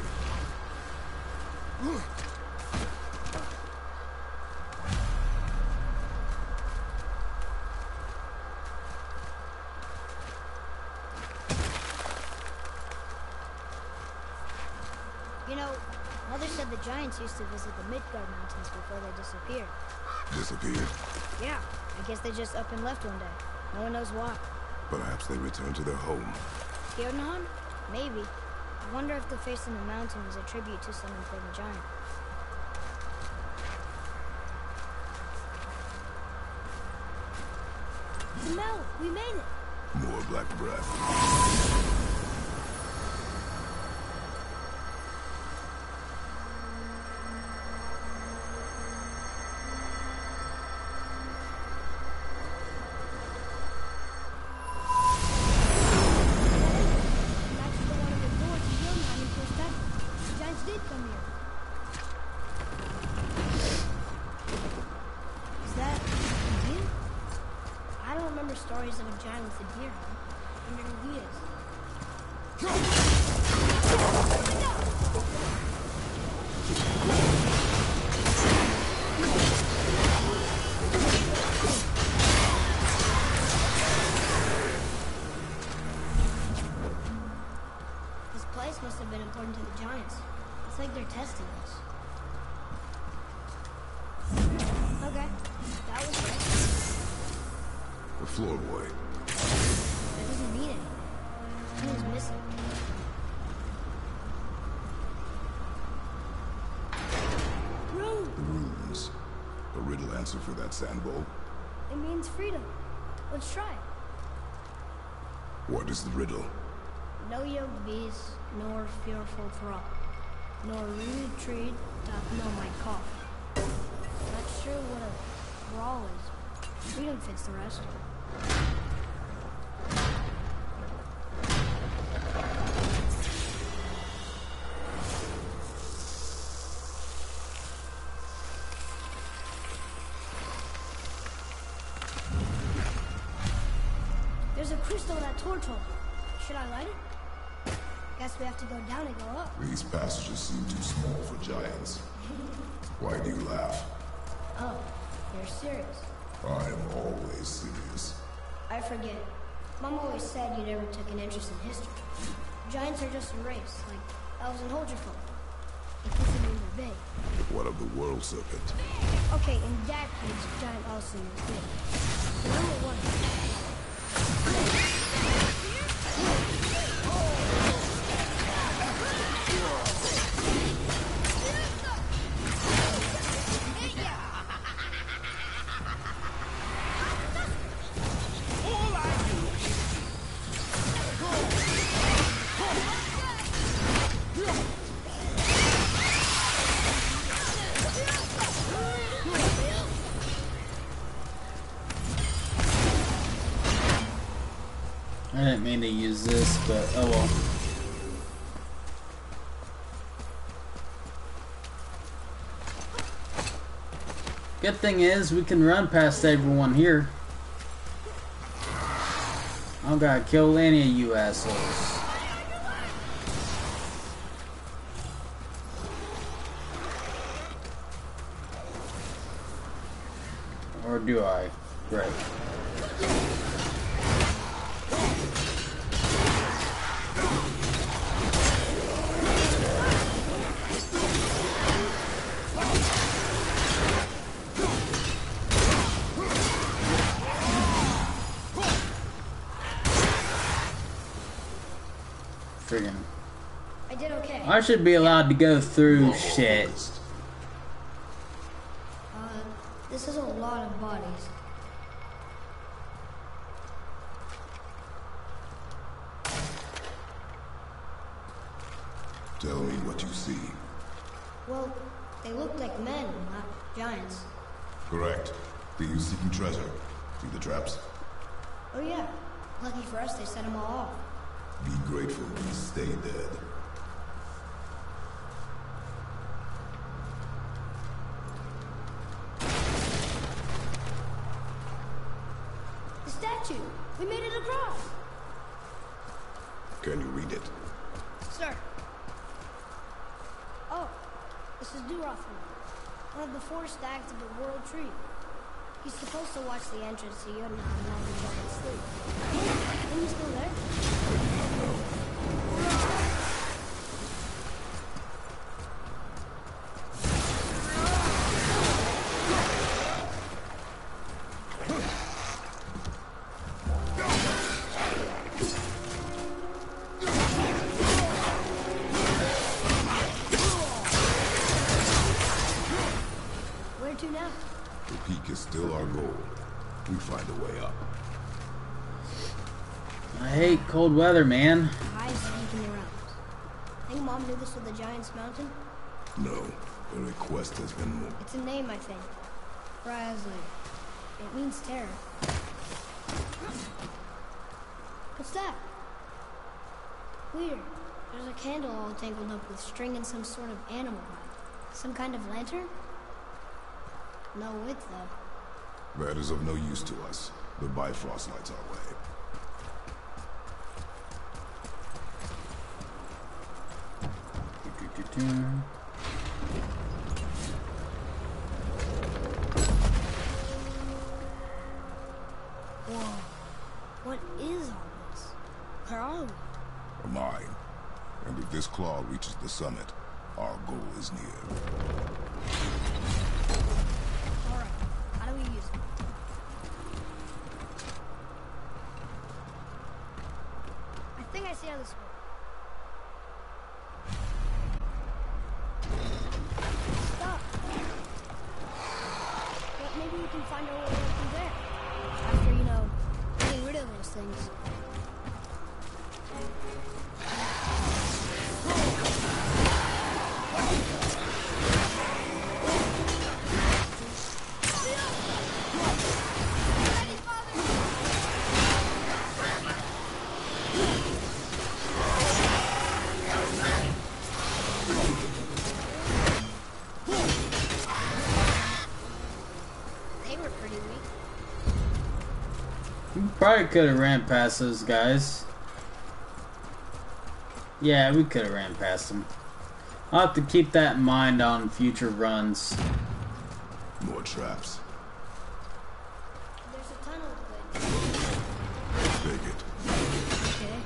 You know, Mother said the giants used to visit the Midgard Mountains before they disappeared. Disappeared. Yeah, I guess they just up and left one day. No one knows why. Perhaps they returned to their home. Jotunheim? Maybe. I wonder if the face in the mountain is a tribute to some important giant. Mel, we made it! More black breath. Matches the one of the doors to Jotunheim in First Temple. The giants did come here. Is that a deer? I don't remember stories of a giant with a deer. I wonder who he is. This place must have been important to the giants. It's like they're testing us. Okay, that was it. The floor boy. That doesn't mean anything. Something's missing. Rune! The runes. A riddle answer for that sand bowl. It means freedom. Let's try it. What is the riddle? No yoked beast, nor fearful thrall, nor rude tree doth know my call. Not sure what a thrall is. Freedom fits the rest. There's a crystal that torch holder. Should I light it? Guess we have to go down and go up. These passages seem too small for giants. Why do you laugh? Oh, you're serious. I am always serious. I forget. Mom always said you never took an interest in history. Giants are just a race, like elves and Holgerfolk. It doesn't mean they're big. What of the world serpent? Okay, in that case, giant also is big. Number one. I didn't mean to use this, but oh well. Good thing is, we can run past everyone here. I don't gotta kill any of you assholes. Or do I? Right. Friggin'. I did okay. I should be allowed to go through shit. This is a lot of bodies. Tell me what you see. Well, they look like men, not giants. Correct. Thieves seeking treasure. See the traps? Oh yeah. Lucky for us, they set them all off. Be grateful we stay dead. The statue! We made it across! Can you read it? Sir. Oh, this is Durothman, one of the 4 stags of the World Tree. He's supposed to watch the entrance to Jotunheim while the giants sleep. Are you still there? Where to now? The peak is still our goal. We find a way up. I hate cold weather, man. Eyes sneaking around. Think Mom knew this was the Giant's Mountain? No, the request has been moved. It's a name, I think. Razzling. It means terror. What's that? Weird. There's a candle all tangled up with string and some sort of animal hide. Some kind of lantern? No wick, though. That is of no use to us. The Bifrost lights our way. Whoa. What is all this? Where are we? A mine. And if this claw reaches the summit, our goal is near. Alright, how do we use it? I think I see how this works. Stop! But maybe we can find our way up through there. After, you know, getting rid of those things. They were pretty weak. We probably could have ran past those guys. Yeah, we could have ran past them. I'll have to keep that in mind on future runs. More traps. There's a tunnel to it. Take it. Okay.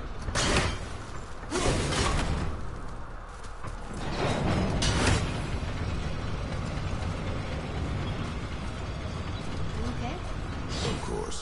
You okay? Of course.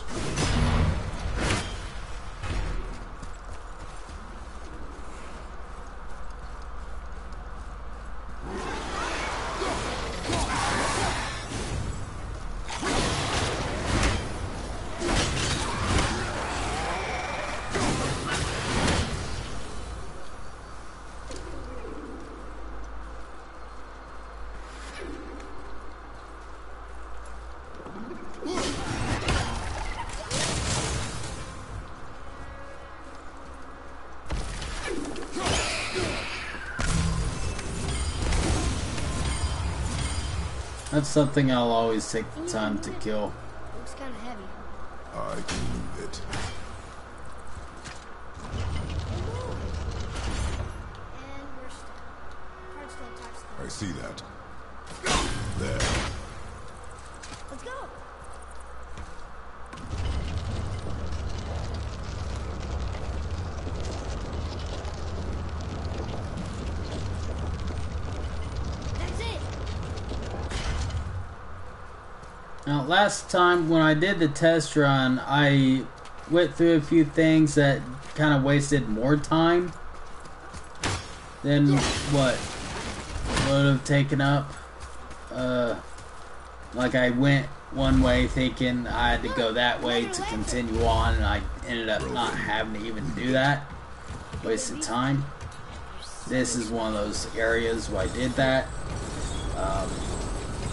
That's something I'll always take the time to kill. Looks kind of heavy. I can move it. And we're stuck. Hard still touch them. I see that. There. Let's go! Now, last time when I did the test run, I went through a few things that kind of wasted more time than what would have taken up. Like I went one way thinking I had to go that way to continue on, and I ended up not having to even do that. Wasted time. This is one of those areas where I did that.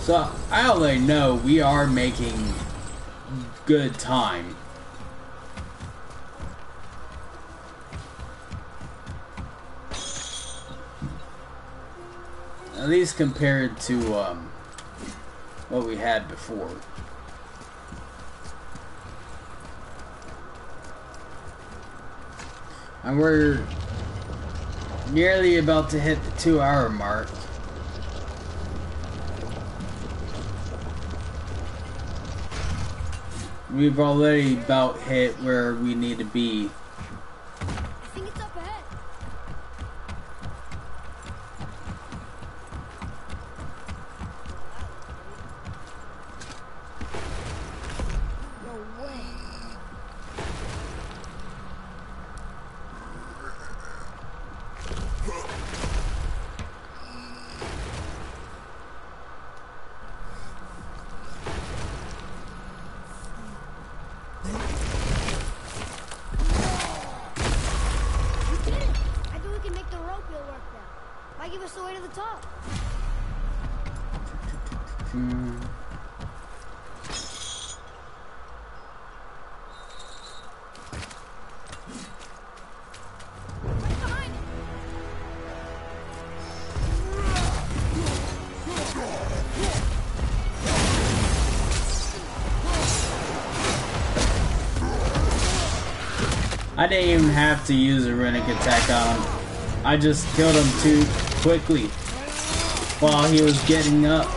So I already know we are making good time. At least compared to what we had before. And we're nearly about to hit the 2-hour mark. We've already about hit where we need to be. I think it's up ahead. No way. We did it! I think we can make the rope wheel work now. Might give us the way to the top. Right behind it. I didn't even have to use a runic attack on him. I just killed him too quickly while he was getting up.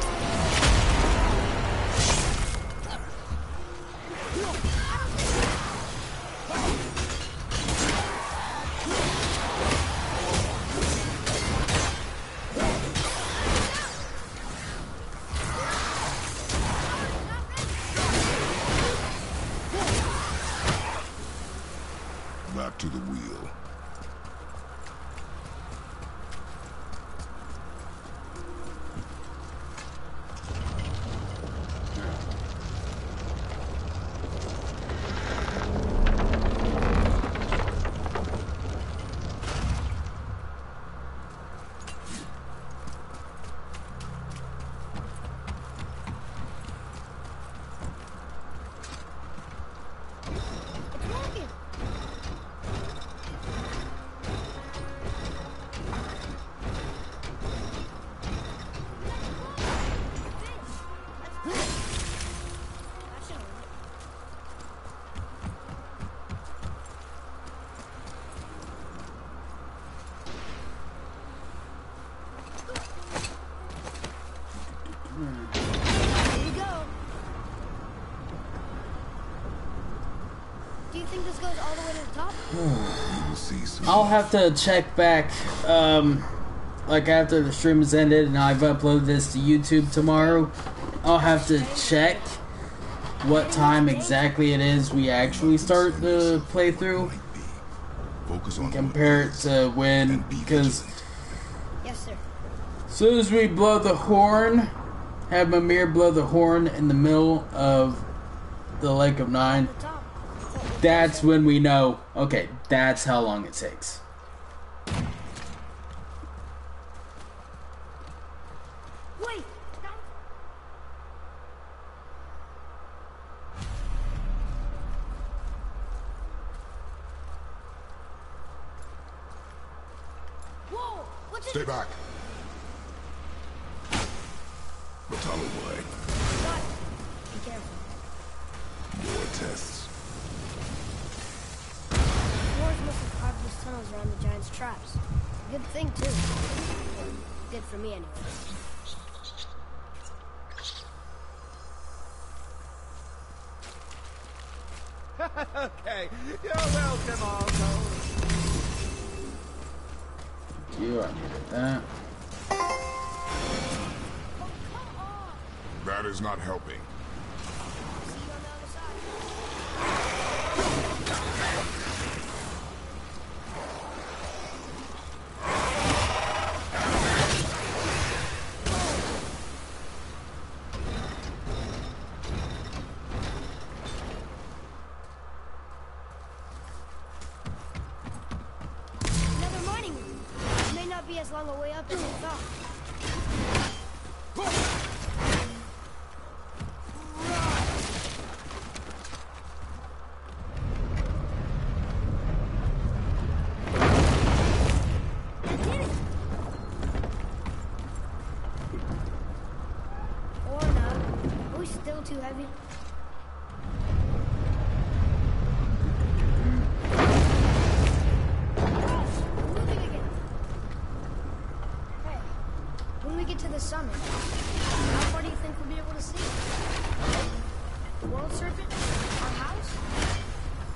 Back to the wheel. It's working. That should work. There you go. Do you think this goes all the way to the top? You will see soon. I'll have to check back, like after the stream is ended and I've uploaded this to YouTube tomorrow. I'll have to check what time exactly it is we actually start the playthrough. Focus on Compare it to when, because Yes, sir. as soon as we blow the horn, have Mimir blow the horn in the middle of the Lake of Nine, The top. that's when we know, okay, that's how long it takes. Wait! Whoa! What's Stay it? back. Battalo boy. Got it. Be careful. More tests. Dwarves must have carved these tunnels around the giant's traps. Good thing, too. Good for me, anyway. Okay, you're welcome, Argo. You, I needed that. That is not helping. little too heavy? Moving again. Hey, when we get to the summit, how far do you think we'll be able to see? The world serpent? Our house?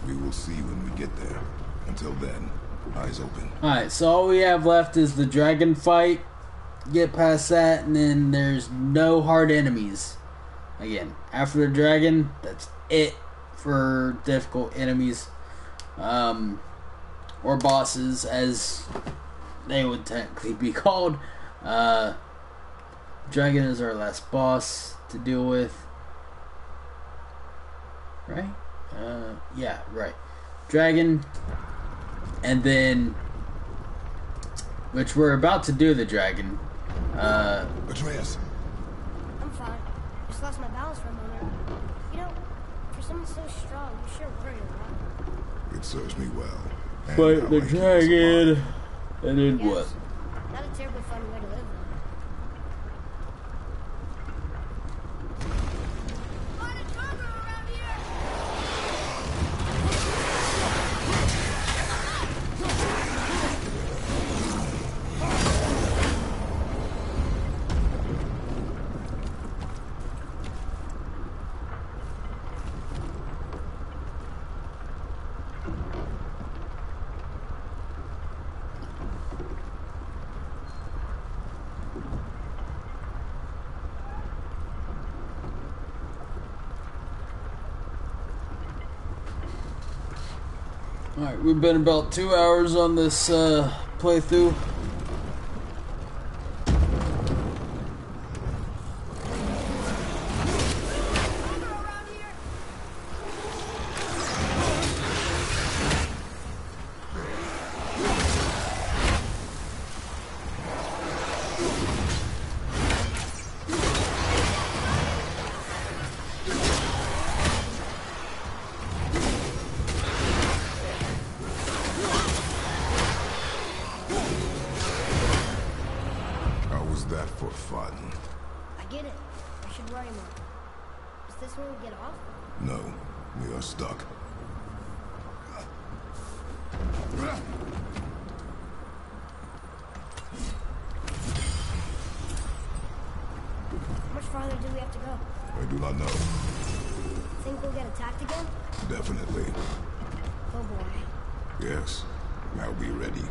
We will see when we get there. Until then, eyes open. Alright, so all we have left is the dragon fight. Get past that, and then there's no hard enemies. Again, after the dragon, that's it for difficult enemies. Or bosses, as they would technically be called. Dragon is our last boss to deal with. Right? Yeah, right. Dragon. And then, which we're about to do the dragon. Atreus, I'm fine. Just lost my balance for a moment. You know, for someone so strong, you sure worry a lot. it serves me well. And Fight how the I keep us dragon. alive. And then Yes. what? Not a terribly fun way to live, though. Lot of trouble around here! Alright, we've been about 2 hours on this playthrough. How was that for fun? I get it. I should worry more. Is this where we get off? No, we are stuck. How much farther do we have to go? I do not know. Think we'll get attacked again? Definitely. Oh boy. Yes. I'll be ready.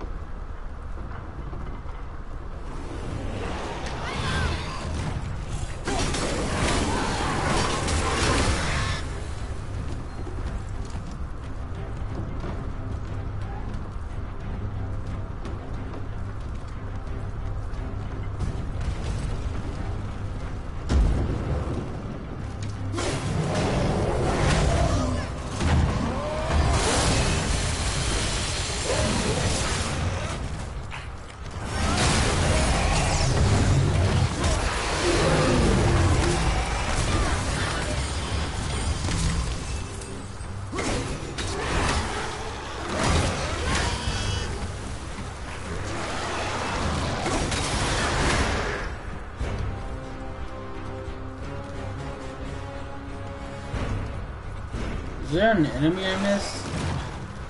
Is there an enemy I missed?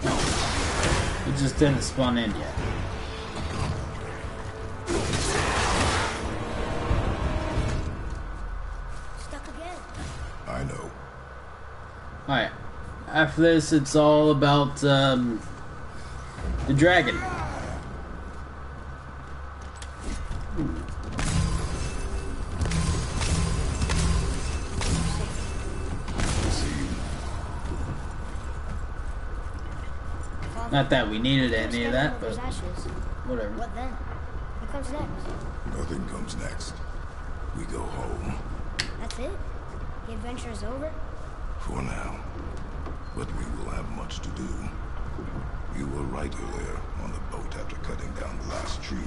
No. It just didn't spawn in yet. Stuck again. I know. Alright. After this, it's all about the dragon. Father, Not that we needed we're any of standing that, on but those ashes. whatever. What then? What comes next? Nothing comes next. We go home. That's it? The adventure is over? For now. But we will have much to do. You were right earlier on the boat after cutting down the last tree.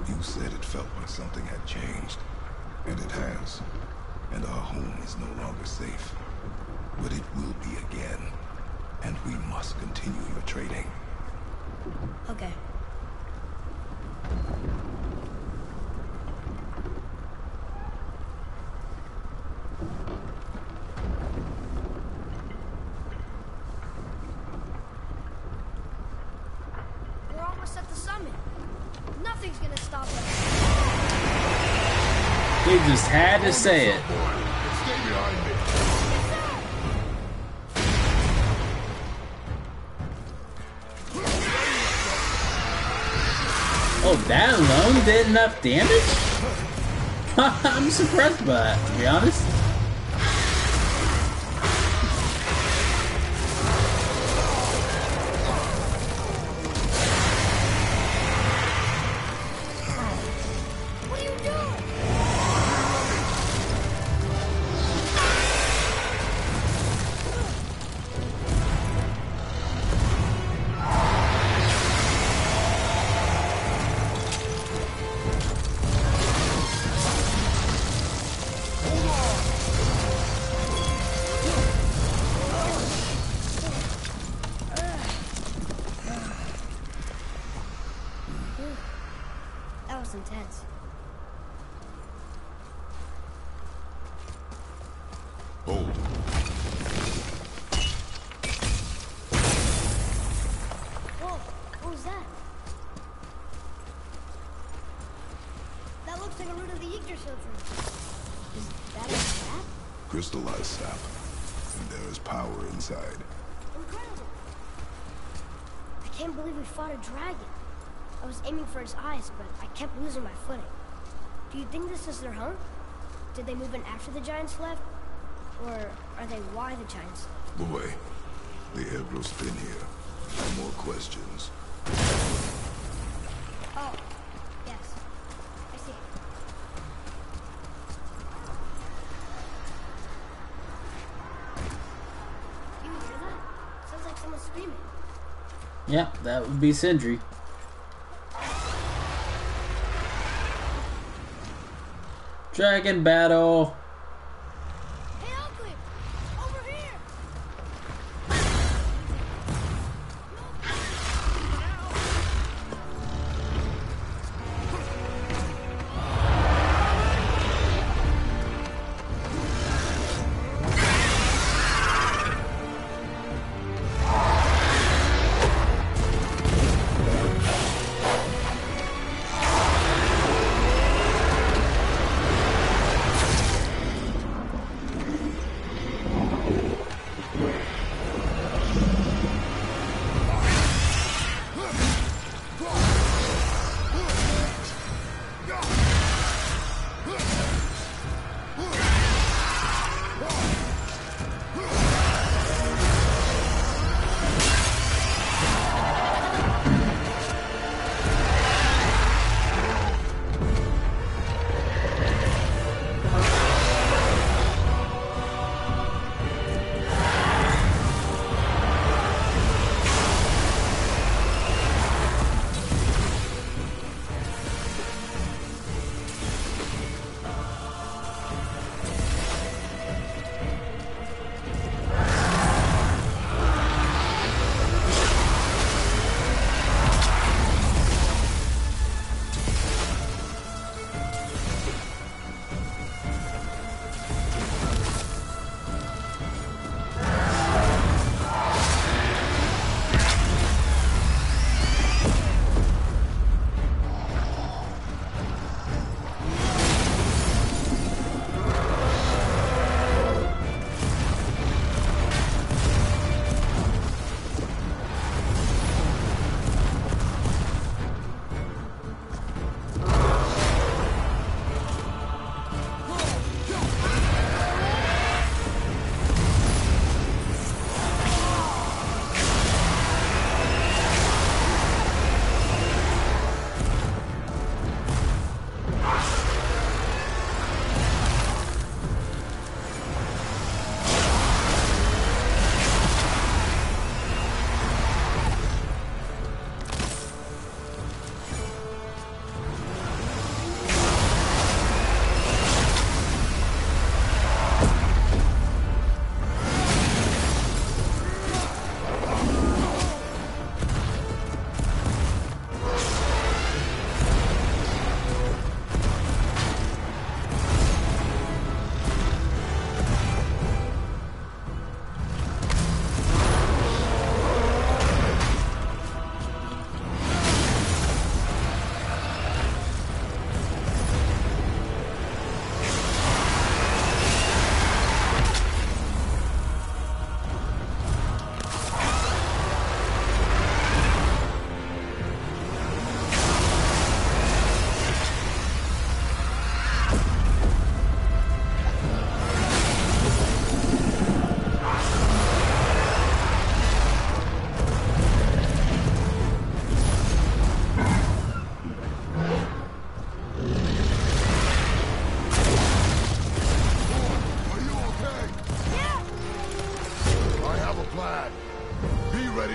You said it felt like something had changed. And it has. And our home is no longer safe. But it will be again. And we must continue your trading. Okay. He just had to say it. Stay behind me. Oh, that alone did enough damage? I'm surprised by that, to be honest. What are you doing? That was intense. Hold. Whoa, what was that? That looks like a root of the Yggdrasil tree. Is that a sap? Crystallized sap. And there is power inside. Incredible. I can't believe we fought a dragon. I was aiming for its eyes, but I kept losing my footing. Do you think this is their home? Did they move in after the giants left? Or are they why the giants left? Boy, the Evros been here. No more questions. Oh, yes. I see. You hear that? Sounds like someone screaming. Yep, that would be Sindri. Dragon battle. Hey, Oakley! Over here!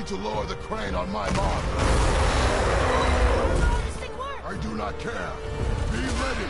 to lower the crane on my mark. How will this thing work? I do not care. Be ready.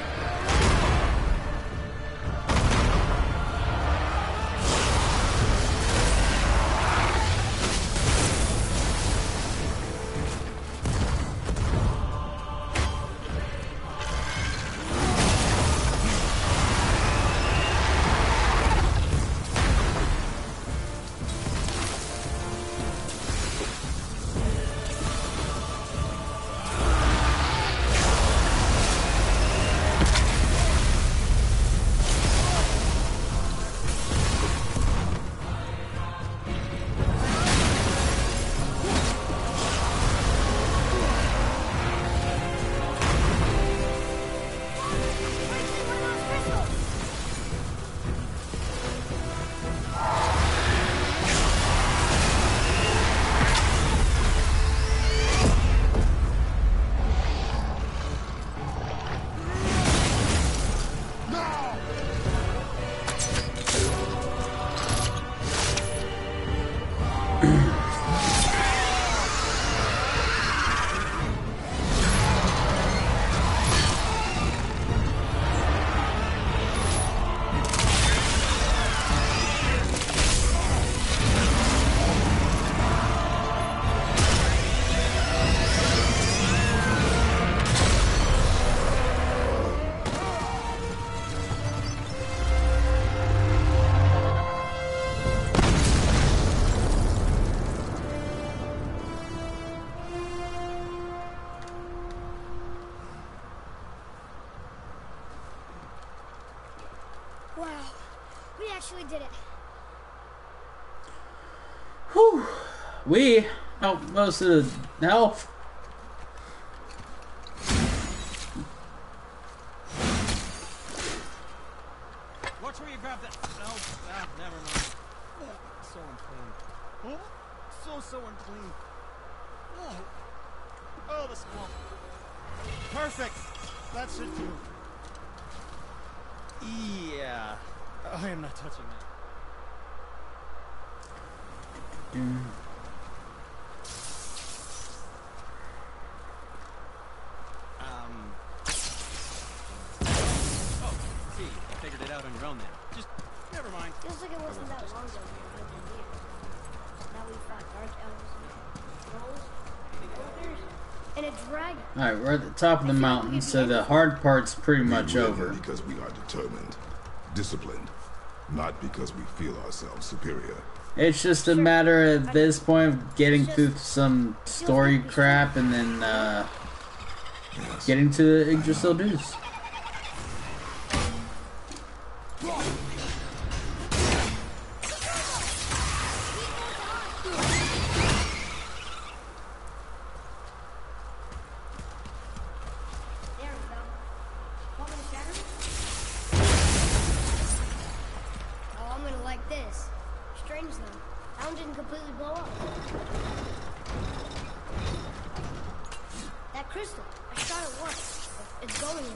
Wow, we actually did it. Whew. We helped most of the health. Watch where you grab that. No, never mind. So unclean. So unclean. Oh, the swamp. Perfect. That should do. Yeah. I am not touching that. Oh, see, you figured it out on your own then. Just, never mind. Feels like it wasn't that long ago we were here. Now we fought dark elves, trolls, and a dragon. Alright, we're at the top of the mountain, so the hard part's pretty much We win over. because we are determined, disciplined, not because we feel ourselves superior. It's just a matter at this point of getting through some story crap and then Yes. getting to the Yggdrasil dudes. There we go. Want me to shatter it? Oh, I'm gonna like this. Strange though. That one didn't completely blow up. That crystal. I shot it once. It's going in.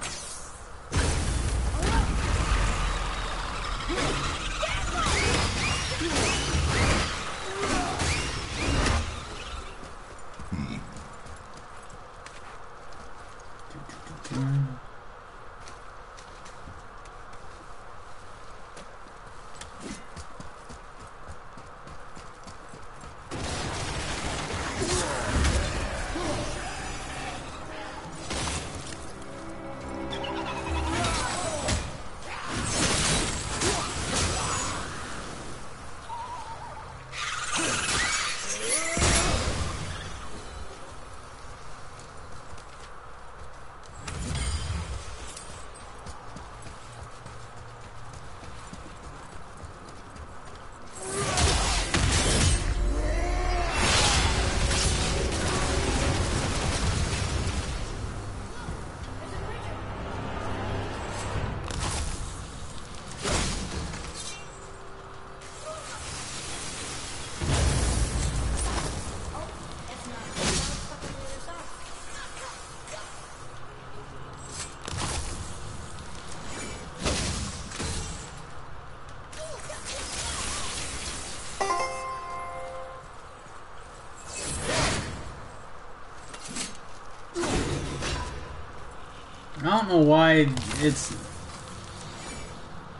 don't know why it's...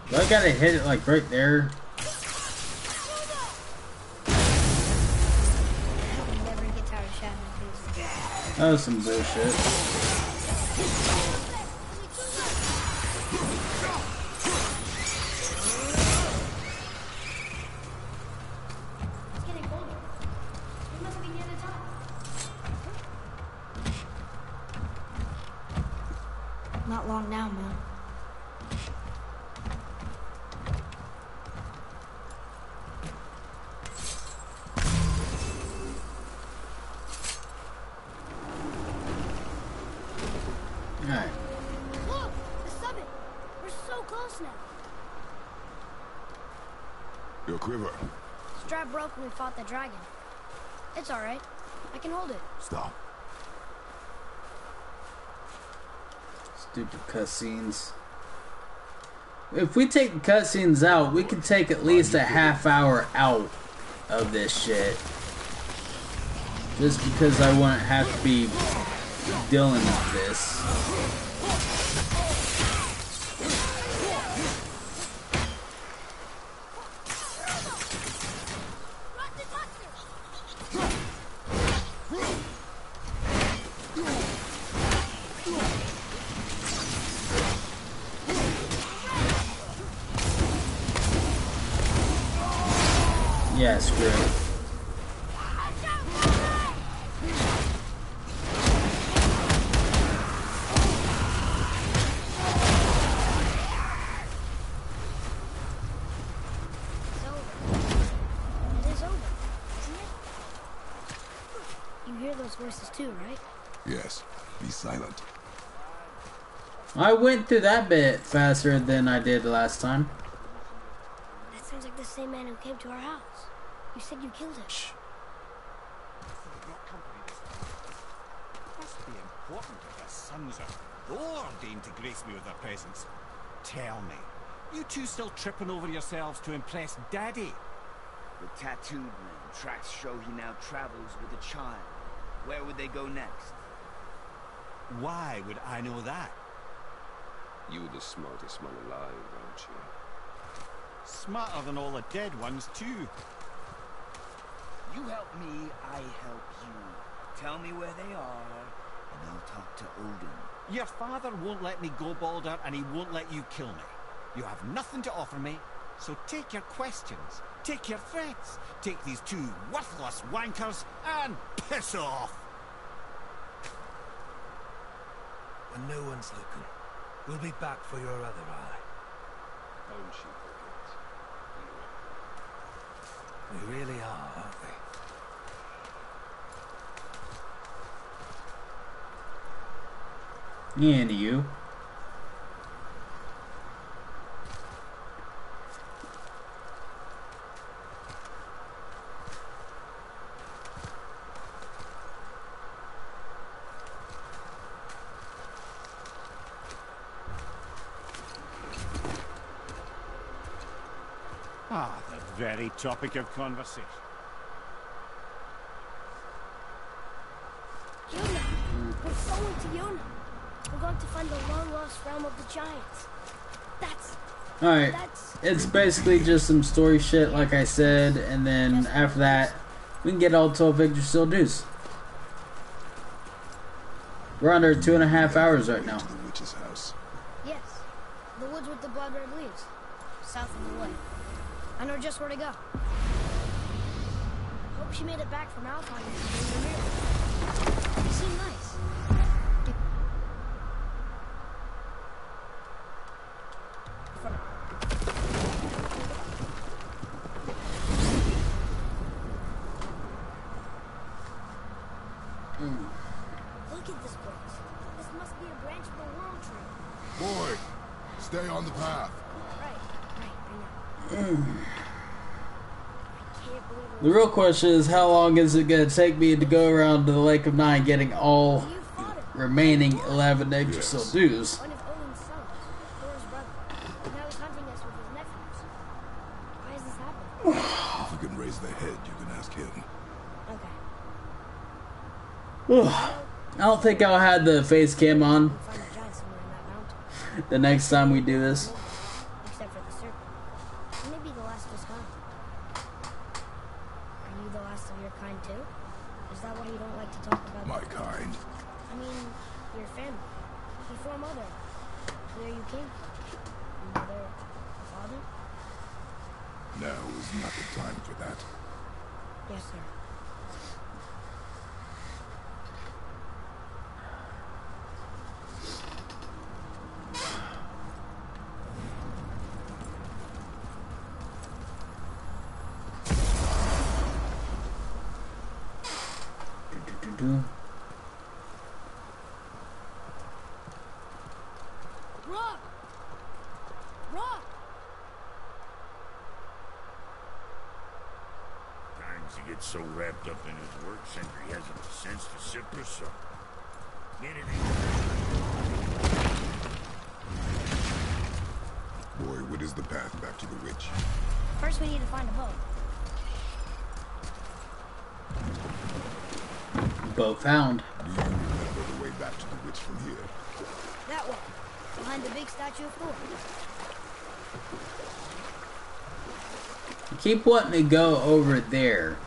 Do I gotta hit it like right there? I'll never get tired of shouting at this. That was some bullshit. It's getting colder. We must be near the top. Not long now, man. Alright. Look! The summit! We're so close now. Your quiver. Strap broke when we fought the dragon. It's alright. I can hold it. Stop. Stupid cutscenes. If we take the cutscenes out, we can take at least a half hour out of this shit. Just because I wouldn't have to be dealing with this. Yeah, screw it. Those voices too, right? Yes. Be silent. I went through that bit faster than I did last time. That sounds like the same man who came to our house. You said you killed him. Shh. Must be important if their sons are ordained to grace me with their presence. Tell me, you two still tripping over yourselves to impress Daddy? The tattooed man. Tracks show he now travels with a child. Where would they go next? Why would I know that? You the smartest man alive, aren't you? Smarter than all the dead ones, too. You help me, I help you. Tell me where they are, and I'll talk to Odin. Your father won't let me go, Baldur, and he won't let you kill me. You have nothing to offer me, so take your questions, take your threats, take these two worthless wankers, and piss off! When no one's looking, we'll be back for your other eye. Don't you forget. We really are, aren't we? And you. Ah, the very topic of conversation. Yona! We're going to Yona. We're going to find the long-lost realm of the giants. Alright, it's basically just some story shit, like I said, and then after that, we can get all 12 Yggdrasil dues. We're under 2.5 hours right now. To the witch's house. Yes. The woods with the blood red leaves. South of the way. I know just where to go. Hope she made it back from Alfheim. You seem nice. Look at this place. This must be a branch of the World Tree. Boy, stay on the path. Right, I know. I can't believe it The real question is, how long is it going to take me to go around to the Lake of Nine getting all You fought him. remaining 11 Yggdrasil Yes. dues? One of Odin's sons, Thor's brother. Now he's hunting us with his nephews. Why is this happening? If you can raise the head, you can ask him. Okay. I don't think I'll have the face cam on. We'll find a giant somewhere in that The next time we do this. Except for the serpent. You may be the last of his kind. Are you the last of your kind too? Is that why you don't like to talk about My kind. I mean, your family. Before Mother. Where you came from. Mother, father? Now is not the time for that. Yes, sir. Rock! Rock! Times he gets so wrapped up in his work, Sentry hasn't the sense to sip or sup. Get it in. Boy, what is the path back to the witch? First we need to find a boat. Boat found. Do you remember the way back to the witch from here? That way. Behind the big statue of Thor. You keep wanting to go over there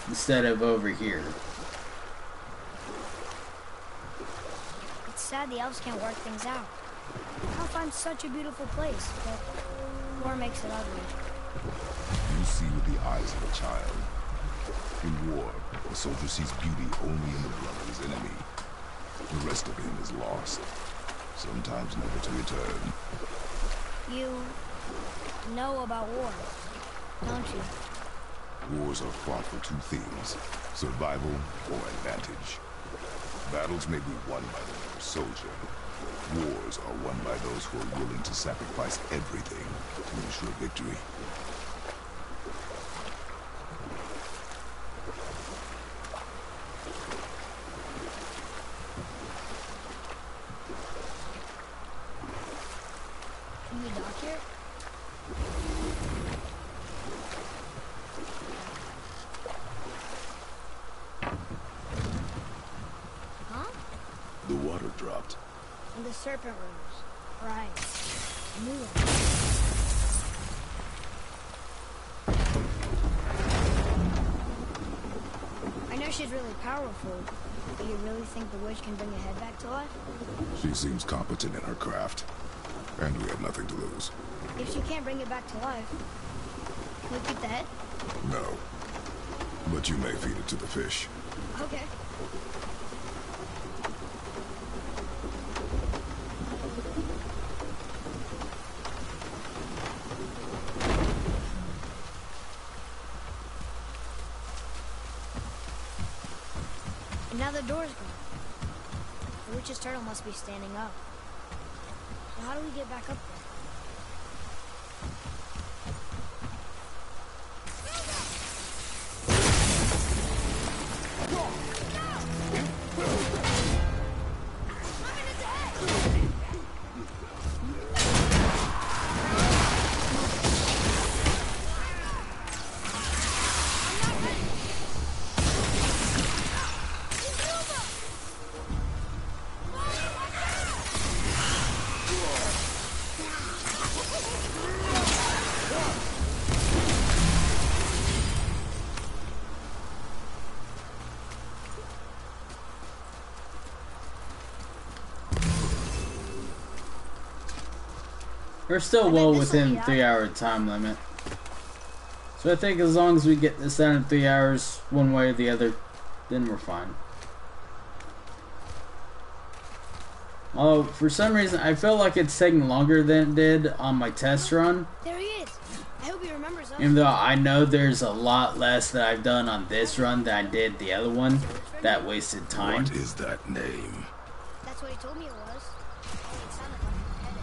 instead of over here. It's sad the elves can't work things out. Alfheim's such a beautiful place, but war makes it ugly. You see with the eyes of a child. In war, a soldier sees beauty only in the blood of his enemy. The rest of him is lost, sometimes never to return. You know about war, don't you? Wars are fought for two things, survival or advantage. Battles may be won by the better soldier. Wars are won by those who are willing to sacrifice everything to ensure victory. Can you dock here? Huh? The water dropped. In the serpent rooms. Right. I knew it. I know she's really powerful, but you really think the witch can bring a head back to life? She seems competent in her craft, and we have nothing to lose. If she can't bring it back to life, can we keep the head? No. But you may feed it to the fish. Okay. And now the door's gone. The witch's turtle must be standing up. So how do we get back up there? We're still well within 3-hour time limit. So I think as long as we get this done in 3 hours, one way or the other, then we're fine. Although, for some reason, I feel like it's taking longer than it did on my test run. There he is. I hope he remembers us. Even though I know there's a lot less that I've done on this run than I did the other one that wasted time. What is that name? That's what he told me it was. It sounded like a headache.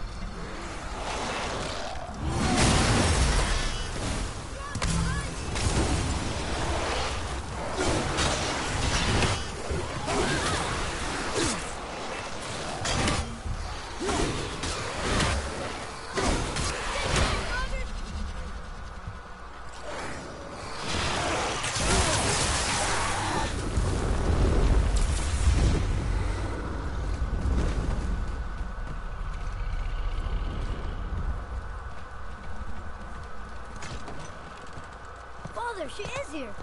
Mother, she is here.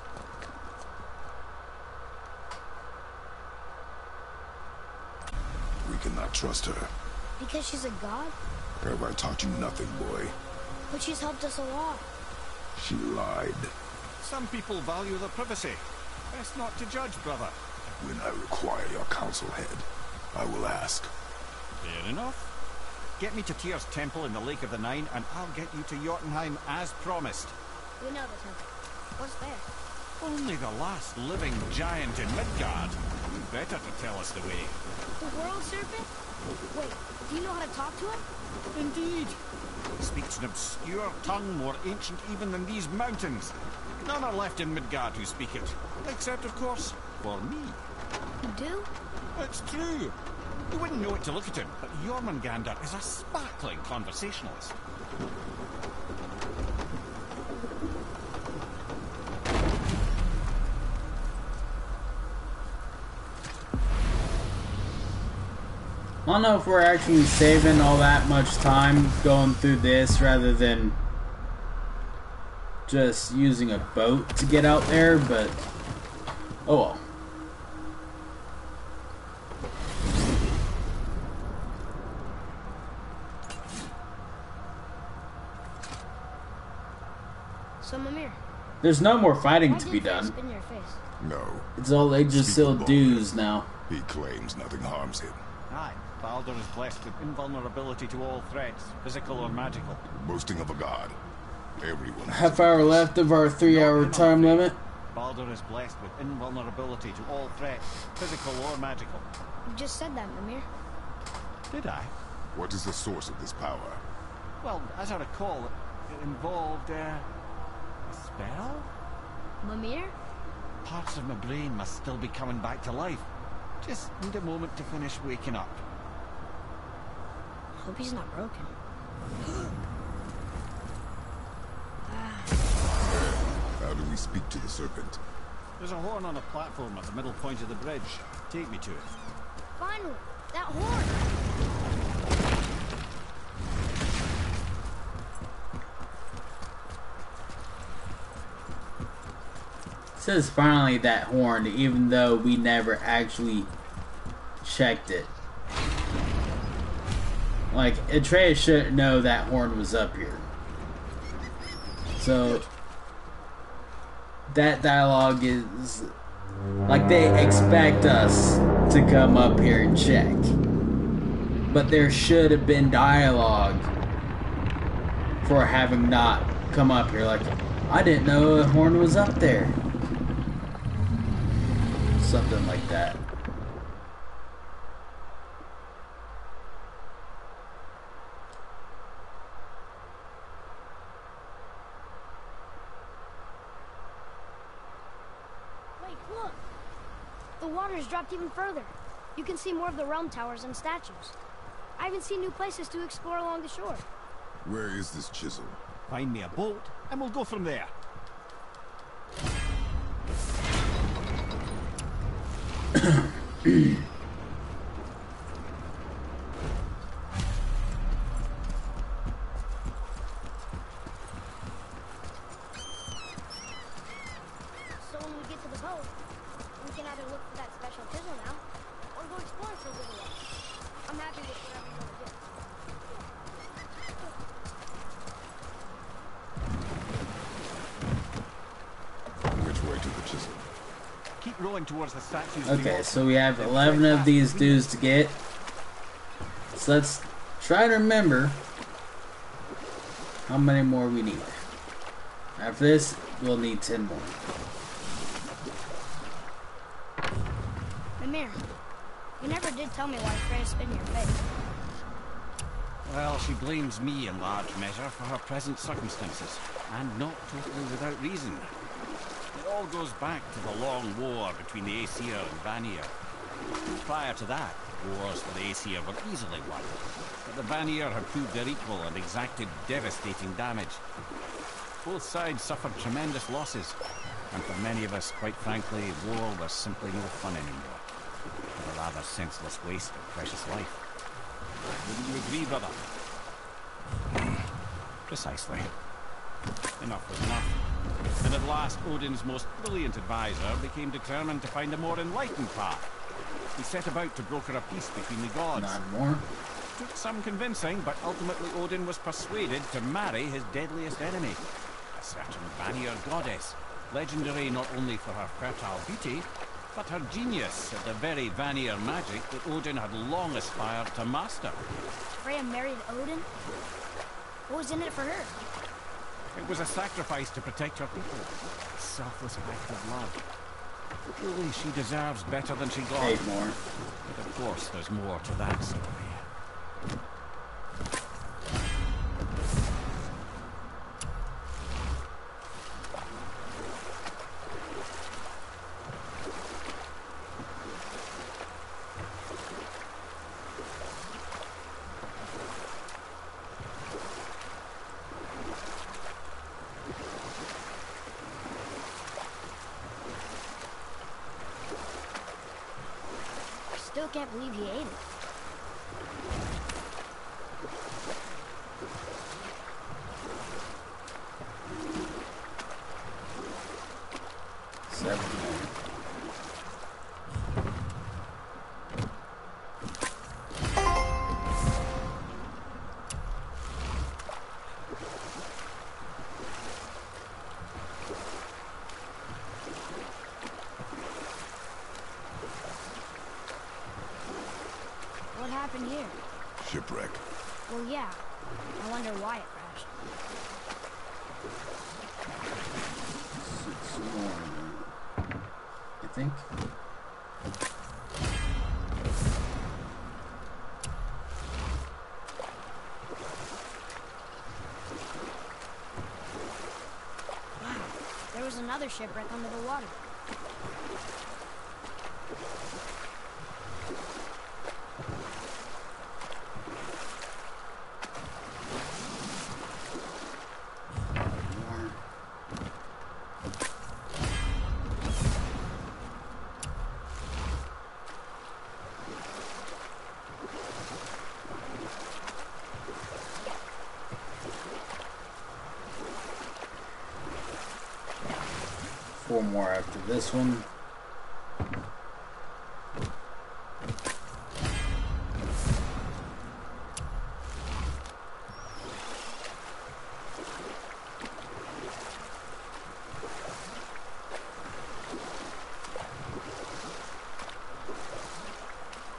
We cannot trust her. Because she's a god? Have I taught you nothing, boy? But she's helped us a lot. She lied. Some people value their privacy. Best not to judge, brother. When I require your council head, I will ask. Fair enough. Get me to Tyr's temple in the Lake of the Nine, and I'll get you to Jotunheim as promised. We know the temple. What's there? Only the last living giant in Midgard. Who better to tell us the way? The world serpent? Wait, do you know how to talk to him? Indeed. He speaks an obscure tongue more ancient even than these mountains. None are left in Midgard who speak it. Except, of course, for me. You do? It's true. You wouldn't know it to look at him, but Jormungandr is a sparkling conversationalist. I don't know if we're actually saving all that much time going through this rather than just using a boat to get out there, but oh well. So, Mimir, There's no more fighting why to did be Freya done. spit in your face? No. It's all Yggdrasil dues now. He claims nothing harms him. Aye, Baldur is blessed with invulnerability to all threats, physical or magical. Boasting of a god. Everyone has Half a hour weakness. left of our 3-hour time limit. Baldur is blessed with invulnerability to all threats, physical or magical. You just said that, Mimir. Did I? What is the source of this power? Well, as I recall, it involved, a spell? Mimir? Parts of my brain must still be coming back to life. Just need a moment to finish waking up. Hope he's not broken. How do we speak to the serpent? There's a horn on a platform at the middle point of the bridge. Take me to it. Finally! That horn! It says finally that horn, even though we never actually checked it. Like, Atreus shouldn't know that horn was up here. So, that dialogue is like they expect us to come up here and check. But there should have been dialogue for having not come up here. Like, I didn't know a horn was up there. Something like that. Wait, look! The water's dropped even further. You can see more of the realm towers and statues. I even see new places to explore along the shore. Where is this chisel? Find me a boat, and we'll go from there. So when we get to the boat, we can either look for that special chisel now, or go explore for a little while. I'm happy with whatever you want to do. Which way to the chisel? Keep rowing towards the statues. Okay, so we have 11 of these dues to get. So let's try to remember how many more we need. After this, we'll need 10 more. Mimir, you never did tell me why Freya spit in your face. Well, she blames me in large measure for her present circumstances, and not totally without reason. It all goes back to the long war between the Aesir and Vanir. Prior to that, wars for the Aesir were easily won, but the Vanir had proved their equal and exacted devastating damage. Both sides suffered tremendous losses, and for many of us, quite frankly, war was simply no fun anymore. But a rather senseless waste of precious life. Wouldn't you agree, brother? Precisely. Enough was enough. And at last, Odin's most brilliant advisor became determined to find a more enlightened path. He set about to broker a peace between the gods. Not more. Took some convincing, but ultimately Odin was persuaded to marry his deadliest enemy, a certain Vanir goddess, legendary not only for her fertile beauty, but her genius at the very Vanir magic that Odin had long aspired to master. Freya married Odin? What was in it for her? It was a sacrifice to protect her people, a selfless act of love. Truly, she deserves better than she got. 8 more. But of course, there's more to that story. Still can't believe he ate it. What happened here? Shipwreck. Well, yeah. I wonder why it crashed. 6 more. I think. Wow. There was another shipwreck under the water. Four more after this one.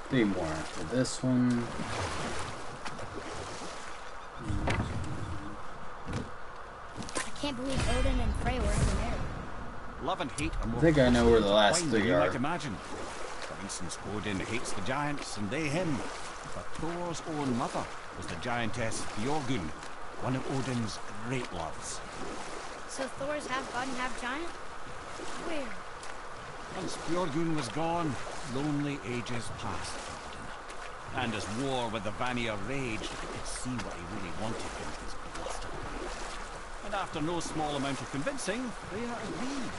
Three more after this one. I can't believe Odin and Frey were ever married. Love and hate are more I think I know where the last intertwined than three you are. might imagine. For instance, Odin hates the giants and they him. But Thor's own mother was the giantess Björgun, one of Odin's great loves. So Thor's half god and half giant? Weird. Once Björgun was gone, lonely ages passed for Odin. And as war with the Vanir raged, he could see what he really wanted in his bluster. And after no small amount of convincing, Freya agreed.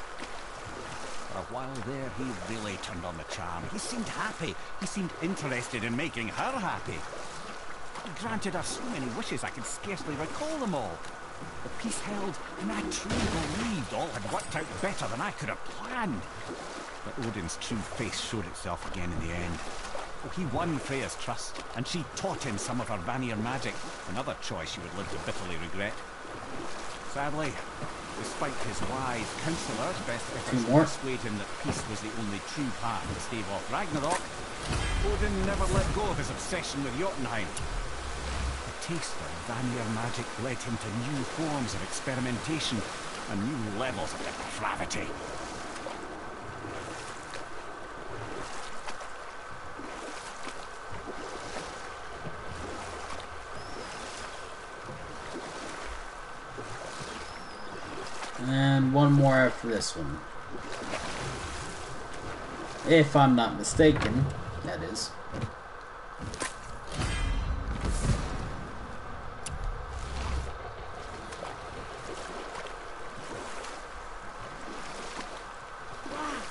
For a while there, he really turned on the charm. He seemed happy. He seemed interested in making her happy. He granted her so many wishes I could scarcely recall them all. The peace held, and I truly believed all had worked out better than I could have planned. But Odin's true face showed itself again in the end. Oh, he won Freya's trust, and she taught him some of her Vanir magic, another choice she would live to bitterly regret. Sadly, despite his wise counselor's best efforts to persuade him that peace was the only true path to stave off Ragnarok, Odin never let go of his obsession with Jotunheim. The taste of Vanir magic led him to new forms of experimentation and new levels of depravity. And one more after this one. If I'm not mistaken, that is. Wow.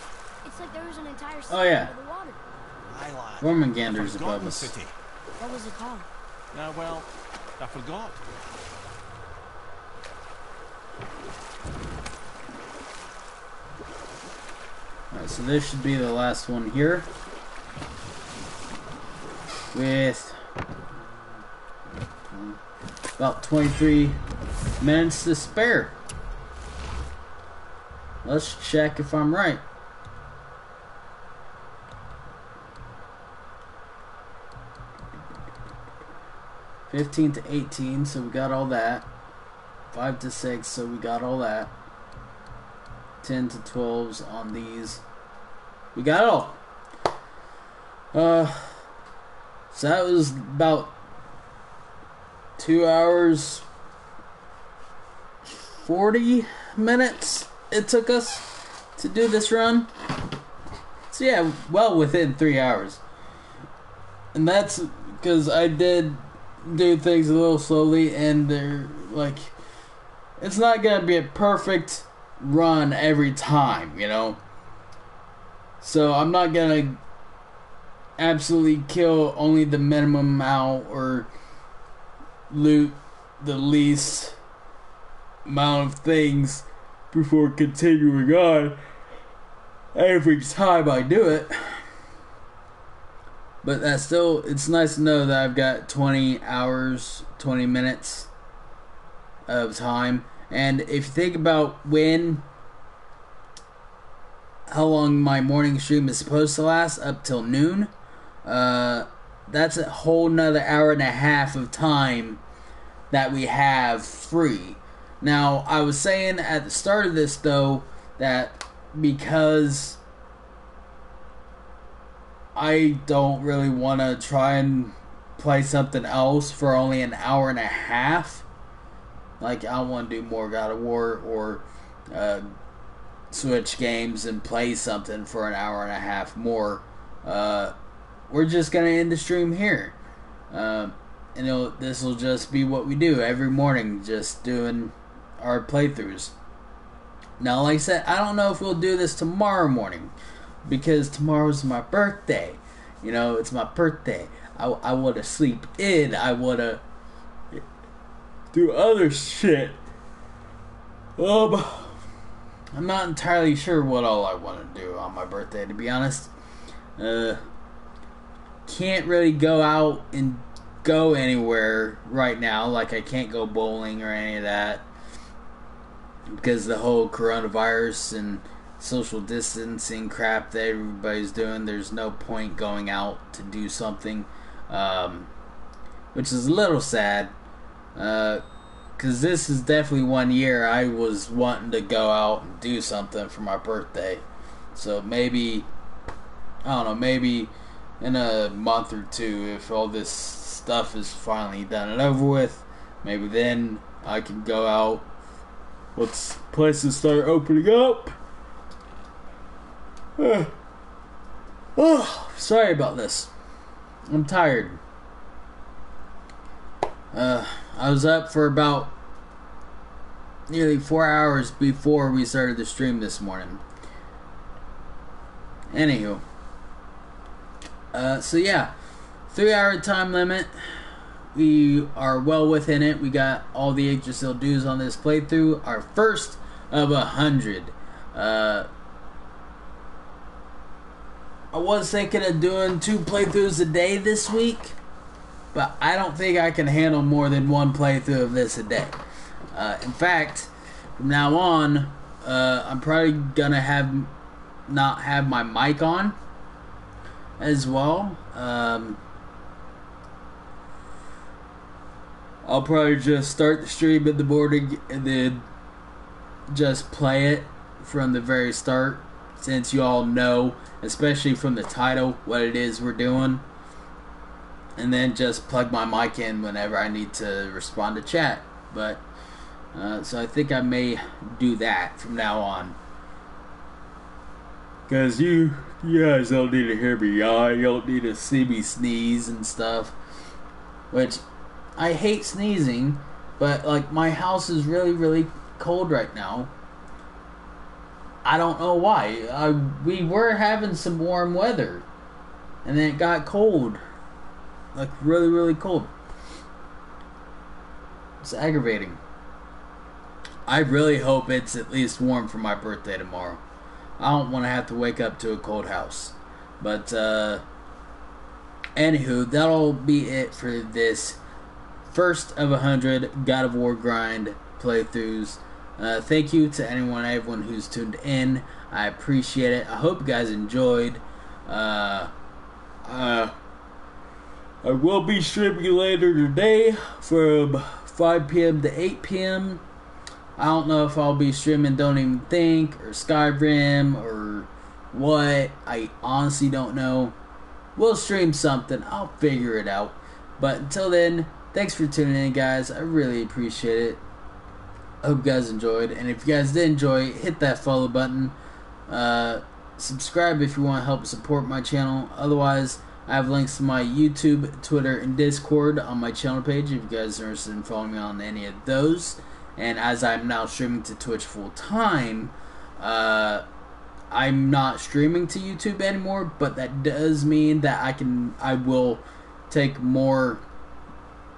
It's like there was an entire city Oh, yeah. under the water. Jormungandr's above us. City. What was it called? Well, I forgot. So this should be the last one here. With about 23 minutes to spare. Let's check if I'm right. $15 to $18, so we got all that. $5 to $6, so we got all that. $10 to $12s on these. We got it all. So that was about 2 hours 40 minutes it took us to do this run. So yeah, well within 3 hours. And that's because I did do things a little slowly, and they're like, it's not gonna be a perfect run every time, you know. So I'm not gonna absolutely kill only the minimum amount or loot the least amount of things before continuing on every time I do it. But that's still, it's nice to know that I've got 20 hours, 20 minutes of time. And if you think about how long my morning stream is supposed to last, up till noon, that's a whole nother hour and a half of time that we have free. Now, I was saying at the start of this, though, that because I don't really want to try and play something else for only an hour and a half. Like, I don't want to do more God of War or switch games and play something for an hour and a half more. We're just going to end the stream here. This will just be what we do every morning, just doing our playthroughs. Now, like I said, I don't know if we'll do this tomorrow morning, because tomorrow's my birthday. You know, it's my birthday. I want to sleep in. I want to do other shit. I'm not entirely sure what all I want to do on my birthday, to be honest. Can't really go out and go anywhere right now. Like, I can't go bowling or any of that, because the whole coronavirus and social distancing crap that everybody's doing. There's no point going out to do something, which is a little sad, because this is definitely one year I was wanting to go out and do something for my birthday. So maybe, I don't know, maybe in a month or two, if all this stuff is finally done and over with, maybe then I can go out once places start opening up. Sorry about this. I'm tired. I was up for about nearly 4 hours before we started the stream this morning. Anywho. So yeah. 3 hour time limit. We are well within it. We got all the Yggdrasil dues on this playthrough. Our first of 100. I was thinking of doing 2 playthroughs a day this week, but I don't think I can handle more than 1 playthrough of this a day. In fact, from now on, I'm probably gonna not have my mic on as well. I'll probably just start the stream in the morning and then just play it from the very start, since you all know, especially from the title, what it is we're doing. And then just plug my mic in whenever I need to respond to chat. But, so I think I may do that from now on. Because you guys don't need to hear me yawn. You don't need to see me sneeze and stuff. Which, I hate sneezing, but, like, my house is really, really cold right now. I don't know why. We were having some warm weather, and then it got cold. Like, really, really cold. It's aggravating. I really hope it's at least warm for my birthday tomorrow. I don't want to have to wake up to a cold house. But anywho, that'll be it for this first of 100 God of War grind playthroughs. Thank you to everyone who's tuned in. I appreciate it. I hope you guys enjoyed. I will be streaming later today from 5 p.m. to 8 p.m. I don't know if I'll be streaming Don't Even Think or Skyrim or what. I honestly don't know. We'll stream something. I'll figure it out. But until then, thanks for tuning in, guys. I really appreciate it. I hope you guys enjoyed. And if you guys did enjoy, hit that follow button. Subscribe if you want to help support my channel. Otherwise, I have links to my YouTube, Twitter, and Discord on my channel page if you guys are interested in following me on any of those. And as I'm now streaming to Twitch full time, I'm not streaming to YouTube anymore, but that does mean that I will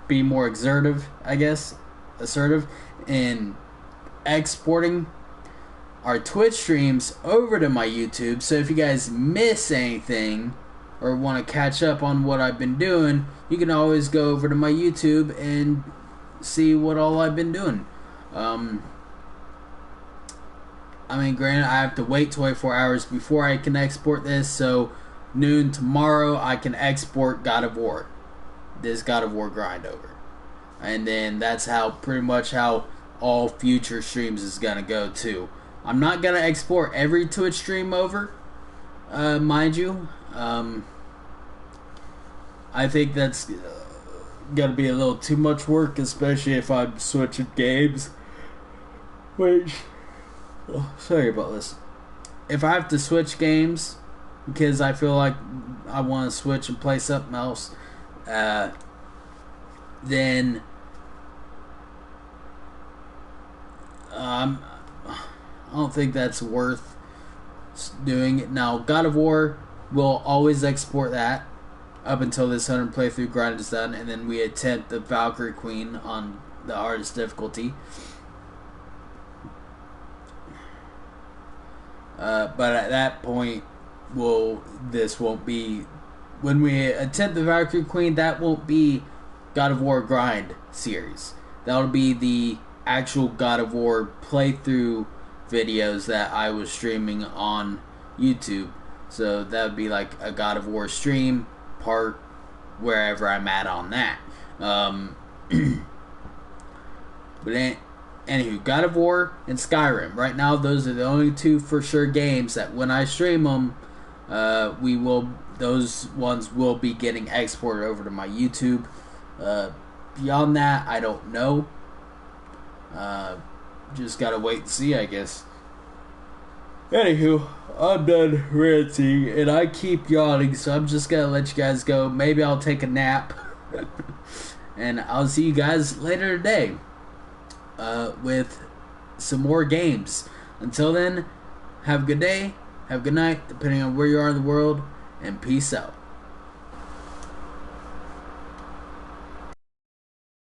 be more assertive in exporting our Twitch streams over to my YouTube. So if you guys miss anything or want to catch up on what I've been doing, you can always go over to my YouTube and see what all I've been doing. Granted, I have to wait 24 hours before I can export this, so noon tomorrow I can export God of War. This God of War grind over. And then that's pretty much how all future streams is going to go too. I'm not going to export every Twitch stream over, mind you. I think that's going to be a little too much work, especially if I'm switching games. Sorry about this. If I have to switch games because I feel like I want to switch and play something else, then I don't think that's worth doing it. Now, God of War will always export that up until this 100 playthrough grind is done, and then we attempt the Valkyrie Queen on the hardest difficulty. But at that point, this won't be, when we attempt the Valkyrie Queen, that won't be God of War grind series. That'll be the actual God of War playthrough videos that I was streaming on YouTube. So that would be like a God of War stream part wherever I'm at on that. But anywho, God of War and Skyrim. Right now, those are the only two for sure games that when I stream them, those ones will be getting exported over to my YouTube. Beyond that, I don't know. Just gotta wait and see, I guess. Anywho, I'm done ranting, and I keep yawning, so I'm just gonna let you guys go. Maybe I'll take a nap. And I'll see you guys later today. With some more games. Until then, have a good day, have a good night, depending on where you are in the world, and peace out.